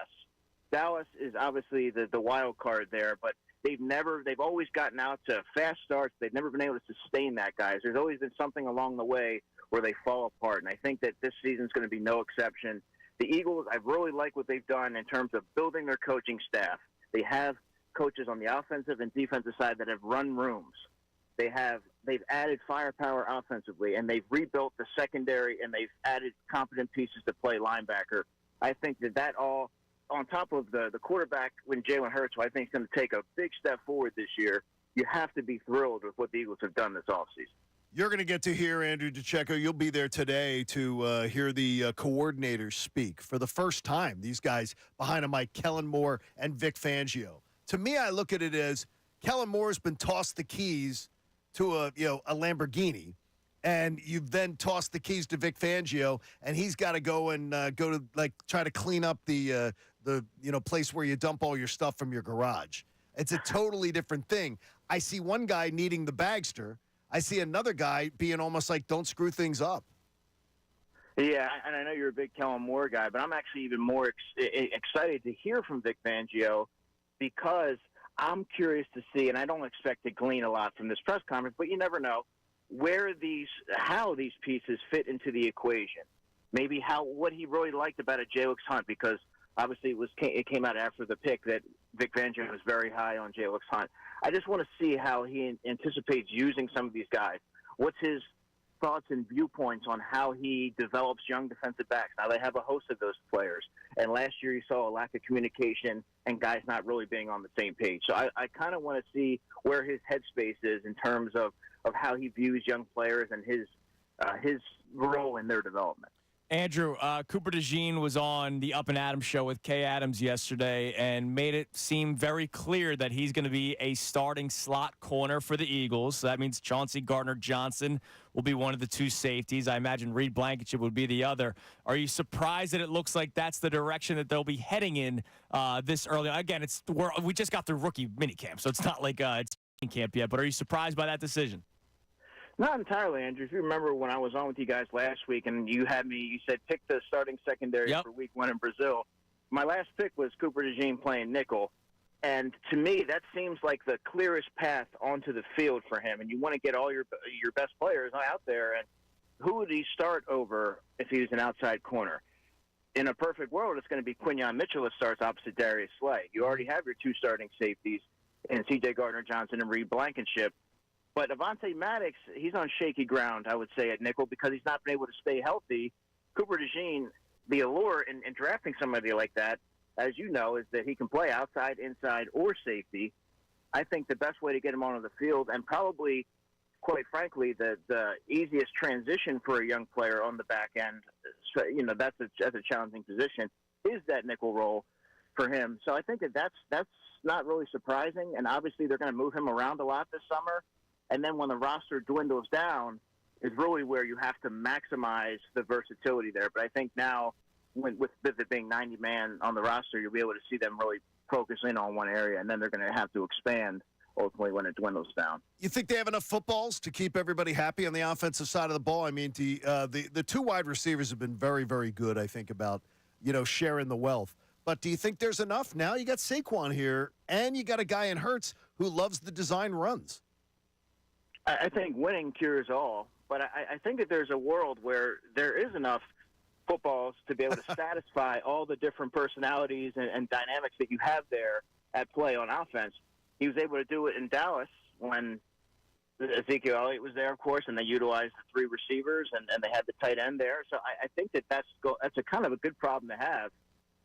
Dallas is obviously the wild card there, but they've always gotten out to fast starts. They've never been able to sustain that, guys. There's always been something along the way where they fall apart, and I think that this season's going to be no exception. The Eagles, I really like what they've done in terms of building their coaching staff. They have coaches on the offensive and defensive side that have run rooms. They've added firepower offensively, and they've rebuilt the secondary, and they've added competent pieces to play linebacker. I think that all, on top of the quarterback when Jalen Hurts, who I think is going to take a big step forward this year, you have to be thrilled with what the Eagles have done this offseason. You're going to get to hear Andrew DeCecco. You'll be there today to hear the coordinators speak for the first time. These guys behind a mic, Kellen Moore and Vic Fangio. To me, I look at it as Kellen Moore's been tossed the keys to a Lamborghini, and you've then tossed the keys to Vic Fangio, and he's got to go to try to clean up the place where you dump all your stuff from your garage. It's a totally different thing. I see one guy needing the bagster. I see another guy being almost like, don't screw things up. Yeah, and I know you're a big Kellen Moore guy, but I'm actually even more excited to hear from Vic Fangio because I'm curious to see, and I don't expect to glean a lot from this press conference, but you never know, how these pieces fit into the equation. Maybe what he really liked about a Jalen Hunt, because obviously it came out after the pick that Vic Fangio was very high on Jalen Hunt. I just want to see how he anticipates using some of these guys. What's his thoughts and viewpoints on how he develops young defensive backs? Now, they have a host of those players. And last year you saw a lack of communication and guys not really being on the same page. So I kind of want to see where his headspace is in terms of how he views young players and his role in their development. Andrew, Cooper DeJean was on the Up and Adams show with Kay Adams yesterday and made it seem very clear that he's going to be a starting slot corner for the Eagles. So that means Chauncey Gardner-Johnson will be one of the two safeties. I imagine Reed Blankenship would be the other. Are you surprised that it looks like that's the direction that they'll be heading in this early? Again, we just got through rookie minicamp, so it's not like it's camp yet. But are you surprised by that decision? Not entirely, Andrew. If you remember when I was on with you guys last week and you said pick the starting secondary for week 1 in Brazil. My last pick was Cooper DeJean playing nickel. And to me, that seems like the clearest path onto the field for him. And you want to get all your best players out there. And who would he start over if he was an outside corner? In a perfect world, it's going to be Quinyon Mitchell that starts opposite Darius Slay. You already have your two starting safeties in C.J. Gardner-Johnson and Reed Blankenship. But Avonte Maddox, he's on shaky ground, I would say, at nickel because he's not been able to stay healthy. Cooper DeJean, the allure in drafting somebody like that, as you know, is that he can play outside, inside, or safety. I think the best way to get him onto the field, and probably, quite frankly, the easiest transition for a young player on the back end, so, that's a challenging position, is that nickel role for him. So I think that's not really surprising, and obviously they're going to move him around a lot this summer. And then when the roster dwindles down is really where you have to maximize the versatility there. But I think now, with it being 90-man on the roster, you'll be able to see them really focus in on one area, and then they're going to have to expand ultimately when it dwindles down. You think they have enough footballs to keep everybody happy on the offensive side of the ball? I mean, the two wide receivers have been very, very good, I think, about, sharing the wealth. But do you think there's enough? Now you got Saquon here, and you got a guy in Hurts who loves the design runs. I think winning cures all, but I think that there's a world where there is enough footballs to be able to satisfy all the different personalities and dynamics that you have there at play on offense. He was able to do it in Dallas when Ezekiel Elliott was there, of course, and they utilized the three receivers, and they had the tight end there. So I think that's a kind of a good problem to have.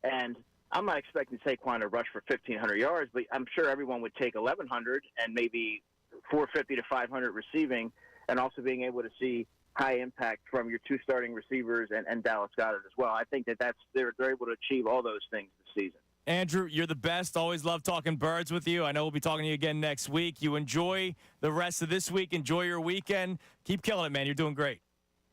And I'm not expecting Saquon to rush for 1,500 yards, but I'm sure everyone would take 1,100 and maybe 450 to 500 receiving, and also being able to see high impact from your two starting receivers and Dallas Goedert as well. I think they're able to achieve all those things this season. Andrew, you're the best. Always love talking birds with you. I know we'll be talking to you again next week. You enjoy the rest of this week. Enjoy your weekend. Keep killing it, man. You're doing great.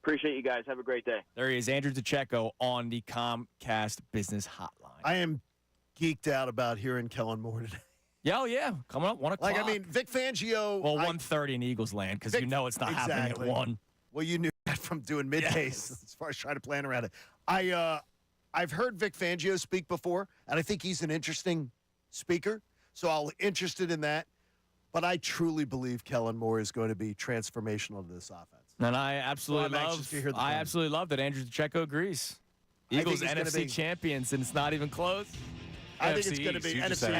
Appreciate you guys. Have a great day. There he is, Andrew DeCecco on the Comcast Business Hotline. I am geeked out about hearing Kellen Moore today. Yeah, coming up 1 o'clock. Vic Fangio. Well, 1:30 in Eagles land because it's not happening at 1. Well, you knew that from doing middays as far as trying to plan around it. I've heard Vic Fangio speak before, and I think he's an interesting speaker. So I'm interested in that. But I truly believe Kellen Moore is going to be transformational to this offense. And I absolutely love that Andrew DeCecco agrees. Eagles NFC champions, and it's not even close. I think it's going to be NFC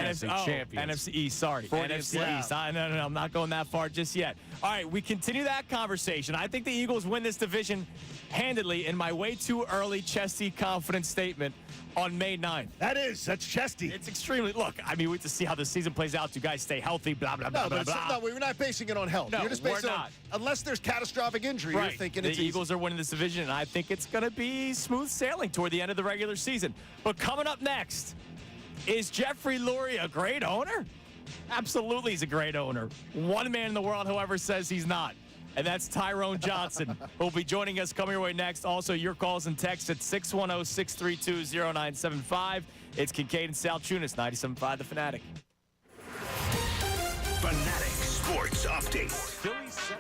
champions. NFC East, sorry. NFC East. No, I'm not going that far just yet. All right, we continue that conversation. I think the Eagles win this division handedly in my way too early chesty confidence statement on May 9th. That's chesty. It's extremely, look, I mean, we have to see how the season plays out. You guys stay healthy, blah, blah, blah, blah, blah. No, we're not basing it on health. No, you're just basing we're it not. Unless there's catastrophic injury, right. You're thinking the it's Eagles are winning this division, and I think it's going to be smooth sailing toward the end of the regular season. But coming up next, is Jeffrey Lurie a great owner? Absolutely, he's a great owner. One man in the world, however, says he's not. And that's Tyrone Johnson, who will be joining us coming your way next. Also, your calls and texts at 610-632-0975. It's Kincade and Salciunas, 97.5 The Fanatic. Fanatic Sports Update. Phillies 7.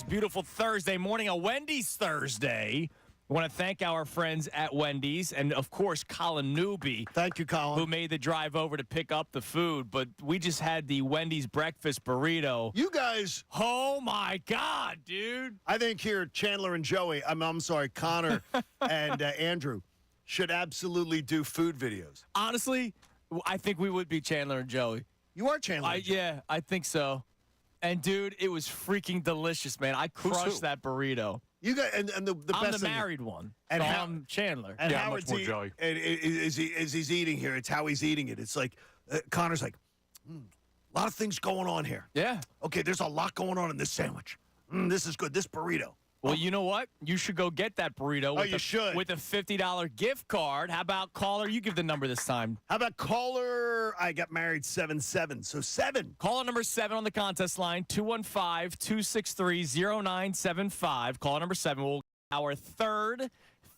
beautiful Thursday morning, a Wendy's Thursday. I want to thank our friends at Wendy's and, of course, Colin Newby. Thank you, Colin. Who made the drive over to pick up the food. But we just had the Wendy's breakfast burrito. You guys. Oh, my God, dude. I think here, Chandler and Joey, I'm sorry, Connor and Andrew should absolutely do food videos. Honestly, I think we would be Chandler and Joey. You are Chandler and Joey. Yeah, I think so. And, dude, it was freaking delicious, man. I crushed that burrito. You got and the best I'm the thing, married one. And so how, I'm Chandler. And yeah, Howard's much more Joey. And as he's eating here, it's how he's eating it. It's like Connor's like, a lot of things going on here. Yeah. Okay, there's a lot going on in this sandwich. This is good. This burrito. Well, you know what? You should go get that burrito with a $50 gift card. How about caller? You give the number this time. How about caller? I got married 7-7, so 7. Caller number 7 on the contest line, 215-263-0975. Caller number 7 will get our third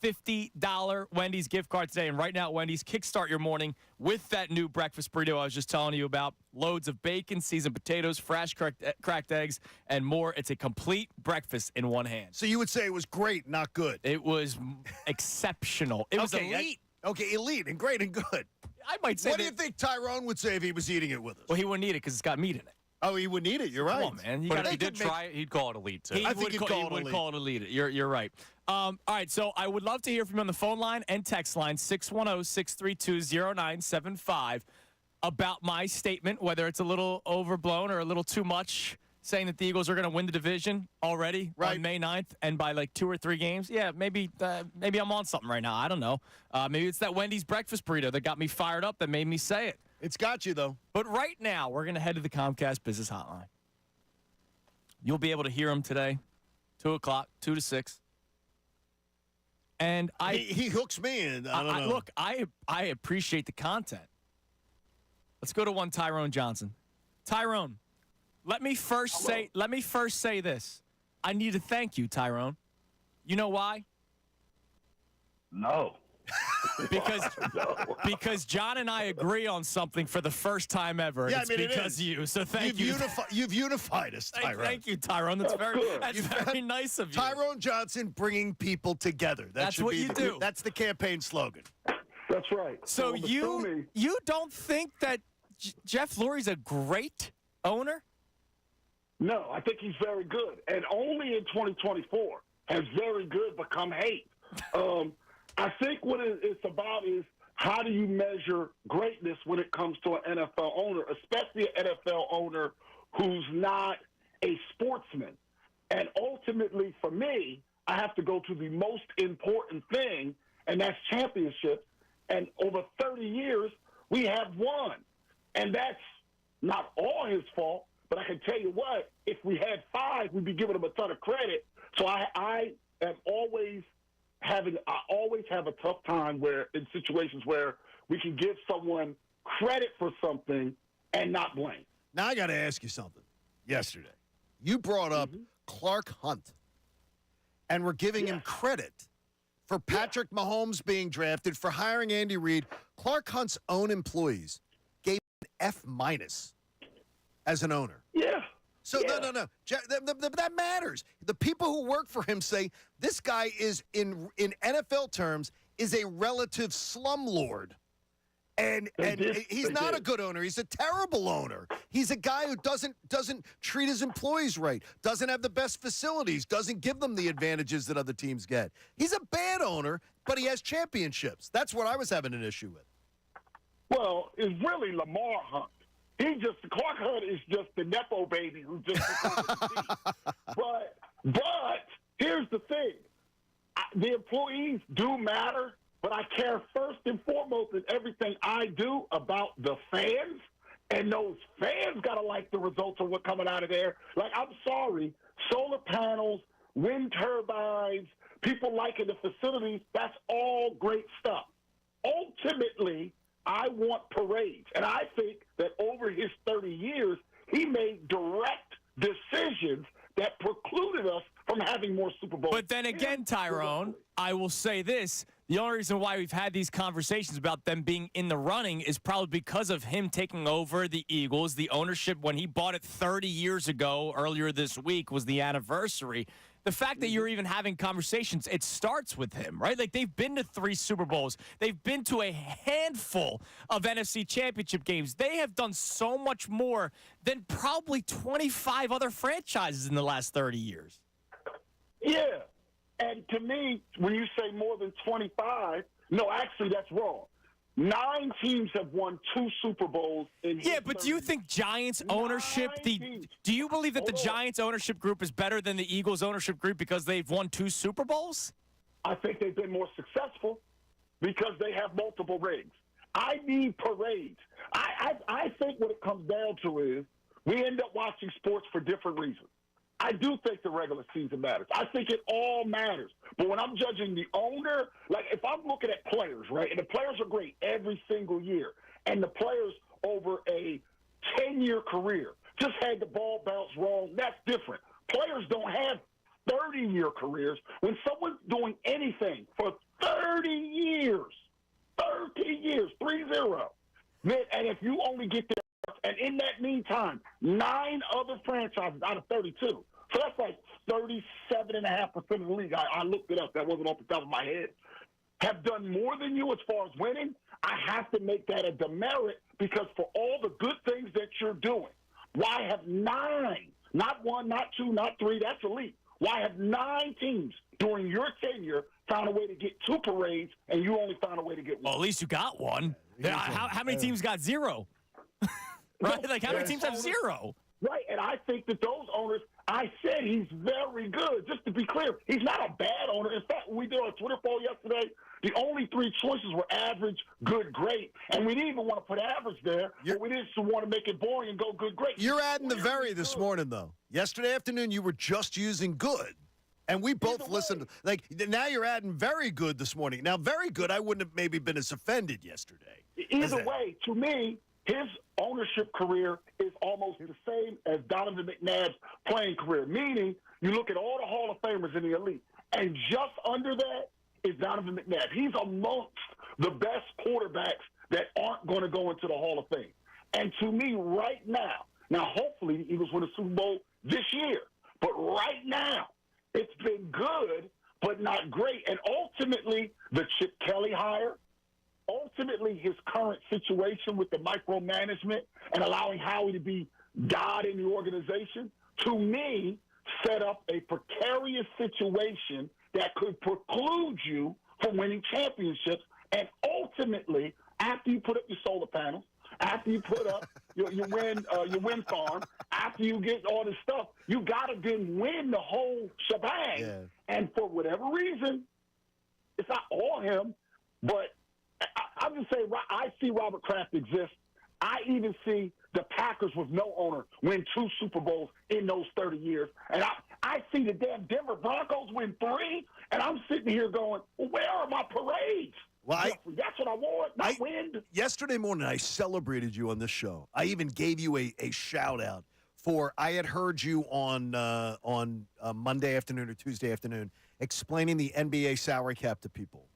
$50 Wendy's gift card today. And right now at Wendy's, kickstart your morning with that new breakfast burrito I was just telling you about. Loads of bacon, seasoned potatoes, fresh cracked eggs, and more. It's a complete breakfast in one hand. So you would say it was great, not good. It was exceptional. It was elite. Okay, elite and great and good. I might say What do you think Tyrone would say if he was eating it with us? Well, he wouldn't eat it because it's got meat in it. Oh, he wouldn't eat it. You're right. Come on, man. But if he did try it, he'd call it elite, too. He would call it elite. You're right. All right, so I would love to hear from you on the phone line and text line, 610-632-0975, about my statement, whether it's a little overblown or a little too much, saying that the Eagles are going to win the division already on May 9th and by like 2 or 3 games. Yeah, maybe I'm on something right now. I don't know. Maybe it's that Wendy's breakfast burrito that got me fired up that made me say it. It's got you, though. But right now, we're going to head to the Comcast Business Hotline. You'll be able to hear them today, 2 o'clock, 2 to 6. And he hooks me in. I don't know. Look, I appreciate the content. Let's go to one Tyrone Johnson. Tyrone, let me first say this. I need to thank you, Tyrone. You know why? No. Because John and I agree on something for the first time ever. Yeah, It's because of you. So thank you. You've unified us, Tyrone. Thank you, Tyrone. That's very nice of you. Tyrone Johnson bringing people together. That's what you do. That's the campaign slogan. That's right. So you don't think that Jeff Lurie's a great owner? No, I think he's very good. And only in 2024 has very good become hate. I think what it's about is how do you measure greatness when it comes to an NFL owner, especially an NFL owner who's not a sportsman. And ultimately, for me, I have to go to the most important thing, and that's championships. And over 30 years, we have won. And that's not all his fault, but I can tell you what, if we had 5, we'd be giving him a ton of credit. So I always have a tough time where in situations where we can give someone credit for something and not blame. Now I got to ask you something. Yesterday, you brought up Clark Hunt, and we're giving him credit for Patrick Mahomes being drafted, for hiring Andy Reid. Clark Hunt's own employees gave him an F- as an owner. Yeah. So, no. That matters. The people who work for him say this guy is, in NFL terms, is a relative slumlord. And he's not a good owner. He's a terrible owner. He's a guy who doesn't treat his employees right, doesn't have the best facilities, doesn't give them the advantages that other teams get. He's a bad owner, but he has championships. That's what I was having an issue with. Well, it's really Lamar Hunt. Clark Hunt is just the Nepo baby who just But here's the thing. The employees do matter, but I care first and foremost in everything I do about the fans, and those fans got to like the results of what's coming out of there. Like, I'm sorry, solar panels, wind turbines, people liking the facilities, that's all great stuff. Ultimately, I want parades. And I think that over his 30 years, he made direct decisions that precluded us from having more Super Bowls. But then again, Tyrone, I will say this. The only reason why we've had these conversations about them being in the running is probably because of him taking over the Eagles. The ownership, when he bought it 30 years ago, earlier this week, was the anniversary. The fact that you're even having conversations, it starts with him, right? Like, they've been to 3 Super Bowls. They've been to a handful of NFC championship games. They have done so much more than probably 25 other franchises in the last 30 years. Yeah. And to me, when you say more than 25, no, actually, that's wrong. 9 teams have won 2 Super Bowls in Yeah, but do you think Giants ownership, do you believe that the Giants ownership group is better than the Eagles ownership group because they've won 2 Super Bowls? I think they've been more successful because they have multiple rings. I need parades. I think what it comes down to is we end up watching sports for different reasons. I do think the regular season matters. I think it all matters. But when I'm judging the owner, like if I'm looking at players, right, and the players are great every single year, and the players over a 10-year career just had the ball bounce wrong, that's different. Players don't have 30-year careers. When someone's doing anything for 30 years, 3-0, and if you only get there, and in that meantime, 9 other franchises out of 32, so that's like 37.5% of the league. I looked it up. That wasn't off the top of my head. Have done more than you as far as winning. I have to make that a demerit because for all the good things that you're doing, why have 9, not 1, not 2, not 3, that's elite. Why have 9 teams during your tenure found a way to get 2 parades and you only found a way to get 1? Well, at least you got 1. Yeah, how many teams got 0? Right? Like, how many teams have 0? Right, and I think that those owners, I said he's very good. Just to be clear, he's not a bad owner. In fact, when we did our Twitter poll yesterday, the only 3 choices were average, good, great. And we didn't even want to put average there, but we didn't want to make it boring and go good, great. You're adding the very this morning, though. Yesterday afternoon, you were just using good. And we both listened. Like, now you're adding very good this morning. Now, very good, I wouldn't have maybe been as offended yesterday. Either way, to me, his ownership career is almost the same as Donovan McNabb's playing career, meaning you look at all the Hall of Famers in the elite, and just under that is Donovan McNabb. He's amongst the best quarterbacks that aren't going to go into the Hall of Fame. And to me, right now, hopefully the Eagles win a Super Bowl this year, but right now, it's been good, but not great. And ultimately, the Chip Kelly hire, ultimately his current situation with the micromanagement and allowing Howie to be God in the organization, to me, set up a precarious situation that could preclude you from winning championships. And ultimately, after you put up your solar panels, after you put up your wind farm, after you get all this stuff, you got to then win the whole shebang. Yeah. And for whatever reason, it's not all him, but I'm just saying, I see Robert Kraft exist. I even see the Packers with no owner win 2 Super Bowls in those 30 years. And I see the damn Denver Broncos win 3, and I'm sitting here going, well, where are my parades? Well, that's what I want, not win. Yesterday morning, I celebrated you on this show. I even gave you a shout-out for I had heard you on Monday afternoon or Tuesday afternoon explaining the NBA salary cap to people.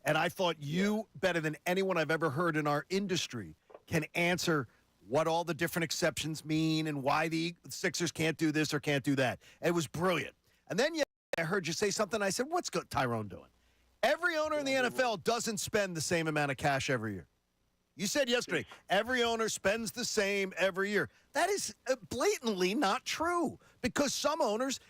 And I thought you, better than anyone I've ever heard in our industry, can answer what all the different exceptions mean and why the Sixers can't do this or can't do that. And it was brilliant. And then I heard you say something. I said, what's Tyrone doing? Every owner in the NFL doesn't spend the same amount of cash every year. You said yesterday, every owner spends the same every year. That is blatantly not true because some owners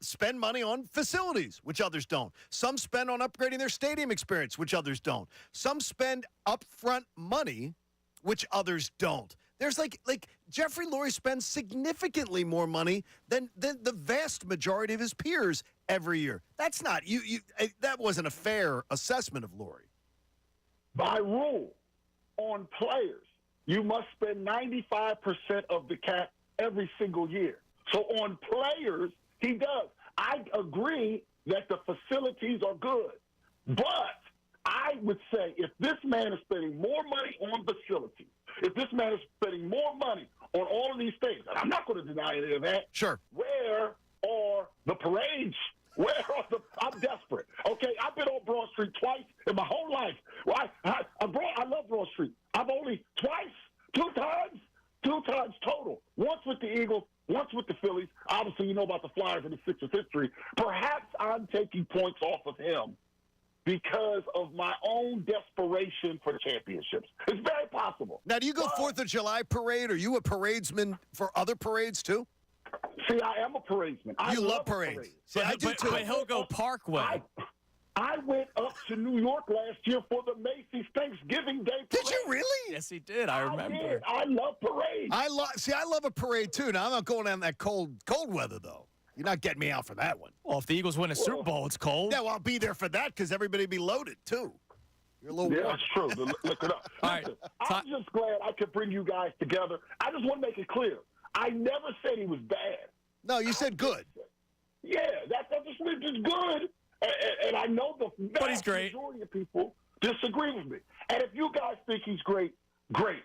spend money on facilities, which others don't. Some spend on upgrading their stadium experience, which others don't. Some spend upfront money, which others don't. There's like Jeffrey Lurie spends significantly more money than the vast majority of his peers every year. That's not that wasn't a fair assessment of Lurie. By rule, on players, you must spend 95% of the cap every single year. So on players, he does. I agree that the facilities are good, but I would say if this man is spending more money on facilities, if this man is spending more money on all of these things, and I'm not going to deny any of that. Sure. Where are the parades? I'm desperate. Okay, I've been on Broad Street twice, in my whole life. Well, I love Broad Street. I've only two times total. Once with the Eagles, once with the Phillies. Obviously, you know about the Flyers and the Sixers history. Perhaps I'm taking points off of him because of my own desperation for championships. It's very possible. Now, do you go 4th of July parade? Are you a paradesman for other parades, too? See, I am a paradesman. You love parades. See, I do, too. But he'll go Parkway. I went up to New York last year for the Macy's Thanksgiving Day parade. Did you really? Yes, he did. I remember. I love parades. I love a parade, too. Now, I'm not going down that cold weather, though. You're not getting me out for that one. Well, if the Eagles win a Super Bowl, it's cold. Yeah, well, I'll be there for that because everybody will be loaded, too. You're a little Yeah, warm. that's true. Look it up. All right. I'm just glad I could bring you guys together. I just want to make it clear. I never said he was bad. No, you said good. Yeah, that's just good. And I know the But he's great. majority of people disagree with me. And if you guys think he's great, great.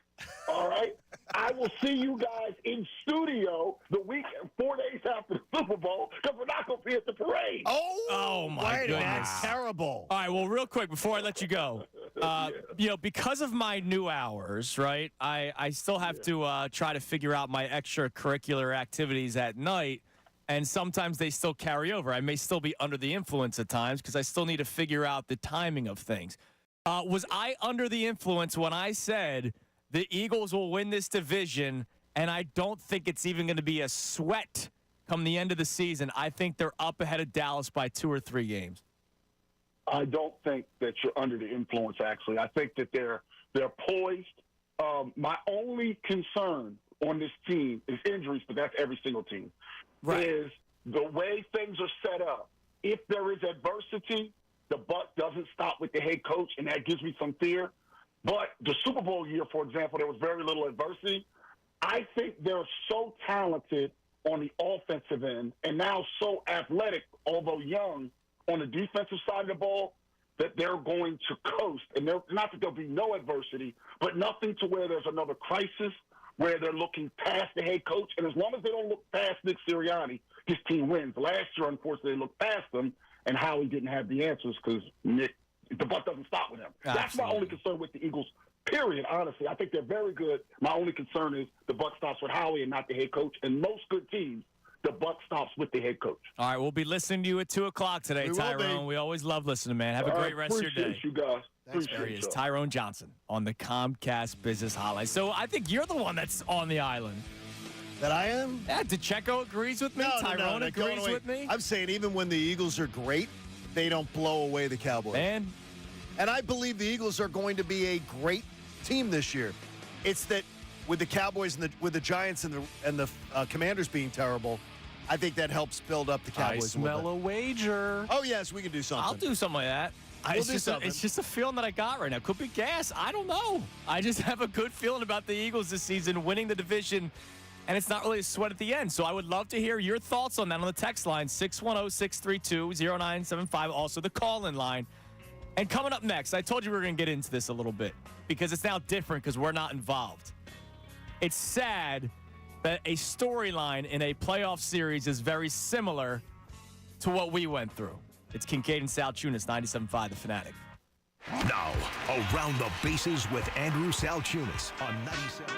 All right? I will see you guys in studio the week 4 days after the Super Bowl because we're not going to be at the parade. Oh my goodness. That's terrible. All right, well, real quick before I let you go, because of my new hours, right, I still have to try to figure out my extracurricular activities at night, and sometimes they still carry over. I may still be under the influence at times because I still need to figure out the timing of things. Was I under the influence when I said the Eagles will win this division, and I don't think it's even going to be a sweat come the end of the season? I think they're up ahead of Dallas by 2 or 3 games. I don't think that you're under the influence, actually. I think that they're poised. My only concern on this team is injuries, but that's every single team, is the way things are set up. If there is adversity, the buck doesn't stop with the head coach, and that gives me some fear. But the Super Bowl year, for example, there was very little adversity. I think they're so talented on the offensive end and now so athletic, although young, on the defensive side of the ball, that they're going to coast. And not that there'll be no adversity, but nothing to where there's another crisis where they're looking past the head coach. And as long as they don't look past Nick Sirianni, this team wins. Last year, unfortunately, they looked past them, and Howie didn't have the answers because the buck doesn't stop with him. Absolutely. That's my only concern with the Eagles, period, honestly. I think they're very good. My only concern is the buck stops with Howie and not the head coach. And most good teams, the buck stops with the head coach. All right, we'll be listening to you at 2 o'clock today, Tyrone. We always love listening, man. Have a great rest of your day. Appreciate you guys. There he is, Tyrone Johnson on the Comcast Business Hotline. So I think you're the one that's on the island. That I am? Yeah, DeCecco agrees with me. Tyrone agrees with me. I'm saying even when the Eagles are great, they don't blow away the Cowboys. And I believe the Eagles are going to be a great team this year. It's that with the Cowboys and with the Giants and the Commanders being terrible, I think that helps build up the Cowboys. I smell a wager. Oh, yes, we can do something. I'll do something like that. It's just a feeling that I got right now. Could be gas. I don't know. I just have a good feeling about the Eagles this season winning the division, and it's not really a sweat at the end. So I would love to hear your thoughts on that on the text line, 610-632-0975, also the call-in line. And coming up next, I told you we were going to get into this a little bit because it's now different because we're not involved. It's sad that a storyline in a playoff series is very similar to what we went through. It's Kincade and Salciunas, 97.5 The Fanatic. Now, around the bases with Andrew Salciunas on 97.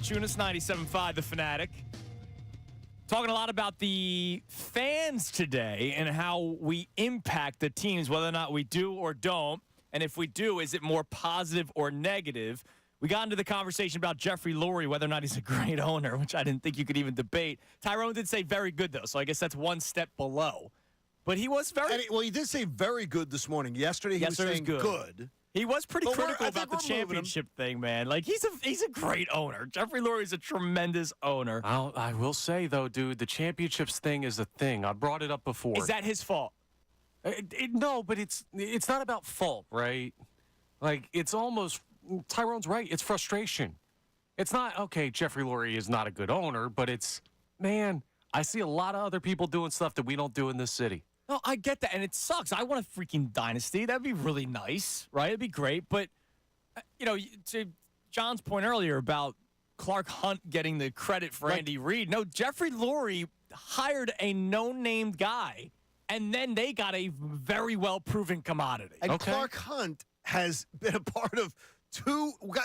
Salciunas, 97.5 The Fanatic. Talking a lot about the fans today and how we impact the teams, whether or not we do or don't. And if we do, is it more positive or negative? We got into the conversation about Jeffrey Lurie, whether or not he's a great owner, which I didn't think you could even debate. Tyrone did say very good, though, so I guess that's one step below. But he was very... Well, he did say very good this morning. Yesterday, he was saying good. He was pretty critical about the championship thing, man. Like, he's a great owner. Jeffrey Lurie's a tremendous owner. I will say, though, dude, the championships thing is a thing. I brought it up before. Is that his fault? No, but it's not about fault, right? Like, it's almost... Tyrone's right. It's frustration. It's not, okay, Jeffrey Lurie is not a good owner, but it's, man, I see a lot of other people doing stuff that we don't do in this city. No, I get that, and it sucks. I want a freaking dynasty. That'd be really nice, right? It'd be great. But, to John's point earlier about Clark Hunt getting the credit for Andy Reid, no, Jeffrey Lurie hired a no-named guy, and then they got a very well-proven commodity. And Clark Hunt has been a part of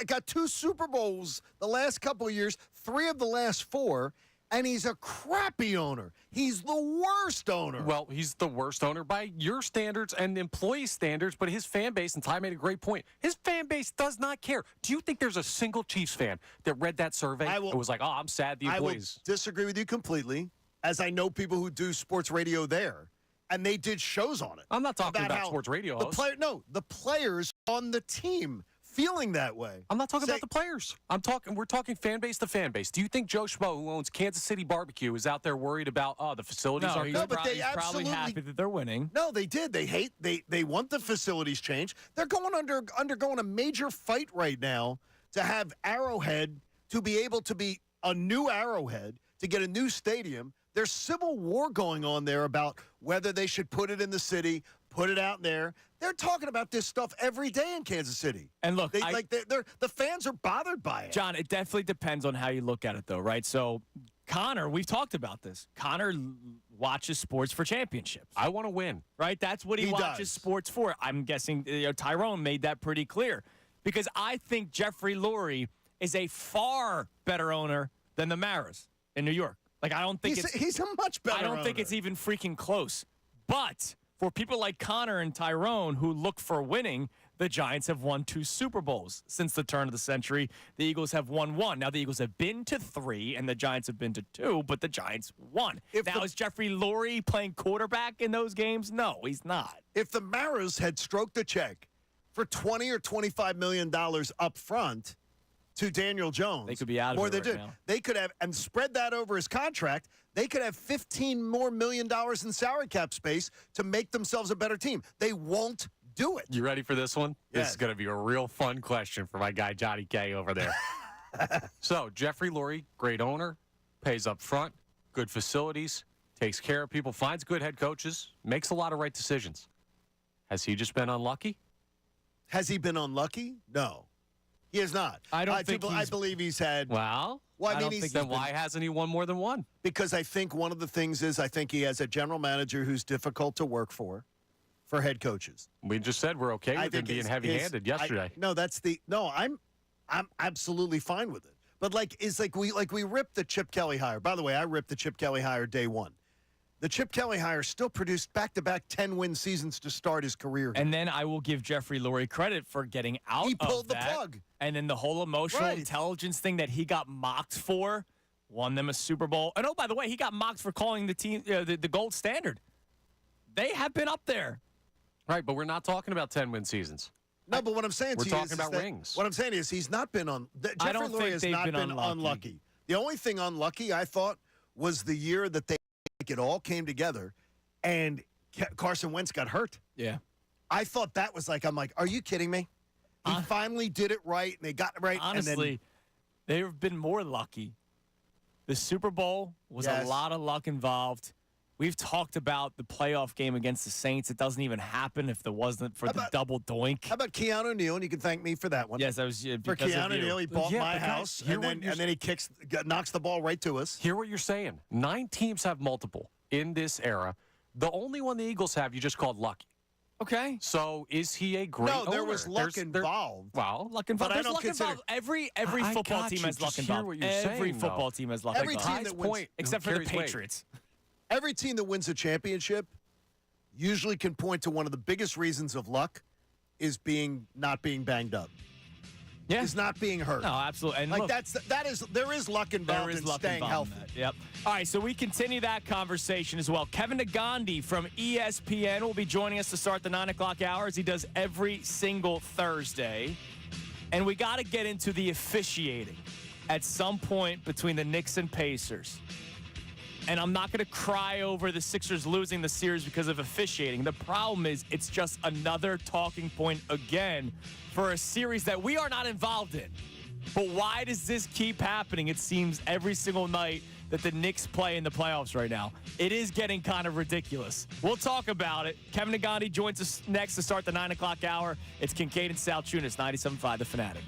got two Super Bowls the last couple of years, 3 of the last 4, and he's a crappy owner. He's the worst owner. Well, he's the worst owner by your standards and employee standards, but his fan base, and Ty made a great point, his fan base does not care. Do you think there's a single Chiefs fan that read that survey and was like, oh, I'm sad the employees? I will disagree with you completely, as I know people who do sports radio there, and they did shows on it. I'm not talking about sports radio hosts. The players on the team feeling that way. I'm not talking about the players. We're talking fan base to fan base. Do you think Joe Schmo, who owns Kansas City Barbecue, is out there worried about, the facilities aren't good? No, but he's probably happy that they're winning. No, they did. They want the facilities changed. They're undergoing a major fight right now to have Arrowhead to be able to be a new Arrowhead, to get a new stadium. There's civil war going on there about whether they should put it in the city, put it out there. They're talking about this stuff every day in Kansas City. And look, the fans are bothered by it. John, it definitely depends on how you look at it, though, right? So, Connor, we've talked about this. Connor watches sports for championships. I want to win. Right? That's what he watches sports for. I'm guessing Tyrone made that pretty clear. Because I think Jeffrey Lurie is a far better owner than the Maras in New York. Like, I don't think he's a much better owner. I don't think it's even freaking close. But for people like Connor and Tyrone who look for winning, the Giants have won 2 Super Bowls since the turn of the century. The Eagles have won 1. Now, the Eagles have been to 3, and the Giants have been to 2, but the Giants won. Is Jeffrey Lurie playing quarterback in those games? No, he's not. If the Maras had stroked the check for $20 or $25 million up front to Daniel Jones, they could be out of it right now. They could have, and spread that over his contract, they could have $15 more million in salary cap space to make themselves a better team. They won't do it. You ready for this one? Yes. This is going to be a real fun question for my guy Johnny K over there. So, Jeffrey Lurie, great owner, pays up front, good facilities, takes care of people, finds good head coaches, makes a lot of right decisions. Has he just been unlucky? Has he been unlucky? No. He has not. I believe he's had. Well, I mean, why hasn't he won more than 1? Because I think one of the things is I think he has a general manager who's difficult to work for head coaches. We just said we're okay with him being heavy-handed yesterday. I'm absolutely fine with it. But we ripped the Chip Kelly hire. By the way, I ripped the Chip Kelly hire day 1. The Chip Kelly hire still produced back-to-back 10-win seasons to start his career. And then I will give Jeffrey Lurie credit for getting out of that. He pulled the plug. And then the whole emotional intelligence thing that he got mocked for, won them a Super Bowl. And, by the way, he got mocked for calling the team the gold standard. They have been up there. Right, but we're not talking about 10-win seasons. No, but what I'm saying we're talking about rings. What I'm saying is he's not been on. I don't Jeffrey Lurie has not been unlucky. The only thing unlucky I thought was the year that it all came together, and Carson Wentz got hurt. Yeah, I thought that was I'm like, are you kidding me? He finally did it right, and they got it right. Honestly, they've been more lucky. The Super Bowl was a lot of luck involved. We've talked about the playoff game against the Saints. It doesn't even happen if there wasn't for the double doink. How about Keanu Neal? And you can thank me for that one. Yes, that was for Keanu Neal. He bought my house, and then he knocks the ball right to us. Hear what you're saying. 9 teams have multiple in this era. The only one the Eagles have, you just called lucky. Okay. So is he a great No, there owner? was luck involved. Well, Luck involved. But I There's don't luck consider- involved. Every I football got team you. has luck Just hear involved. what you're Every saying, football though. team has luck Every involved. team that wins, Except for the carries weight. Patriots. Every team that wins a championship usually can point to one of the biggest reasons of luck is not being banged up. Yeah. Is not being hurt. No, absolutely. And Like look, there is luck involved there is in luck staying involved healthy. in that. Yep. All right, so we continue that conversation as well. Kevin Nagandi from ESPN will be joining us to start the 9 o'clock hour, as he does every single Thursday. And we got to get into the officiating at some point between the Knicks and Pacers. And I'm not going to cry over the Sixers losing the series because of officiating. The problem is it's just another talking point again for a series that we are not involved in. But why does this keep happening? It seems every single night that the Knicks play in the playoffs right now. It is getting kind of ridiculous. We'll talk about it. Kevin Nagandi joins us next to start the 9 o'clock hour. It's Kincade and Salciunas, 97.5 The Fanatic.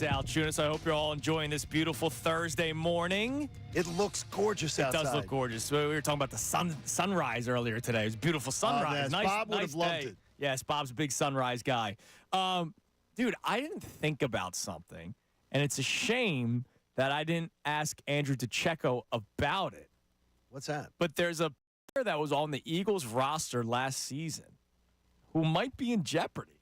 Salciunas. I hope you're all enjoying this beautiful Thursday morning. It looks gorgeous outside. It does look gorgeous. We were talking about the sunrise earlier today. It was a beautiful sunrise. Yes, nice, Bob would nice have loved day. it. Yes, Bob's a big sunrise guy. Dude, I didn't think about something, and it's a shame that I didn't ask Andrew DeCecco about it. What's that? But there's a player that was on the Eagles roster last season who might be in jeopardy.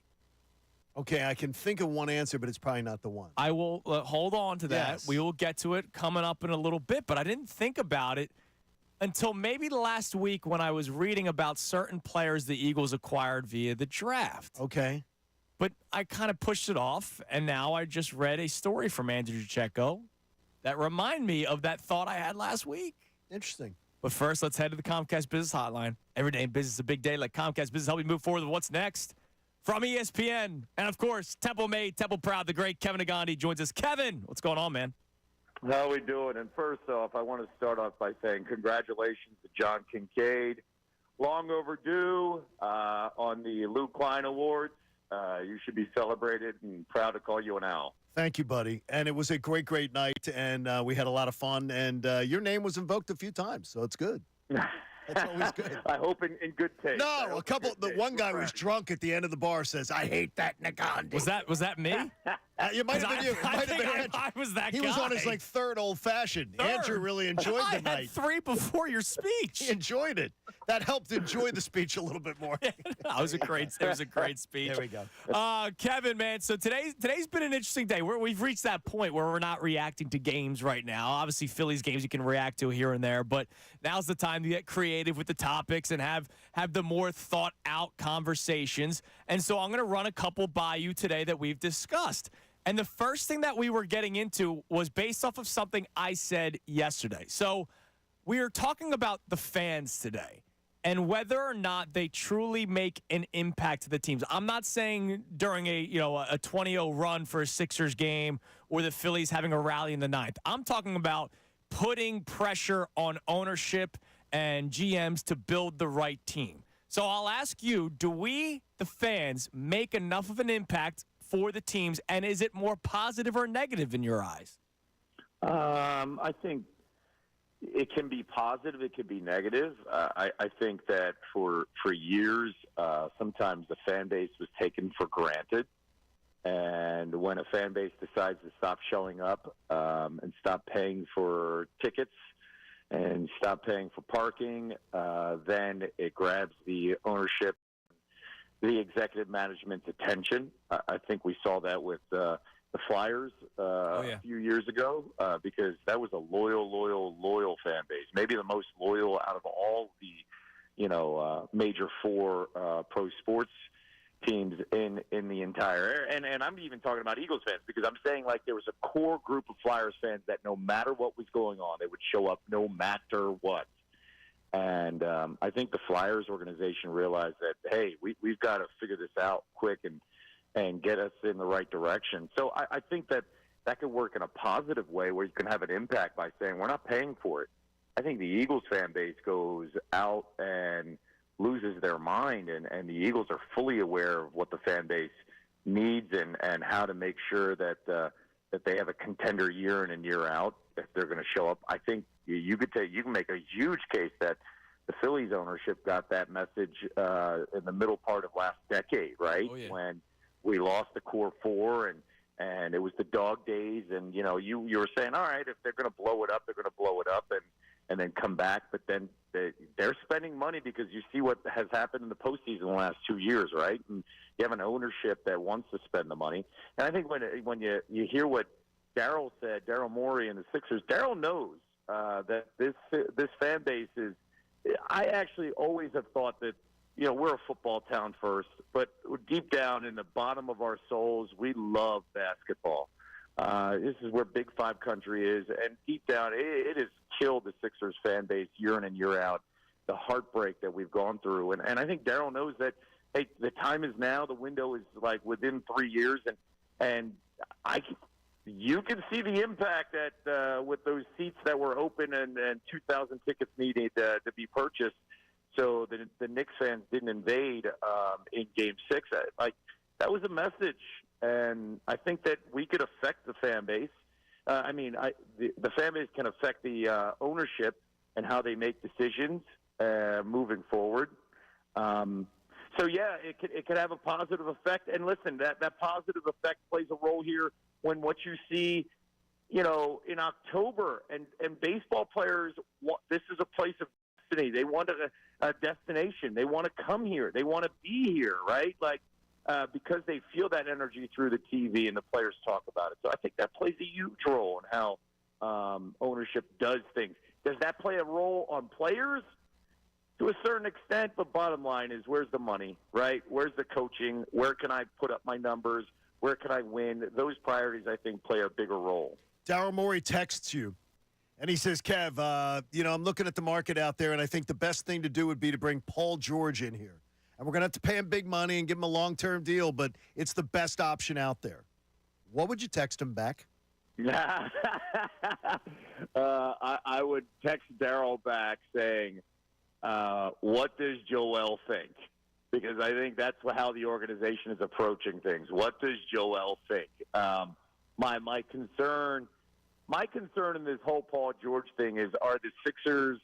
Okay, I can think of one answer, but it's probably not the one. I will hold on to that. Yes. We will get to it coming up in a little bit, but I didn't think about it until maybe last week when I was reading about certain players the Eagles acquired via the draft. Okay. But I kind of pushed it off, and now I just read a story from Andrew DeCecco that remind me of that thought I had last week. Interesting. But first, let's head to the Comcast Business Hotline. Every day in business is a big day. Let Comcast Business help you move forward with what's next. From ESPN, and of course, Temple made, Temple proud, the great Kevin Agandi joins us. Kevin, what's going on, man? How we doing? And first off, I want to start off by saying congratulations to John Kincade. Long overdue on the Lou Klein Awards. You should be celebrated and proud to call you an owl. Thank you, buddy. And it was a great, great night, and we had a lot of fun. And your name was invoked a few times, so it's good. That's always good. I hope in good taste. No, a couple. The one guy was drunk at the end of the bar. Says, "I hate that Nagandi." Was that me? It might have been you. It might have been Andrew. I was that He guy. was on his third old fashioned. Andrew really enjoyed the I night. had 3 before your speech. He enjoyed it. That helped enjoy the speech a little bit more. It was a great speech. There we go. Kevin, man, so today's been an interesting day. We've reached that point where we're not reacting to games right now. Obviously, Phillies games you can react to here and there, but now's the time to get creative with the topics and have the more thought-out conversations. And so I'm going to run a couple by you today that we've discussed. And the first thing that we were getting into was based off of something I said yesterday. So we are talking about the fans today and whether or not they truly make an impact to the teams. I'm not saying during a 20-0 run for a Sixers game or the Phillies having a rally in the ninth. I'm talking about putting pressure on ownership and GMs to build the right team. So I'll ask you, do we, the fans, make enough of an impact for the teams, and is it more positive or negative in your eyes? I think it can be positive. It can be negative. I think that for years, sometimes the fan base was taken for granted. And when a fan base decides to stop showing up and stop paying for tickets and stop paying for parking, then it grabs the ownership, the executive management's attention. I think we saw that with the Flyers a few years ago because that was a loyal fan base, maybe the most loyal out of all the major 4 pro sports teams in the entire area. And I'm even talking about Eagles fans because I'm saying there was a core group of Flyers fans that no matter what was going on, they would show up no matter what. And I think the Flyers organization realized that, hey, we've got to figure this out quick and get us in the right direction. So I think that could work in a positive way where you can have an impact by saying we're not paying for it. I think the Eagles fan base goes out and loses their mind, and the Eagles are fully aware of what the fan base needs and how to make sure that they have a contender year in and year out if they're going to show up. I think you can make a huge case that the Phillies ownership got that message in the middle part of last decade, right? Oh, yeah. When we lost the core 4 and it was the dog days, and you were saying, all right, if they're going to blow it up, they're going to blow it up and then come back. But then they're spending money because you see what has happened in the postseason the last 2 years, right? And you have an ownership that wants to spend the money. And I think when you hear what Daryl said, Daryl Morey and the Sixers, Daryl knows that this fan base is. I actually always have thought that we're a football town first, but deep down in the bottom of our souls, we love basketball. This is where Big 5 country is, and deep down, it has killed the Sixers fan base year in and year out. The heartbreak that we've gone through, and I think Daryl knows that. Hey, the time is now. The window is within 3 years, and you can see the impact that with those seats that were open and 2,000 tickets needed to be purchased, so the Knicks fans didn't invade in Game 6. That was a message and I think that we could affect the fan base. The fan base can affect the ownership and how they make decisions moving forward. It could have a positive effect. And listen, that positive effect plays a role here when what you see, in October, and baseball players, this is a place of destiny. They want a destination. They want to come here. They want to be here, right? Because they feel that energy through the TV and the players talk about it. So I think that plays a huge role in how ownership does things. Does that play a role on players? To a certain extent, but bottom line is, where's the money, right? Where's the coaching? Where can I put up my numbers? Where can I win? Those priorities, I think, play a bigger role. Daryl Morey texts you, and he says, Kev, I'm looking at the market out there, and I think the best thing to do would be to bring Paul George in here. And we're going to have to pay him big money and give him a long-term deal, but it's the best option out there. What would you text him back? I would text Daryl back saying, what does Joel think? Because I think that's how the organization is approaching things. What does Joel think? My concern in this whole Paul George thing is, are the Sixers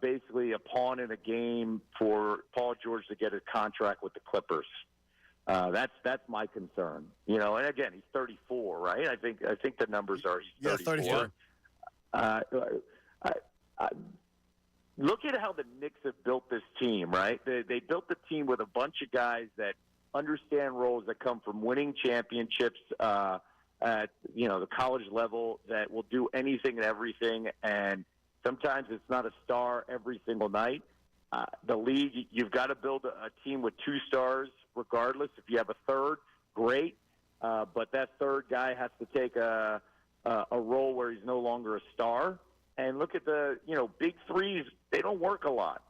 basically a pawn in a game for Paul George to get a contract with the Clippers? That's my concern. And again, he's 34, right? I think the numbers are he's 34. 34. Look at how the Knicks have built this team, right? They built the team with a bunch of guys that understand roles, that come from winning championships at the college level, that will do anything and everything. And sometimes it's not a star every single night. The league, you've got to build a team with 2 stars regardless. If you have a third, great. But that third guy has to take a role where he's no longer a star. And look at the, big threes. They don't work a lot.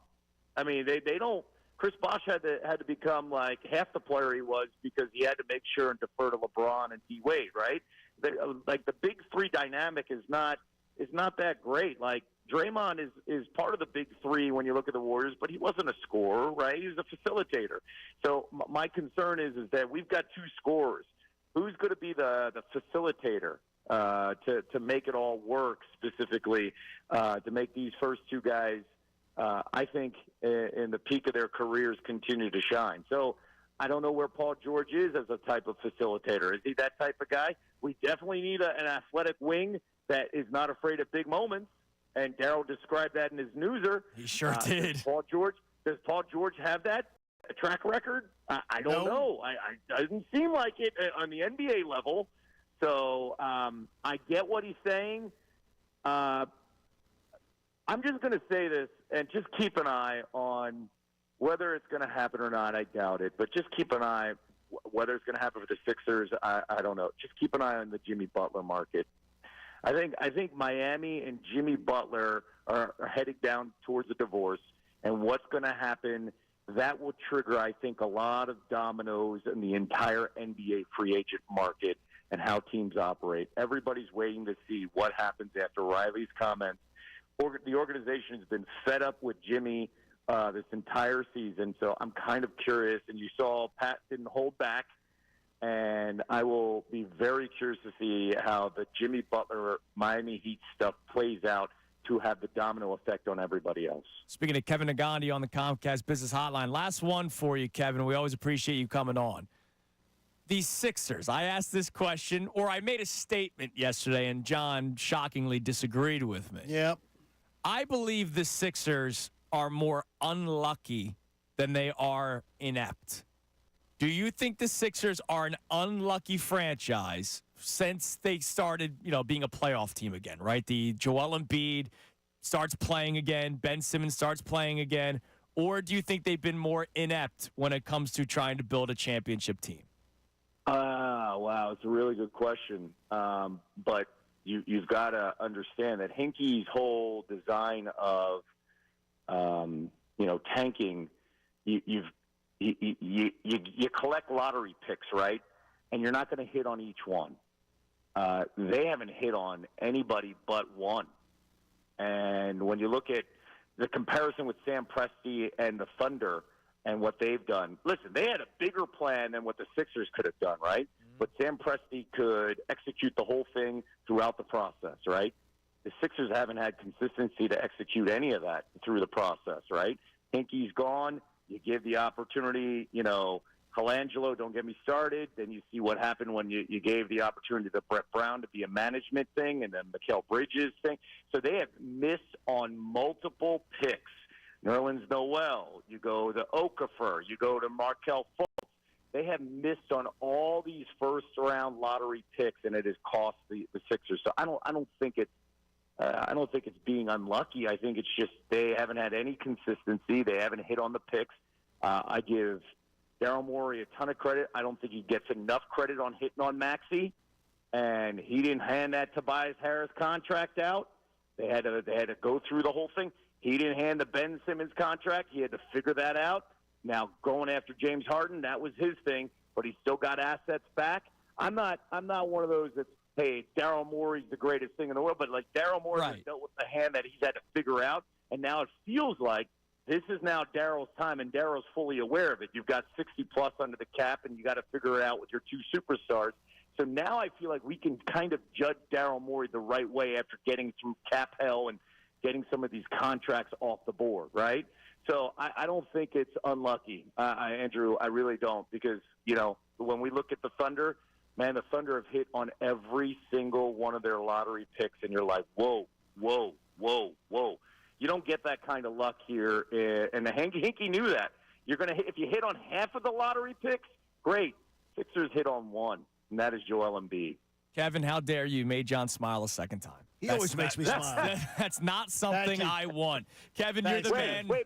I mean, they don't. Chris Bosh had to become like half the player he was because he had to make sure and defer to LeBron and D Wade, right? The big three dynamic is not that great. Like, Draymond is part of the big three when you look at the Warriors, but he wasn't a scorer, right? He was a facilitator. So my concern is that we've got 2 scorers. Who's going to be the facilitator to make it all work, specifically to make these first 2 guys, I think, in the peak of their careers, continue to shine. So I don't know where Paul George is as a type of facilitator. Is he that type of guy? We definitely need an athletic wing that is not afraid of big moments. And Daryl described that in his newser. He sure did. Does Paul George have that track record? I don't know. It doesn't seem like it on the NBA level. So I get what he's saying. I'm just going to say this, and just keep an eye on whether it's going to happen or not. I doubt it. But just keep an eye whether it's going to happen for the Sixers. I don't know. Just keep an eye on the Jimmy Butler market. I think Miami and Jimmy Butler are heading down towards a divorce, and what's going to happen, that will trigger, I think, a lot of dominoes in the entire NBA free agent market and how teams operate. Everybody's waiting to see what happens after Riley's comments. The organization has been fed up with Jimmy this entire season, so I'm kind of curious. And you saw Pat didn't hold back. And I will be very curious to see how the Jimmy Butler Miami Heat stuff plays out to have the domino effect on everybody else. Speaking of Kevin Nagandi on the Comcast Business Hotline, last one for you, Kevin. We always appreciate you coming on. These Sixers, I asked this question, or I made a statement yesterday, and John shockingly disagreed with me. Yep. I believe the Sixers are more unlucky than they are inept. Do you think the Sixers are an unlucky franchise since they started, being a playoff team again, right? The Joel Embiid starts playing again, Ben Simmons starts playing again, or do you think they've been more inept when it comes to trying to build a championship team? Wow, it's a really good question. But you've got to understand that Hinkie's whole design of, tanking, you collect lottery picks, right? And you're not going to hit on each one. They haven't hit on anybody but one. And when you look at the comparison with Sam Presti and the Thunder, and what they've done. Listen, they had a bigger plan than what the Sixers could have done, right? But Sam Presti could execute the whole thing throughout the process, right? The Sixers haven't had consistency to execute any of that through the process, right? Hinkie's gone. You give the opportunity, Colangelo, don't get me started. Then you see what happened when you gave the opportunity to Brett Brown to be a management thing and then Mikal Bridges thing. So they have missed on multiple picks. Nerlens Noel, you go to Okafor, you go to Markelle Fultz. They have missed on all these first-round lottery picks, and it has cost the Sixers. So I don't think it's being unlucky. I think it's just they haven't had any consistency. They haven't hit on the picks. I give Daryl Morey a ton of credit. I don't think he gets enough credit on hitting on Maxey, and he didn't hand that Tobias Harris contract out. They had to go through the whole thing. He didn't hand the Ben Simmons contract. He had to figure that out. Now going after James Harden, that was his thing, but he still got assets back. I'm not one of those that's, hey, Daryl Morey's the greatest thing in the world, but like Daryl Morey has dealt with the hand that he's had to figure out, and now it feels like this is now Daryl's time, and Daryl's fully aware of it. You've got 60-plus under the cap, and you got to figure it out with your two superstars. So now I feel like we can kind of judge Daryl Morey the right way after getting through cap hell and getting some of these contracts off the board, right? So I don't think it's unlucky, Andrew. I really don't, because, when we look at the Thunder, man, the Thunder have hit on every single one of their lottery picks, and you're like, whoa, whoa, whoa, whoa. You don't get that kind of luck here, and the Hinkie knew that. You're going to if you hit on half of the lottery picks, great. Sixers hit on one, and that is Joel Embiid. Kevin, how dare you made John smile a second time? He always makes me smile. That's not something I want. Kevin, you're the man. Wait.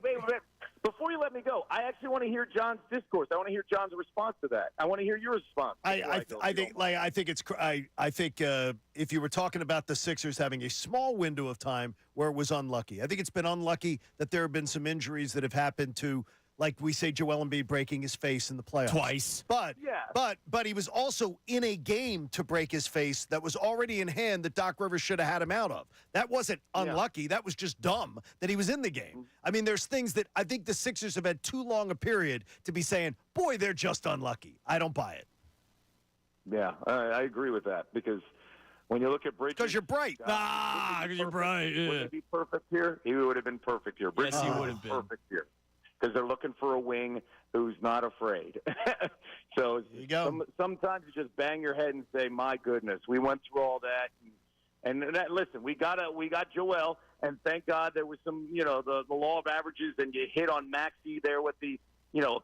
Before you let me go, I actually want to hear John's discourse. I want to hear John's response to that. I want to hear your response. I think if you were talking about the Sixers having a small window of time where it was unlucky, I think it's been unlucky that there have been some injuries that have happened to, like we say, Joel Embiid breaking his face in the playoffs twice. But he was also in a game to break his face that was already in hand that Doc Rivers should have had him out of. That wasn't unlucky. Yeah. That was just dumb that he was in the game. I mean, there's things that I think the Sixers have had too long a period to be saying, boy, they're just unlucky. I don't buy it. Yeah, I agree with that, because when you look at Bridges, because you're bright. Because you're bright. Yeah. Would he be perfect here? He would have been perfect here. Bridges yes, he would have been perfect here, because they're looking for a wing who's not afraid. So there you go. Sometimes you just bang your head and say, "My goodness, we went through all that." And that, listen, we got Joel, and thank God there was some, the law of averages, and you hit on Maxey there with the,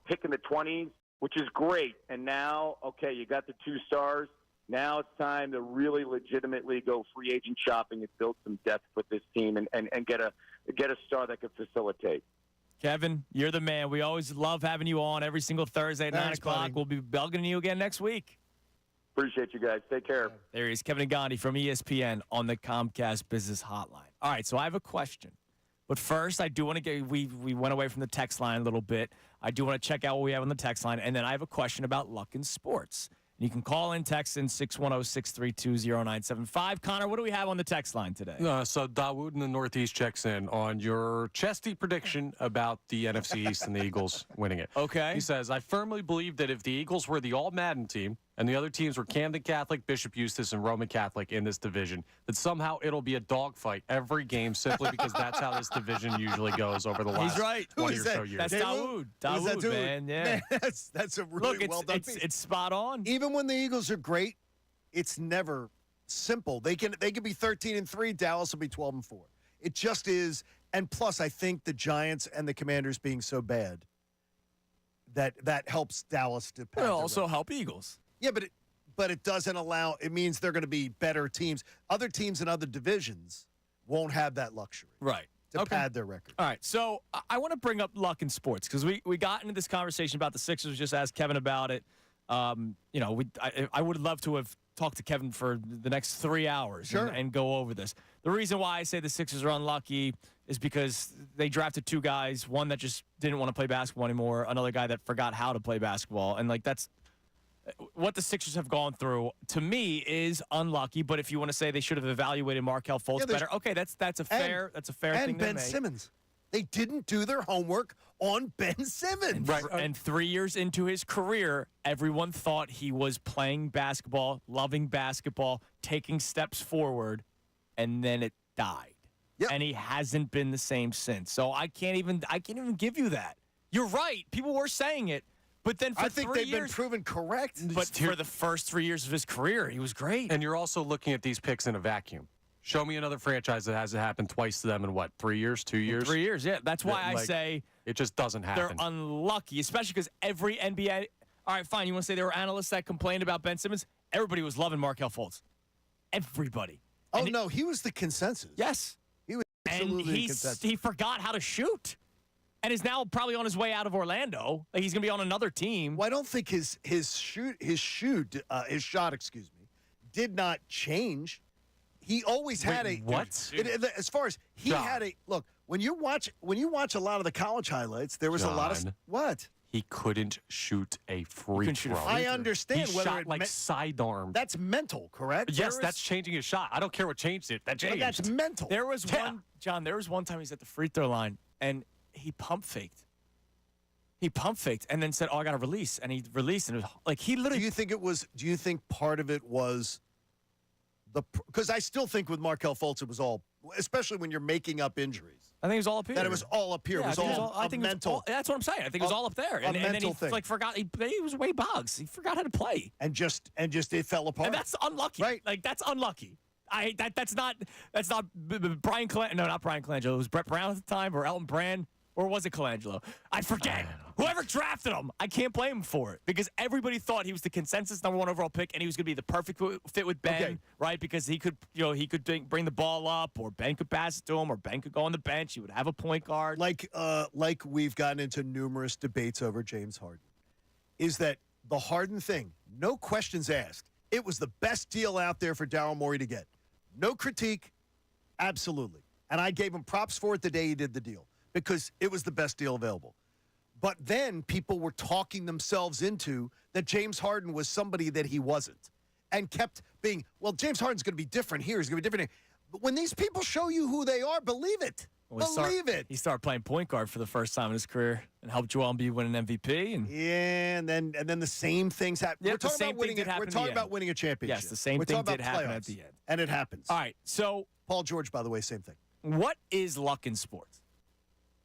pick in the 20s, which is great. And now, okay, you got the two stars. Now it's time to really legitimately go free agent shopping and build some depth with this team and get a star that can facilitate. Kevin, you're the man. We always love having you on every single Thursday at 9 o'clock. Buddy. We'll be bugging you again next week. Appreciate you guys. Take care. There he is, Kevin Gandhi from ESPN on the Comcast Business Hotline. All right, so I have a question. But first, I do want to get – we went away from the text line a little bit. I do want to check out what we have on the text line. And then I have a question about luck in sports. You can call in, text in 610-632-0975. Connor, what do we have on the text line today? So Dawood in the Northeast checks in on your chesty prediction about the NFC East and the Eagles winning it. Okay. He says, I firmly believe that if the Eagles were the all-Madden team and the other teams were Camden Catholic, Bishop Eustace, and Roman Catholic in this division, that somehow it'll be a dogfight every game simply because that's how this division usually goes over the last 20 or so years. That's Dawood. Dawood, man. Yeah. Man, that's a really well done piece. It's spot on. Even when the Eagles are great, it's never simple. They can be 13-3. Dallas will be 12-4. It just is. And plus, I think the Giants and the Commanders being so bad that helps Dallas to. It'll also help Eagles. Yeah, but it doesn't allow. It means they're going to be better teams. Other teams in other divisions won't have that luxury, right? To pad their record. All right, so I want to bring up luck in sports because we got into this conversation about the Sixers. Just asked Kevin about it. I would love to have talked to Kevin for the next 3 hours and go over this. The reason why I say the Sixers are unlucky is because they drafted two guys, one that just didn't want to play basketball anymore, another guy that forgot how to play basketball, and that's what the Sixers have gone through. To me, is unlucky. But if you want to say they should have evaluated Markelle Fultz better, okay, that's a fair thing. And Ben to make. Simmons. They didn't do their homework on Ben Simmons. Right. And 3 years into his career, everyone thought he was playing basketball, loving basketball, taking steps forward, and then it died. Yep. And he hasn't been the same since. So I can't even give you that. You're right. People were saying it. But then for I think 3 they've years, been proven correct. But for the first 3 years of his career, he was great. And you're also looking at these picks in a vacuum. Show me another franchise that has it happen twice to them in what, 3 years, 2 years? 3 years, yeah. That's why I say it just doesn't happen. They're unlucky, especially because every NBA. All right, fine. You want to say there were analysts that complained about Ben Simmons? Everybody was loving Markelle Fultz. Everybody. Oh, no, he was the consensus. Yes. He was And absolutely the consensus. he forgot how to shoot. And is now probably on his way out of Orlando. Like he's going to be on another team. Well, I don't think his shot, did not change. He always had a what? As far as he John. had a look when you watch a lot of the college highlights, there was a lot of John. what He couldn't shoot a free throw. I understand He whether shot it like sidearm. That's mental, correct? Yes, that's changing his shot. I don't care what changed it. That changed. That's mental. There was John, there was one time he's at the free throw line and he pump faked. He pump faked and then said, "Oh, I got to release." And he released and it was like he literally Do you think part of it was because I still think with Markelle Fultz it was all, especially when you're making up injuries. I think it was all up here. That it was all up here. Yeah, it was all I think mental. That's what I'm saying. I think it was all up there. And then mental he thing. like forgot. He was way Boggs. He forgot how to play. And just it fell apart. And that's unlucky. Right. Like that's unlucky. That's not Brian Colangelo. No, not Brian Colangelo. It was Brett Brown at the time, or Elton Brand, or was it Colangelo? I forget. Whoever drafted him, I can't blame him for it because everybody thought he was the consensus #1 overall pick, and he was going to be the perfect fit with Ben, right? Because he could, bring the ball up, or Ben could pass it to him, or Ben could go on the bench. He would have a point guard. Like we've gotten into numerous debates over James Harden, is that the Harden thing? No questions asked. It was the best deal out there for Daryl Morey to get. No critique, absolutely. And I gave him props for it the day he did the deal because it was the best deal available. But then people were talking themselves into that James Harden was somebody that he wasn't and kept being, well, James Harden's going to be different here. He's going to be different here. But when these people show you who they are, believe it. Believe it. He started playing point guard for the first time in his career and helped Joel Embiid win an MVP. And then the same things happen. Yep, we're talking about winning a championship. Yes, the same we're thing talking did about happen playoffs, at the end. and it happens. All right, so Paul George, by the way, same thing. What is luck in sports?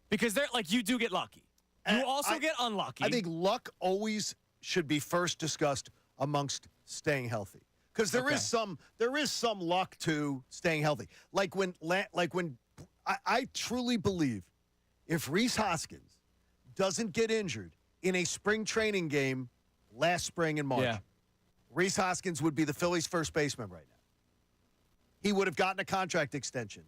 Because you do get lucky. You also get unlucky. I think luck always should be first discussed amongst staying healthy, because there is some luck to staying healthy. Like when I truly believe if Rhys Hoskins doesn't get injured in a spring training game last spring in March, Rhys Hoskins would be the Phillies' first baseman right now. He would have gotten a contract extension.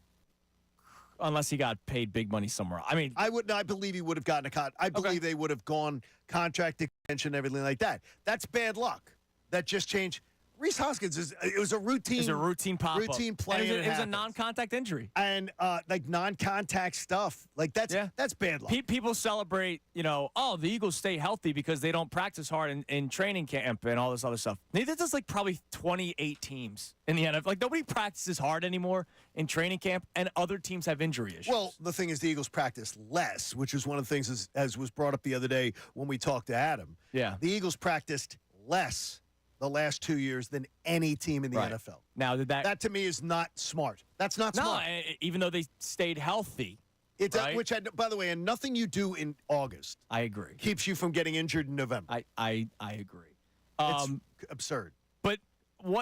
Unless he got paid big money somewhere else. I believe he would have gotten I believe they would have gone contract extension, everything like that. That's bad luck. That just changed. Rhys Hoskins it was a routine. It was a routine pop-up. Routine play. It was a non-contact injury. And like non-contact stuff. Like that's bad luck. People celebrate, the Eagles stay healthy because they don't practice hard in training camp and all this other stuff. Neither does probably 28 teams in the NFL. Nobody practices hard anymore in training camp, and other teams have injury issues. Well, the thing is the Eagles practice less, which is one of the things as was brought up the other day when we talked to Adam. Yeah. The Eagles practiced less the last 2 years than any team in the NFL. Now, that to me is not smart. That's not smart. No, even though they stayed healthy. Which, by the way, and nothing you do in August. I agree. Keeps you from getting injured in November. I agree. It's absurd. But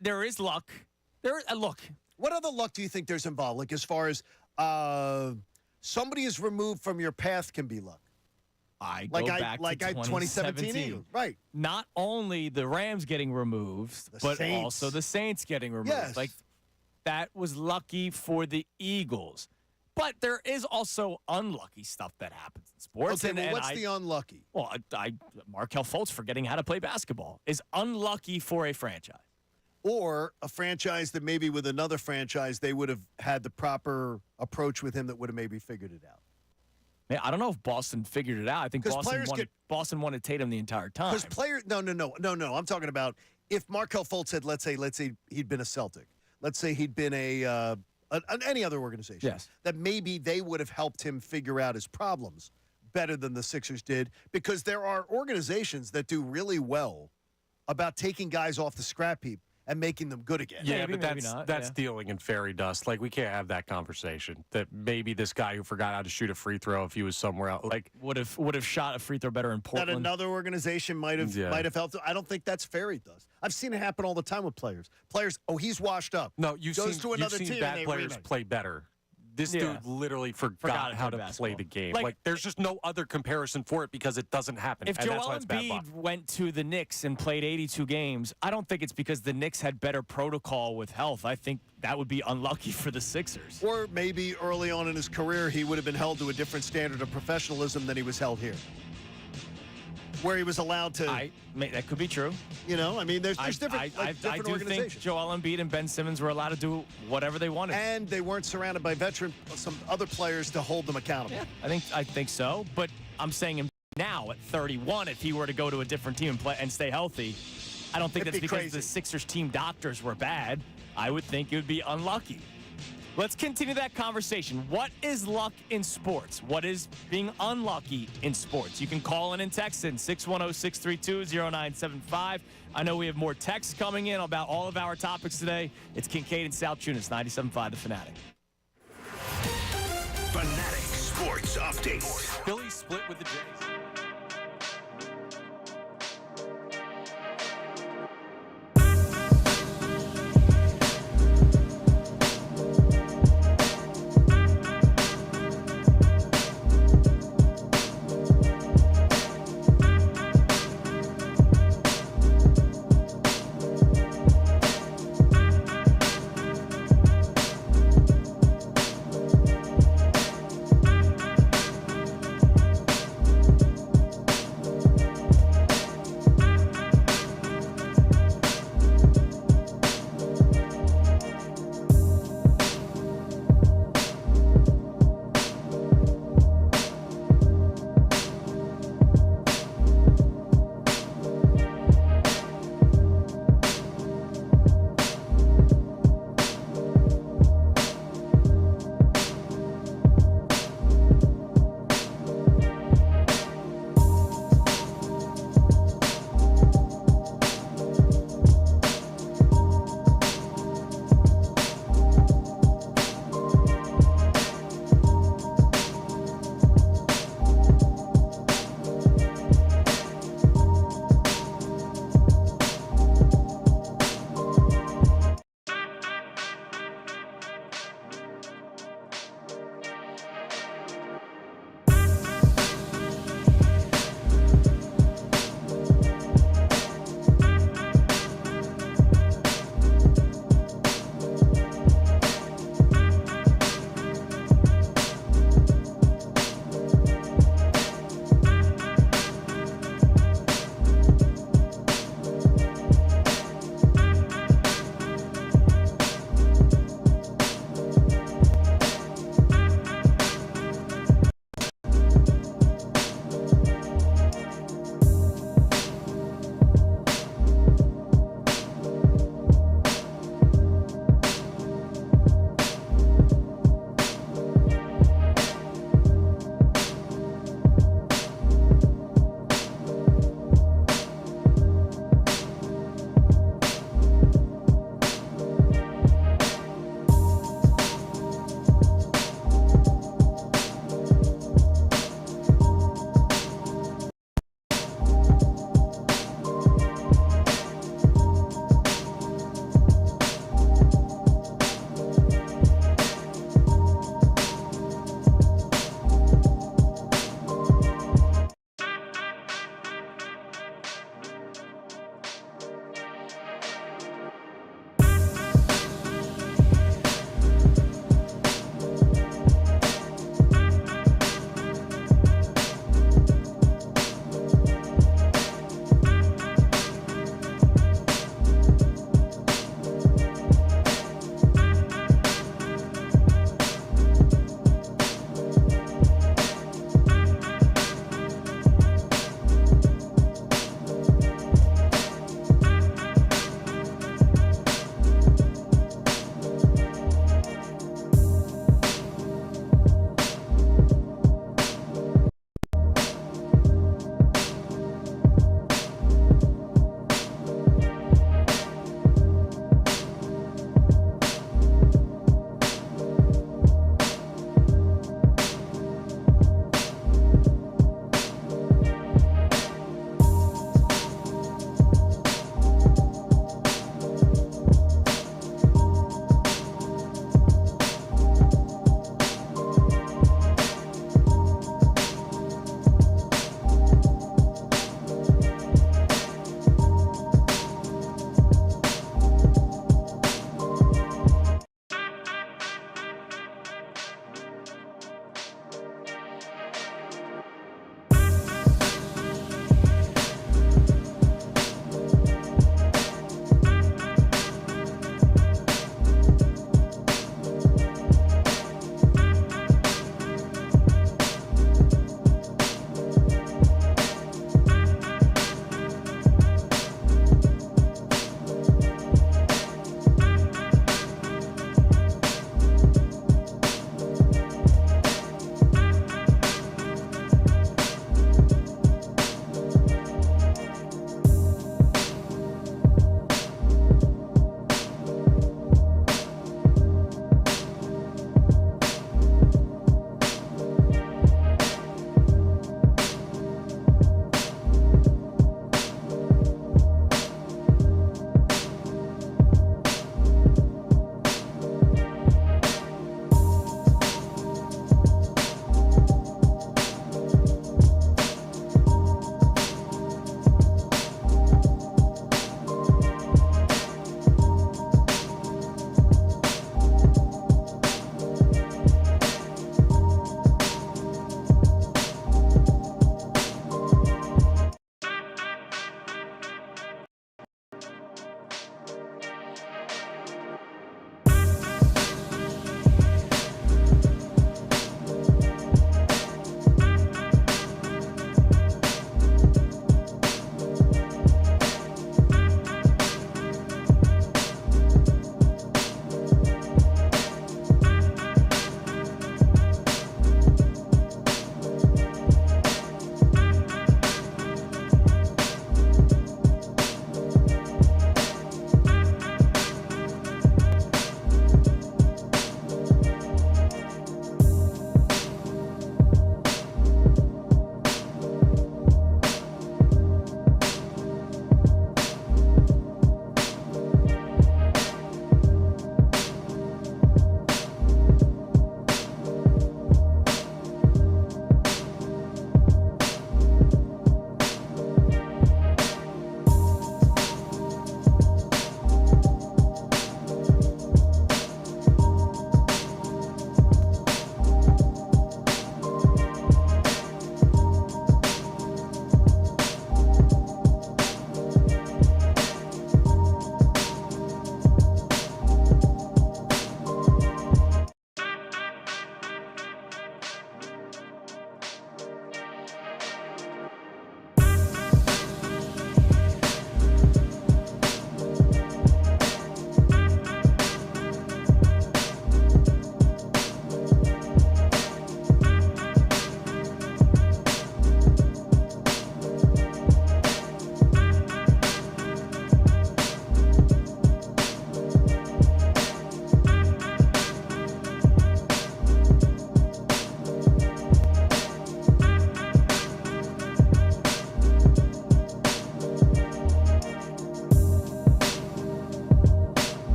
there is luck. Look. What other luck do you think there's involved? Like as far as somebody is removed from your path can be luck. I go back to 2017. Right. Not only the Rams getting removed, but also the Saints getting removed. Yes. That was lucky for the Eagles. But there is also unlucky stuff that happens in sports. Okay, what's the unlucky? Well, Markelle Fultz forgetting how to play basketball is unlucky for a franchise. Or a franchise that maybe with another franchise, they would have had the proper approach with him that would have maybe figured it out. I don't know if Boston figured it out. I think Boston wanted Tatum the entire time. Because No. I'm talking about if Markelle Fultz had, let's say he'd been a Celtic. Let's say he'd been a any other organization, Yes. that maybe they would have helped him figure out his problems better than the Sixers did, because there are organizations that do really well about taking guys off the scrap heap and making them good again. Yeah, Maybe, but maybe not, that's yeah. dealing in fairy dust. Like, we can't have that conversation. That maybe this guy who forgot how to shoot a free throw if he was somewhere else, like, would have shot a free throw better in That Portland. another organization might have helped. I don't think that's fairy dust. I've seen it happen all the time with players. He's washed up. No, you've Goes to seen another team and bad they players remake. play better. This dude literally forgot how to play the game. Like, There's just no other comparison for it because it doesn't happen. If and that's why Joel it's bad luck. Embiid went to the Knicks and played 82 games, I don't think it's because the Knicks had better protocol with health. I think that would be unlucky for the Sixers. Or maybe early on in his career, he would have been held to a different standard of professionalism than he was held here, where he was allowed to. That could be true. You know, I mean, there's different, I different do organizations. think Joel Embiid and Ben Simmons were allowed to do whatever they wanted. And they weren't surrounded by some other players to hold them accountable. Yeah, I think so. But I'm saying him now at 31, if he were to go to a different team and play and stay healthy, I don't think It'd that's be because crazy. the Sixers team doctors were bad. I would think it would be unlucky. Let's continue that conversation. What is luck in sports? What is being unlucky in sports? You can call in and text in 610-632-0975. I know we have more texts coming in about all of our topics today. It's Kincade and Salciunas, 97.5 The Fanatic. Fanatic Sports Update. Phillies split with the Jays.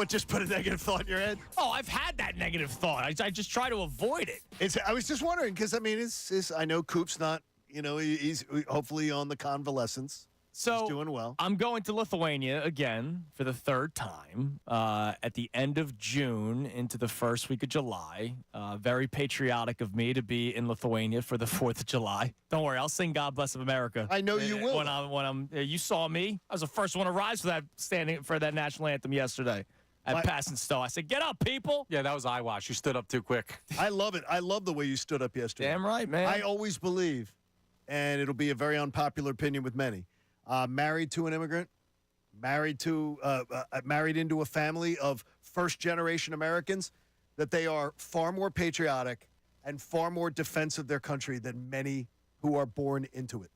What, just put a negative thought in your head? Oh, I've had that negative thought. I just try to avoid it. I was just wondering because, I mean, I know Coop's not, he's hopefully on the convalescence. So he's doing well. I'm going to Lithuania again for the third time at the end of June into the first week of July. Very patriotic of me to be in Lithuania for the 4th of July. Don't worry, I'll sing "God Bless America." I know you will. You saw me. I was the first one to rise for that, standing for that national anthem yesterday at Pass and Stowe. I said, "Get up, people!" Yeah, that was eye wash. You stood up too quick. I love it. I love the way you stood up yesterday. Damn right, man. I always believe, and it'll be a very unpopular opinion with many. Married to an immigrant, married into a family of first-generation Americans, that they are far more patriotic and far more defense of their country than many who are born into it.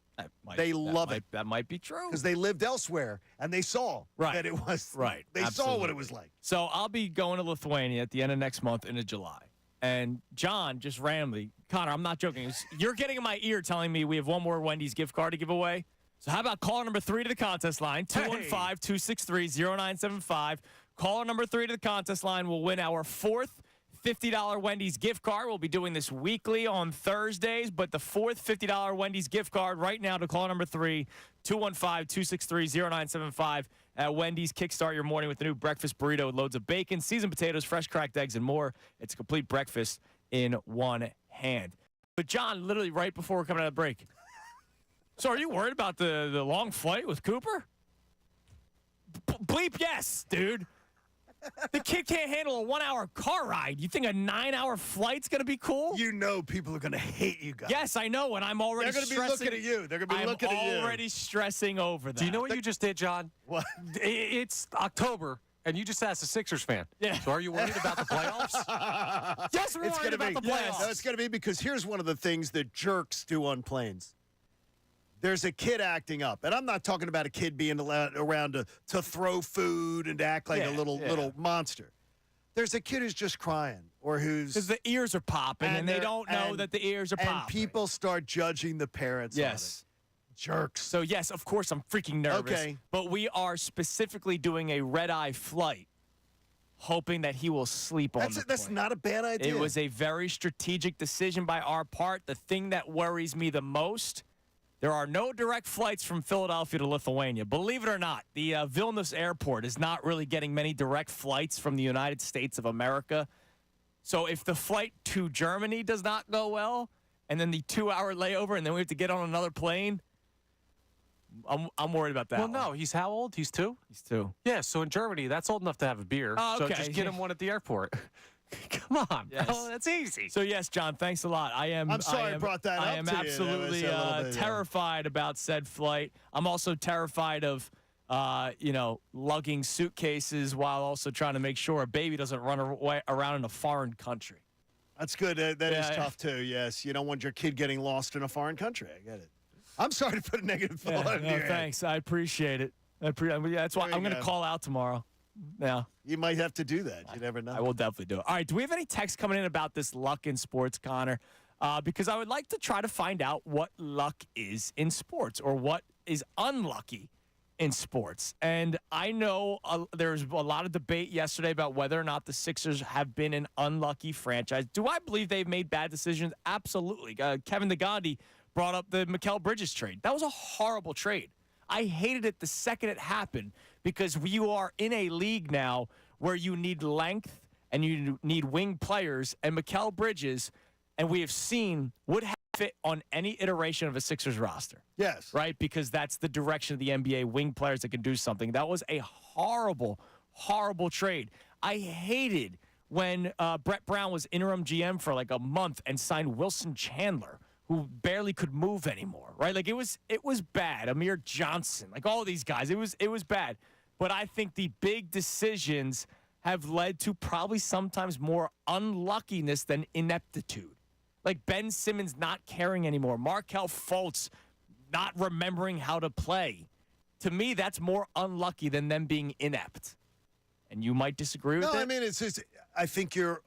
They love it. That might be true. Because they lived elsewhere, and they saw that it was. Right. They saw what it was like. So I'll be going to Lithuania at the end of next month into July. And John just randomly, Connor, I'm not joking. You're getting in my ear telling me we have one more Wendy's gift card to give away. So how about caller number 3 to the contest line, 215-263-0975. Caller number 3 to the contest line will win our 4th $50 Wendy's gift card. We'll be doing this weekly on Thursdays, but the 4th $50 Wendy's gift card right now to caller number 3, 215-263-0975 at Wendy's. Kickstart your morning with the new breakfast burrito with loads of bacon, seasoned potatoes, fresh cracked eggs, and more. It's a complete breakfast in one hand. But John, literally right before we're coming out of break, so are you worried about the long flight with Cooper? Bleep yes, dude. The kid can't handle a 1-hour car ride. You think a 9-hour flight's going to be cool? You know people are going to hate you guys. Yes, I know, and I'm already stressing. They're going to be looking at you. They're going to be looking at you. I'm already stressing over that. Do you know what you just did, John? What? It's October. And you just asked a Sixers fan. Yeah. So are you worried about the playoffs? Yes, we're worried about the playoffs. No, it's going to be because here's one of the things that jerks do on planes. There's a kid acting up. And I'm not talking about a kid being around to throw food and to act like a little monster. There's a kid who's just crying or who's... Because the ears are popping and they don't know that the ears are popping. And people start judging the parents on it. Jerks. So, yes, of course, I'm freaking nervous. Okay. But we are specifically doing a red-eye flight, hoping that he will sleep on the plane. That's not a bad idea. It was a very strategic decision by our part. The thing that worries me the most, there are no direct flights from Philadelphia to Lithuania. Believe it or not, the Vilnius airport is not really getting many direct flights from the United States of America. So if the flight to Germany does not go well, and then the 2-hour layover, and then we have to get on another plane, I'm worried about that. Well, no, he's how old? He's 2? He's 2. Yeah, so in Germany, that's old enough to have a beer. Oh, okay. So just get him one at the airport. Come on. Yes. Oh, that's easy. So, yes, John, thanks a lot. I'm sorry I brought that up. I am to absolutely you. That was terrified about said flight. I'm also terrified of, lugging suitcases while also trying to make sure a baby doesn't run around in a foreign country. That's good. That is tough, too, yes. You don't want your kid getting lost in a foreign country. I get it. I'm sorry to put a negative thought in your head. Thanks. I appreciate it. That's why I'm going to call out tomorrow. Yeah. You might have to do that. You never know. I will definitely do it. All right. Do we have any texts coming in about this luck in sports, Connor? Because I would like to try to find out what luck is in sports or what is unlucky in sports. And I know there's a lot of debate yesterday about whether or not the Sixers have been an unlucky franchise. Do I believe they've made bad decisions? Absolutely. Kevin Gandhi brought up the Mikal Bridges trade. That was a horrible trade. I hated it the second it happened because you are in a league now where you need length and you need wing players, and Mikal Bridges, and we have seen, would have fit on any iteration of a Sixers roster. Yes. Right? Because that's the direction of the NBA, wing players that can do something. That was a horrible, horrible trade. I hated when Brett Brown was interim GM for like a month and signed Wilson Chandler, who barely could move anymore, right? Like it was bad. Amir Johnson, like all these guys, it was bad. But I think the big decisions have led to probably sometimes more unluckiness than ineptitude. Like Ben Simmons not caring anymore, Markelle Fultz not remembering how to play. To me, that's more unlucky than them being inept. And you might disagree with that. No, I mean it's just I think you're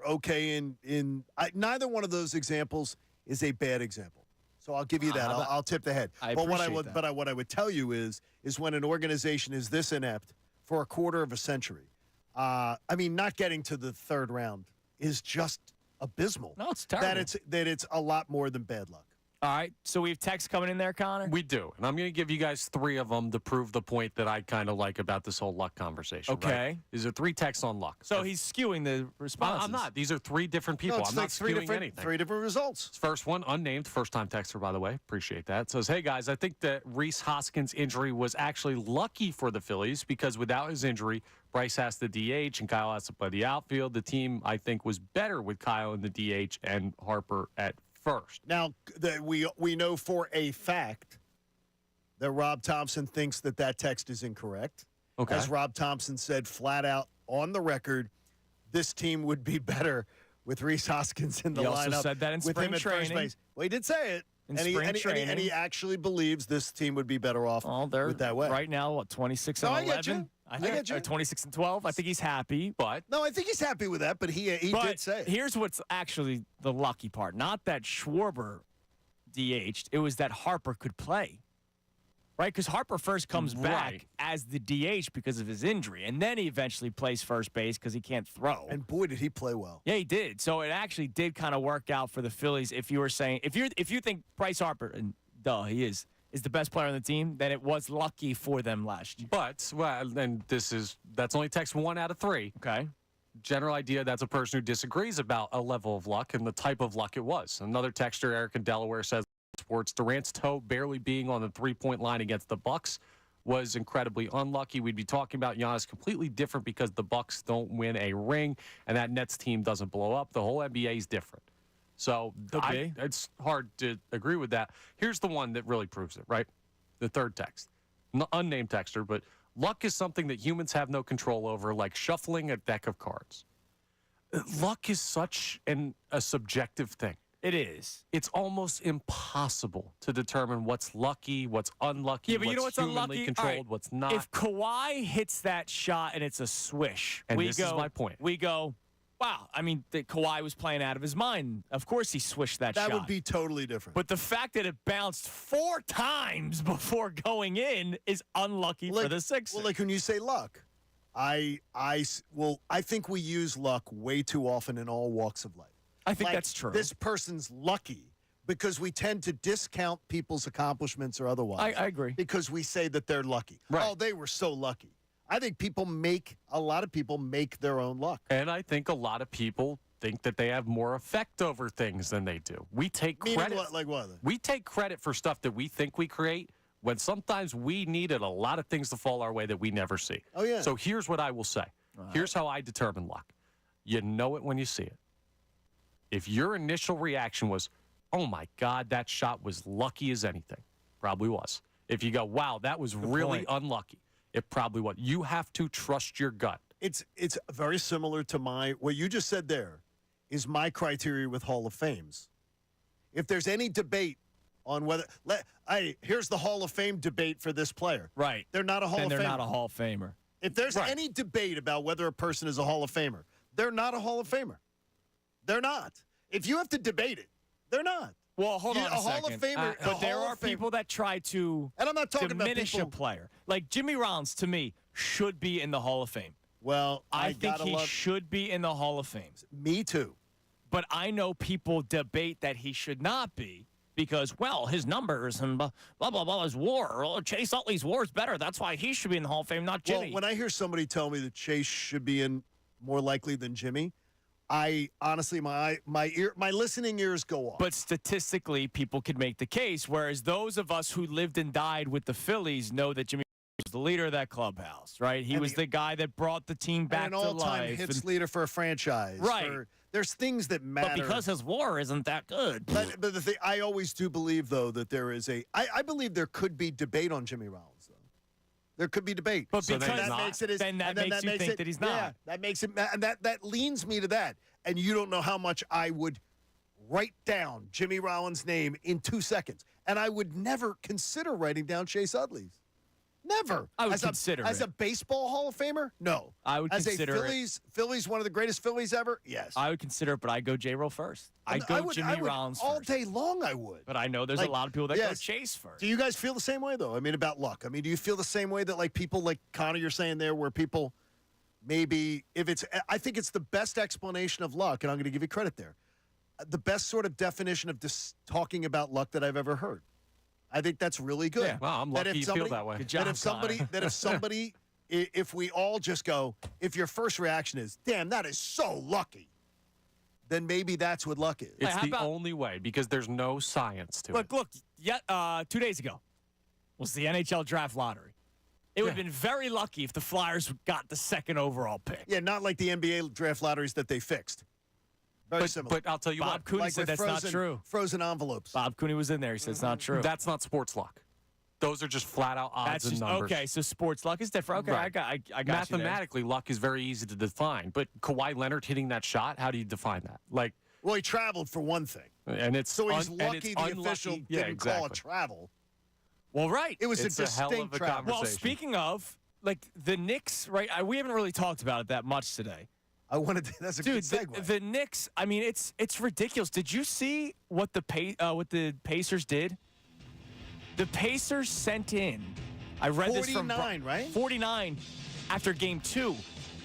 okay in neither one of those examples is a bad example. So I'll give you that. I'll tip the head. But what I would tell you is when an organization is this inept for a quarter of a century, not getting to the third round is just abysmal. No, it's terrible. That it's a lot more than bad luck. All right, so we have texts coming in there, Connor? We do, and I'm going to give you guys 3 of them to prove the point that I kind of like about this whole luck conversation. Okay. Right? These are 3 texts on luck. So he's skewing the responses. I'm not. These are 3 different people. No, it's I'm like not skewing anything. 3 different results. First one, unnamed, first-time texter, by the way. Appreciate that. Says, hey, guys, I think that Rhys Hoskins' injury was actually lucky for the Phillies because without his injury, Bryce has to DH and Kyle has to play the outfield. The team, I think, was better with Kyle in the DH and Harper at first. Now, we know for a fact that Rob Thompson thinks that text is incorrect. Okay. As Rob Thompson said flat out on the record, this team would be better with Rhys Hoskins in the He lineup. also said that in with spring him at training. first base. Well, he did say it. In And spring he training. actually believes this team would be better off with that way. Right now, 26 No, and I get 11? you. I get you. 26 and 12. I think he's happy, but No, I think he's happy with that, but he did say it. Here's what's actually the lucky part. Not that Schwarber DH'd. It was that Harper could play. Right? Because Harper first comes back as the DH because of his injury, and then he eventually plays first base because he can't throw. And boy, did he play well. Yeah, he did. So it actually did kind of work out for the Phillies. If you were saying, if you think Bryce Harper, and duh, he is the best player on the team, then it was lucky for them last year. But, and that's only text 1 out of 3. Okay. General idea, that's a person who disagrees about a level of luck and the type of luck it was. Another texter, Eric in Delaware, says, sports, Durant's toe barely being on the 3-point line against the Bucks was incredibly unlucky. We'd be talking about Giannis completely different because the Bucks don't win a ring and that Nets team doesn't blow up. The whole NBA is different. So it's hard to agree with that. Here's the one that really proves it, right? The third text. Unnamed texter, but luck is something that humans have no control over, like shuffling a deck of cards. Luck is such a subjective thing. It is. It's almost impossible to determine what's lucky, what's unlucky, Yeah, but you know what's what's humanly unlucky? controlled, All right. what's not. If Kawhi hits that shot and it's a swish, And this is my point. We go, wow. I mean, Kawhi was playing out of his mind. Of course he swished that shot. That would be totally different. But the fact that it bounced 4 times before going in is unlucky for the Sixers. Well, like when you say luck, I think we use luck way too often in all walks of life. I think that's true. This person's lucky because we tend to discount people's accomplishments or otherwise. I agree. Because we say that they're lucky. Right. Oh, they were so lucky. I think a lot of people make their own luck. And I think a lot of people think that they have more effect over things than they do. We take credit. Like what? We take credit for stuff that we think we create when sometimes we needed a lot of things to fall our way that we never see. Oh, yeah. So here's what I will say. Here's how I determine luck. You know it when you see it. If your initial reaction was, oh, my God, that shot was lucky as anything, probably was. If you go, wow, that was really unlucky, it probably was. You have to trust your gut. It's very similar to what you just said there is my criteria with Hall of Fames. If there's any debate on whether here's the Hall of Fame debate for this player. Right. They're not a Hall of Famer. They're not a Hall of Famer. If there's any debate about whether a person is a Hall of Famer, they're not a Hall of Famer. They're not. If you have to debate it, they're not. Well, hold on a second. Hall of Famer, but there are people that try to and I'm not talking diminish about a player. Like Jimmy Rollins, to me, should be in the Hall of Fame. Well, I think he should be in the Hall of Fame. Me too. But I know people debate that he should not be because, well, his numbers and blah, blah, blah, his WAR. Oh, Chase Utley's WAR is better. That's why he should be in the Hall of Fame, not Jimmy. Well, when I hear somebody tell me that Chase should be in more likely than Jimmy, I honestly, my listening ears go off. But statistically, people could make the case, whereas those of us who lived and died with the Phillies know that Jimmy was the leader of that clubhouse, right? He was the guy that brought the team back to life. An all-time hits leader for a franchise. Right. There's things that matter. But because his WAR isn't that good. But the thing, I always do believe, though, that there is I believe there could be debate on Jimmy Rollins, though. There could be debate. But so because that makes it then that makes you think that he's not. Yeah, that makes it, and that leans me to that. And you don't know how much I would write down Jimmy Rollins' name in 2 seconds. And I would never consider writing down Chase Utley's. Never. I would consider as a baseball Hall of Famer? No. I would consider Phillies, one of the greatest Phillies ever? Yes. I would consider it, but I go J-Roll first. I go Jimmy Rollins all first. day long I would. But I know there's a lot of people that go Chase first. Do you guys feel the same way, though? I mean, about luck. I mean, do you feel the same way that, like, people like Connor, you're saying there, where people, maybe if it's, I think it's the best explanation of luck, and I'm going to give you credit there. The best sort of definition of talking about luck that I've ever heard. I think that's really good. Yeah, well, I'm lucky you feel that way. Good job, if we all just go, if your first reaction is, damn, that is so lucky, then maybe that's what luck is. It's the only way because there's no science to it. Look, 2 days ago was the NHL draft lottery. It would have been very lucky if the Flyers got the second overall pick. Yeah, not like the NBA draft lotteries that they fixed. Very similar. But I'll tell you Bob Cooney said that's not true. Frozen envelopes. Bob Cooney was in there. He said it's not true. That's not sports luck. Those are just flat out odds and numbers. Okay, so sports luck is different. Okay, Right. I got Mathematically, luck is very easy to define. But Kawhi Leonard hitting that shot, how do you define that? Well, he traveled for one thing. And it's so he's lucky the official didn't call it travel. Well, right. It was it's a distinct travel. Well, speaking of, the Knicks, right? We haven't really talked about it that much today. I wanted to, that's a good segue. The Knicks, I mean, it's ridiculous. Did you see what the Pacers did? The Pacers sent in, I read this from 49, right? 49 after game 2.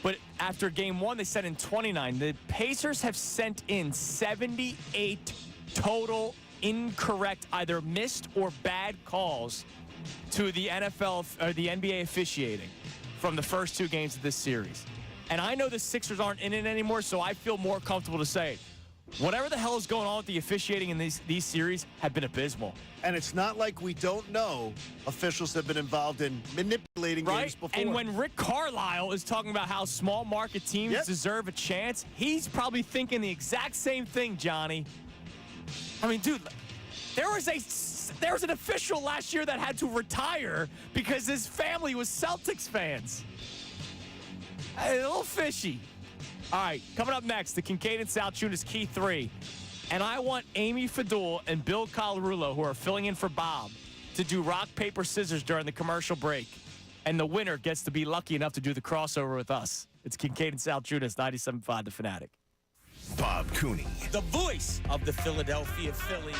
But after game 1, they sent in 29. The Pacers have sent in 78 total incorrect, either missed or bad calls to the NFL or the NBA officiating from the first 2 games of this series. And I know the Sixers aren't in it anymore, so I feel more comfortable to say it. Whatever the hell is going on with the officiating in these series have been abysmal. And it's not like we don't know officials have been involved in manipulating games before. And when Rick Carlisle is talking about how small market teams deserve a chance, he's probably thinking the exact same thing, Johnny. I mean, dude, there was an official last year that had to retire because his family was Celtics fans. A little fishy. All right, coming up next, the Kincade Salciunas Key 3. And I want Amy Fadul and Bill Colarulo, who are filling in for Bob, to do rock, paper, scissors during the commercial break. And the winner gets to be lucky enough to do the crossover with us. It's Kincade Salciunas, 97.5 The Fanatic. Bob Cooney. The voice of the Philadelphia Phillies.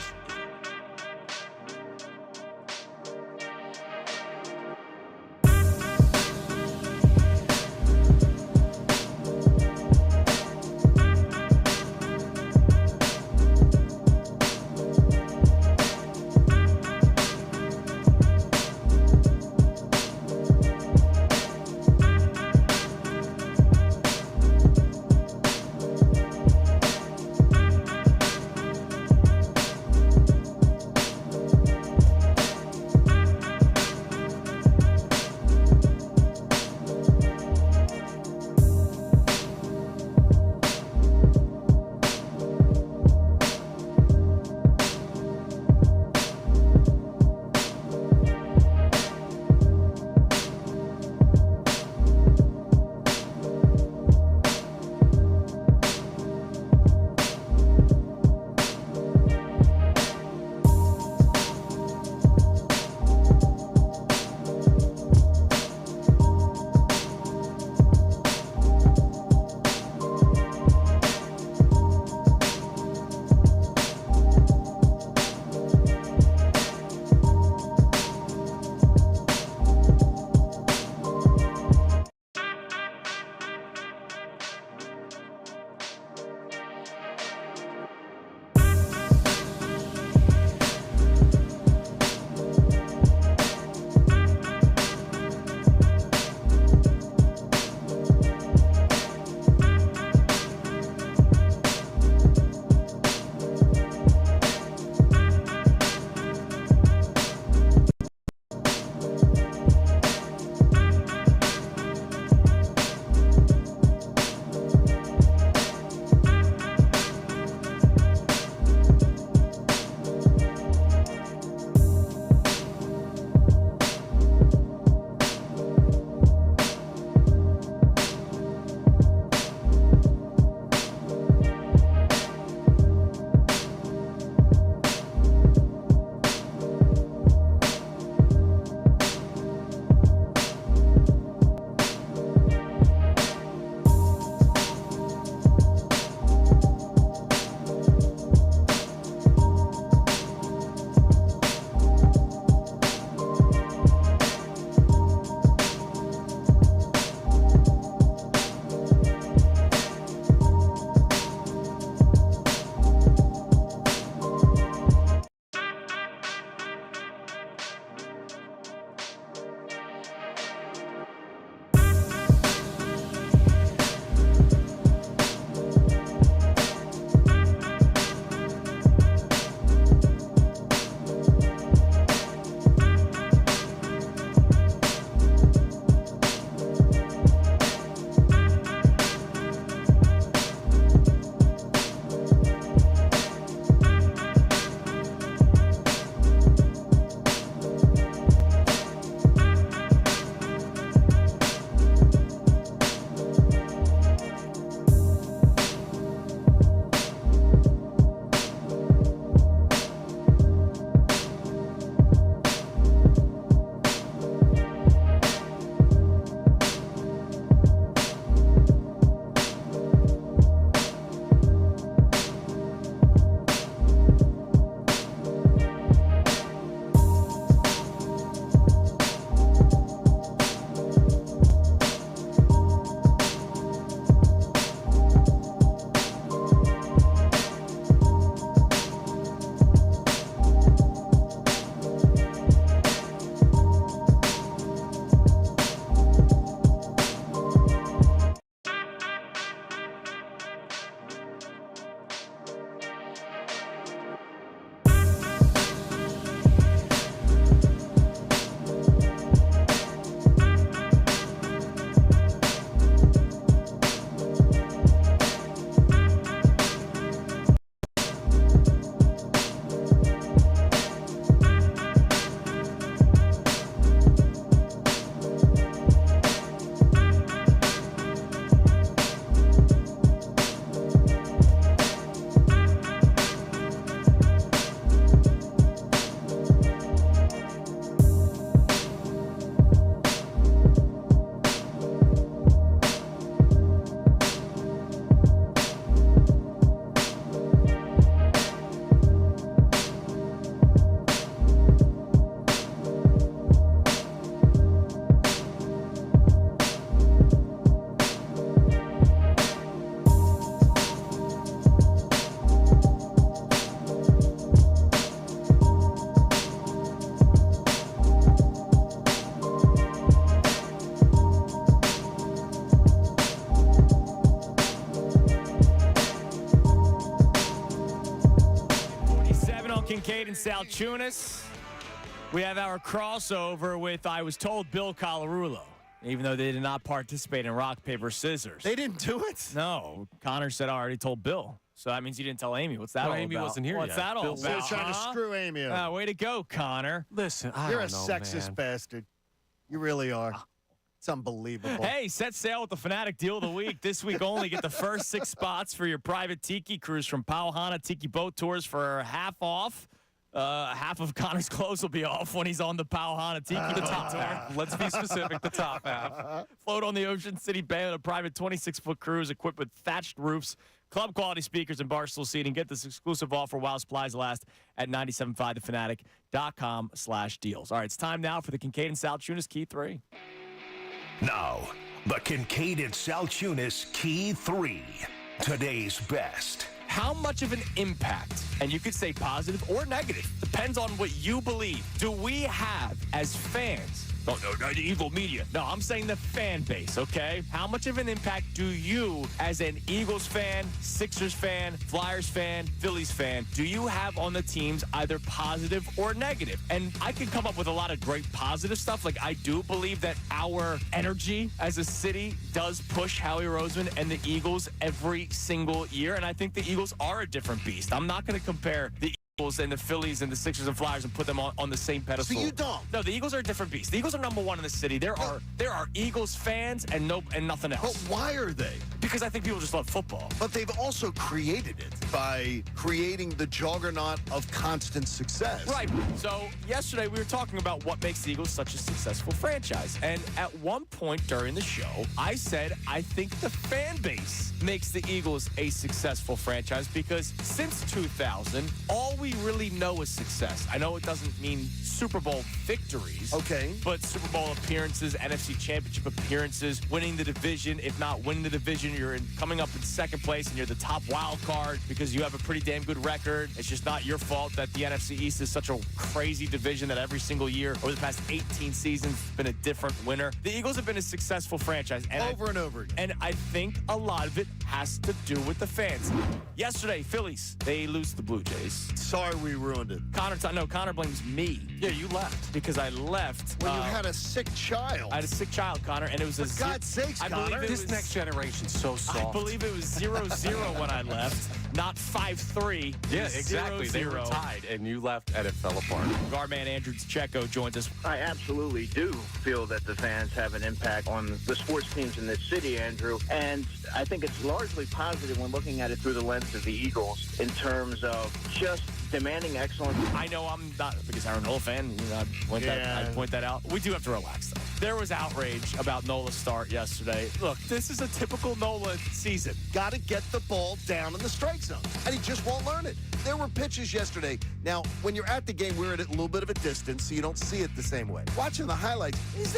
Kincade Salciunas. We have our crossover with, I was told, Bill Colarulo, even though they did not participate in rock, paper, scissors. They didn't do it? No. Connor said I already told Bill. So that means you didn't tell Amy. What's that all Amy about? wasn't here What's yet. that all Bill's about? Trying to screw Amy up. Way to go, Connor. Listen, You're I a don't know, sexist man. bastard. You really are. It's unbelievable. Hey, set sail with the Fanatic Deal of the Week. This week only, get the first 6 spots for your private tiki cruise from Pauhana Tiki Boat Tours for half off. Half of Connor's clothes will be off when he's on the Pauhana Tiki The top Boat half. Let's be specific. The top half. Float on the Ocean City Bay on a private 26-foot cruise equipped with thatched roofs, club-quality speakers, and barstool seating. Get this exclusive offer while supplies last at 975thefanatic.com/deals. All right, it's time now for the Kincade and Salciunas Key 3. Now, the Kincade and Salciunas Key 3. Today's best. How much of an impact, and you could say positive or negative, depends on what you believe, do we have as fans? Oh, no, the evil media. No, I'm saying the fan base, okay? How much of an impact do you, as an Eagles fan, Sixers fan, Flyers fan, Phillies fan, do you have on the teams, either positive or negative? And I can come up with a lot of great positive stuff. Like, I do believe that our energy as a city does push Howie Roseman and the Eagles every single year. And I think the Eagles are a different beast. I'm not going to compare the Eagles and the Phillies and the Sixers and Flyers and put them on the same pedestal. So you don't? No, the Eagles are a different beast. The Eagles are number one in the city. There are Eagles fans and nothing else. But why are they? Because I think people just love football. But they've also created it by creating the juggernaut of constant success. Right. So yesterday we were talking about what makes the Eagles such a successful franchise. And at one point during the show, I said I think the fan base makes the Eagles a successful franchise because since 2000, all we really know is success. I know it doesn't mean Super Bowl victories. Okay. But Super Bowl appearances, NFC Championship appearances, winning the division. If not winning the division, you're coming up in second place and you're the top wild card because you have a pretty damn good record. It's just not your fault that the NFC East is such a crazy division that every single year over the past 18 seasons it's been a different winner. The Eagles have been a successful franchise. And over and over again. And I think a lot of it has to do with the fans. Yesterday, Phillies, they lose to the Blue Jays. Sorry we ruined it. Connor blames me. Yeah, you left. Because I left. When you had a sick child. I had a sick child, Connor, and it was For God's sakes, Connor. This next generation's so soft. I believe it was 0-0 when I left, not 5-3. Yeah, exactly. 0-0. They were tied, and you left, and it fell apart. Guardman Andrew Checo joins us. I absolutely do feel that the fans have an impact on the sports teams in this city, Andrew. And I think it's largely positive when looking at it through the lens of the Eagles in terms of just demanding excellence. I know I'm not the biggest Aaron Nola fan. You know, I'd point that out. We do have to relax, though. There was outrage about Nola's start yesterday. Look, this is a typical Nola season. Got to get the ball down in the strike zone, and he just won't learn it. There were pitches yesterday. Now, when you're at the game, we're at a little bit of a distance, so you don't see it the same way. Watching the highlights, he's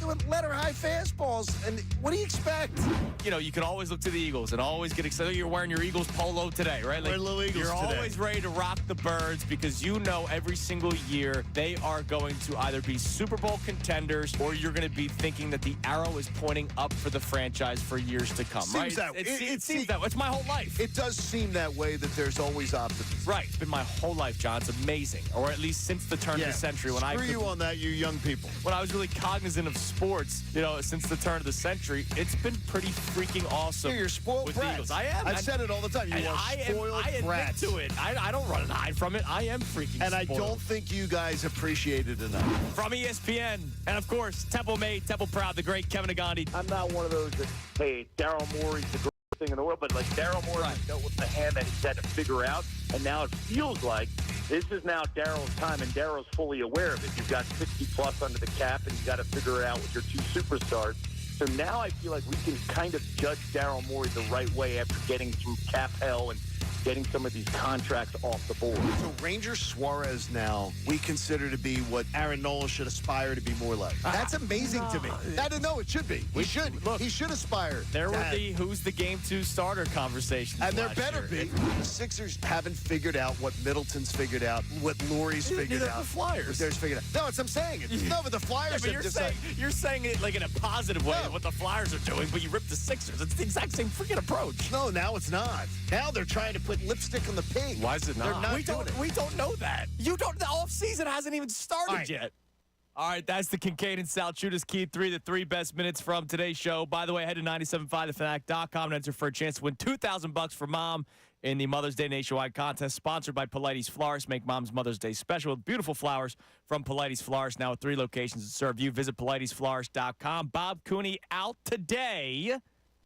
doing letter-high fastballs, and what do you expect? You know, you can always look to the Eagles and always get excited. You're wearing your Eagles polo today, right? Wearing little Eagles You're today. always ready to rock the birds because you know every single year they are going to either be Super Bowl contenders or you're going to be thinking that the arrow is pointing up for the franchise for years to come, right? It seems that way. It's my whole life. It does seem that way, that there's always optimism. Right. It's been my whole life, John. It's amazing. Or at least since the turn of the century. Screw you on that, you young people. When I was really cognizant of sports, you know, since the turn of the century, it's been pretty freaking awesome. You're spoiled with brats. the Eagles. I am. I've said it all the time. You are spoiled brats. I admit to it. I don't run and hide from it. I am freaking And spoiled. I don't think you guys appreciate it enough. From ESPN, and of course, Temple made, Temple proud, the great Kevin Agandi. I'm not one of those that, hey, Daryl Morey's the greatest thing in the world, but like Daryl Morey dealt with the hand that he's had to figure out, and now it feels like this is now Daryl's time, and Daryl's fully aware of it. You've got 60-plus under the cap, and you've got to figure it out with your two superstars. So now I feel like we can kind of judge Daryl Morey the right way after getting through cap hell and getting some of these contracts off the board. So Ranger Suarez now we consider to be what Aaron Nola should aspire to be more like. That's amazing to me. No, it should be. He should aspire. There were the who's the game two starter conversations. And there better be. The Sixers haven't figured out what Middleton's figured out, what Laurie's figured out. The Flyers. There's figured out. No, it's I'm saying it. No, but the Flyers but have you're saying it like in a positive way, what the Flyers are doing, but you ripped the Sixers. It's the exact same freaking approach. No, now it's not. Now they're trying to put put lipstick on the pig. Why is it They're not? We don't know that. The off season hasn't even started yet. All right, that's the Kincade and Salciunas Key 3, the 3 best minutes from today's show. By the way, head to 975thefanatic.com and enter for a chance to win $2,000 for mom in the Mother's Day Nationwide contest, sponsored by Polites Florists. Make mom's Mother's Day special with beautiful flowers from Polites Florists, now with 3 locations to serve you. Visit politesflorist.com. Bob Cooney out today.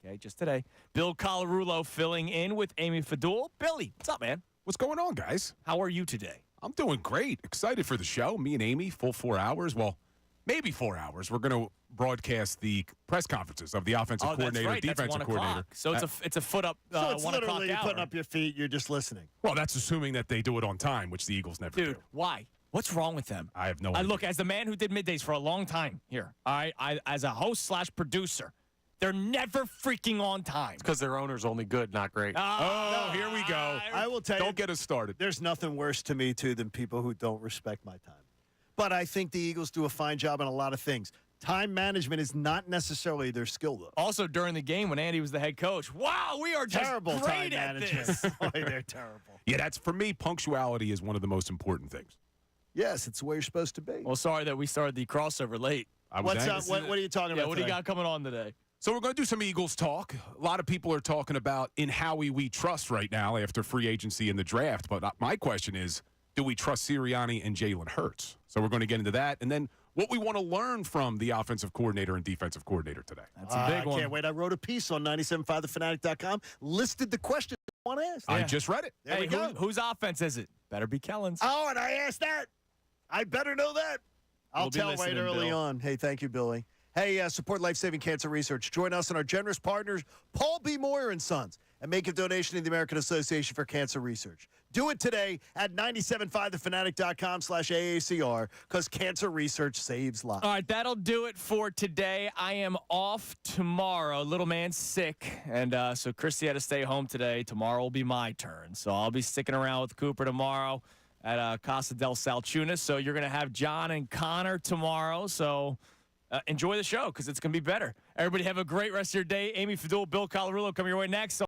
Okay, just today. Bill Colarulo filling in with Amy Fadul. Billy, what's up, man? What's going on, guys? How are you today? I'm doing great. Excited for the show. Me and Amy, full 4 hours. Well, maybe 4 hours. We're going to broadcast the press conferences of the offensive coordinator, that's right. defensive coordinator. So it's a foot up. So it's 1 o'clock literally hour. putting up your feet. You're just listening. Well, that's assuming that they do it on time, which the Eagles never do. Dude, why? What's wrong with them? I have no idea. Look, as the man who did middays for a long time here, I as a host / producer, they're never freaking on time. It's because their owner's only good, not great. Here we go. I will tell you. Don't get us started. There's nothing worse to me, too, than people who don't respect my time. But I think the Eagles do a fine job on a lot of things. Time management is not necessarily their skill, though. Also, during the game when Andy was the head coach, wow, we are just Terrible great time at management. this. They're terrible. Yeah, that's for me, punctuality is one of the most important things. Yes, it's where you're supposed to be. Well, sorry that we started the crossover late. What's up? What are you talking about What do you today? got coming on today? So we're going to do some Eagles talk. A lot of people are talking about in Howie we trust right now after free agency and the draft. But my question is, do we trust Sirianni and Jalen Hurts? So we're going to get into that. And then what we want to learn from the offensive coordinator and defensive coordinator today. That's a big one. I can't wait. I wrote a piece on 975thefanatic.com, listed the questions I want to ask. I just read it. There we go. Whose offense is it? Better be Kellen's. Oh, and I asked that. I better know that. I'll We'll be tell right listening, early Bill. on. Hey, thank you, Billy. Hey, support life-saving cancer research. Join us and our generous partners, Paul B. Moyer & Sons, and make a donation to the American Association for Cancer Research. Do it today at 975thefanatic.com/AACR because cancer research saves lives. All right, that'll do it for today. I am off tomorrow. Little man's sick, and so Christy had to stay home today. Tomorrow will be my turn, so I'll be sticking around with Cooper tomorrow at Kincade Salciunas. So you're going to have John and Connor tomorrow, so enjoy the show because it's going to be better. Everybody have a great rest of your day. Amy Fadul, Bill Colarulo coming your way next.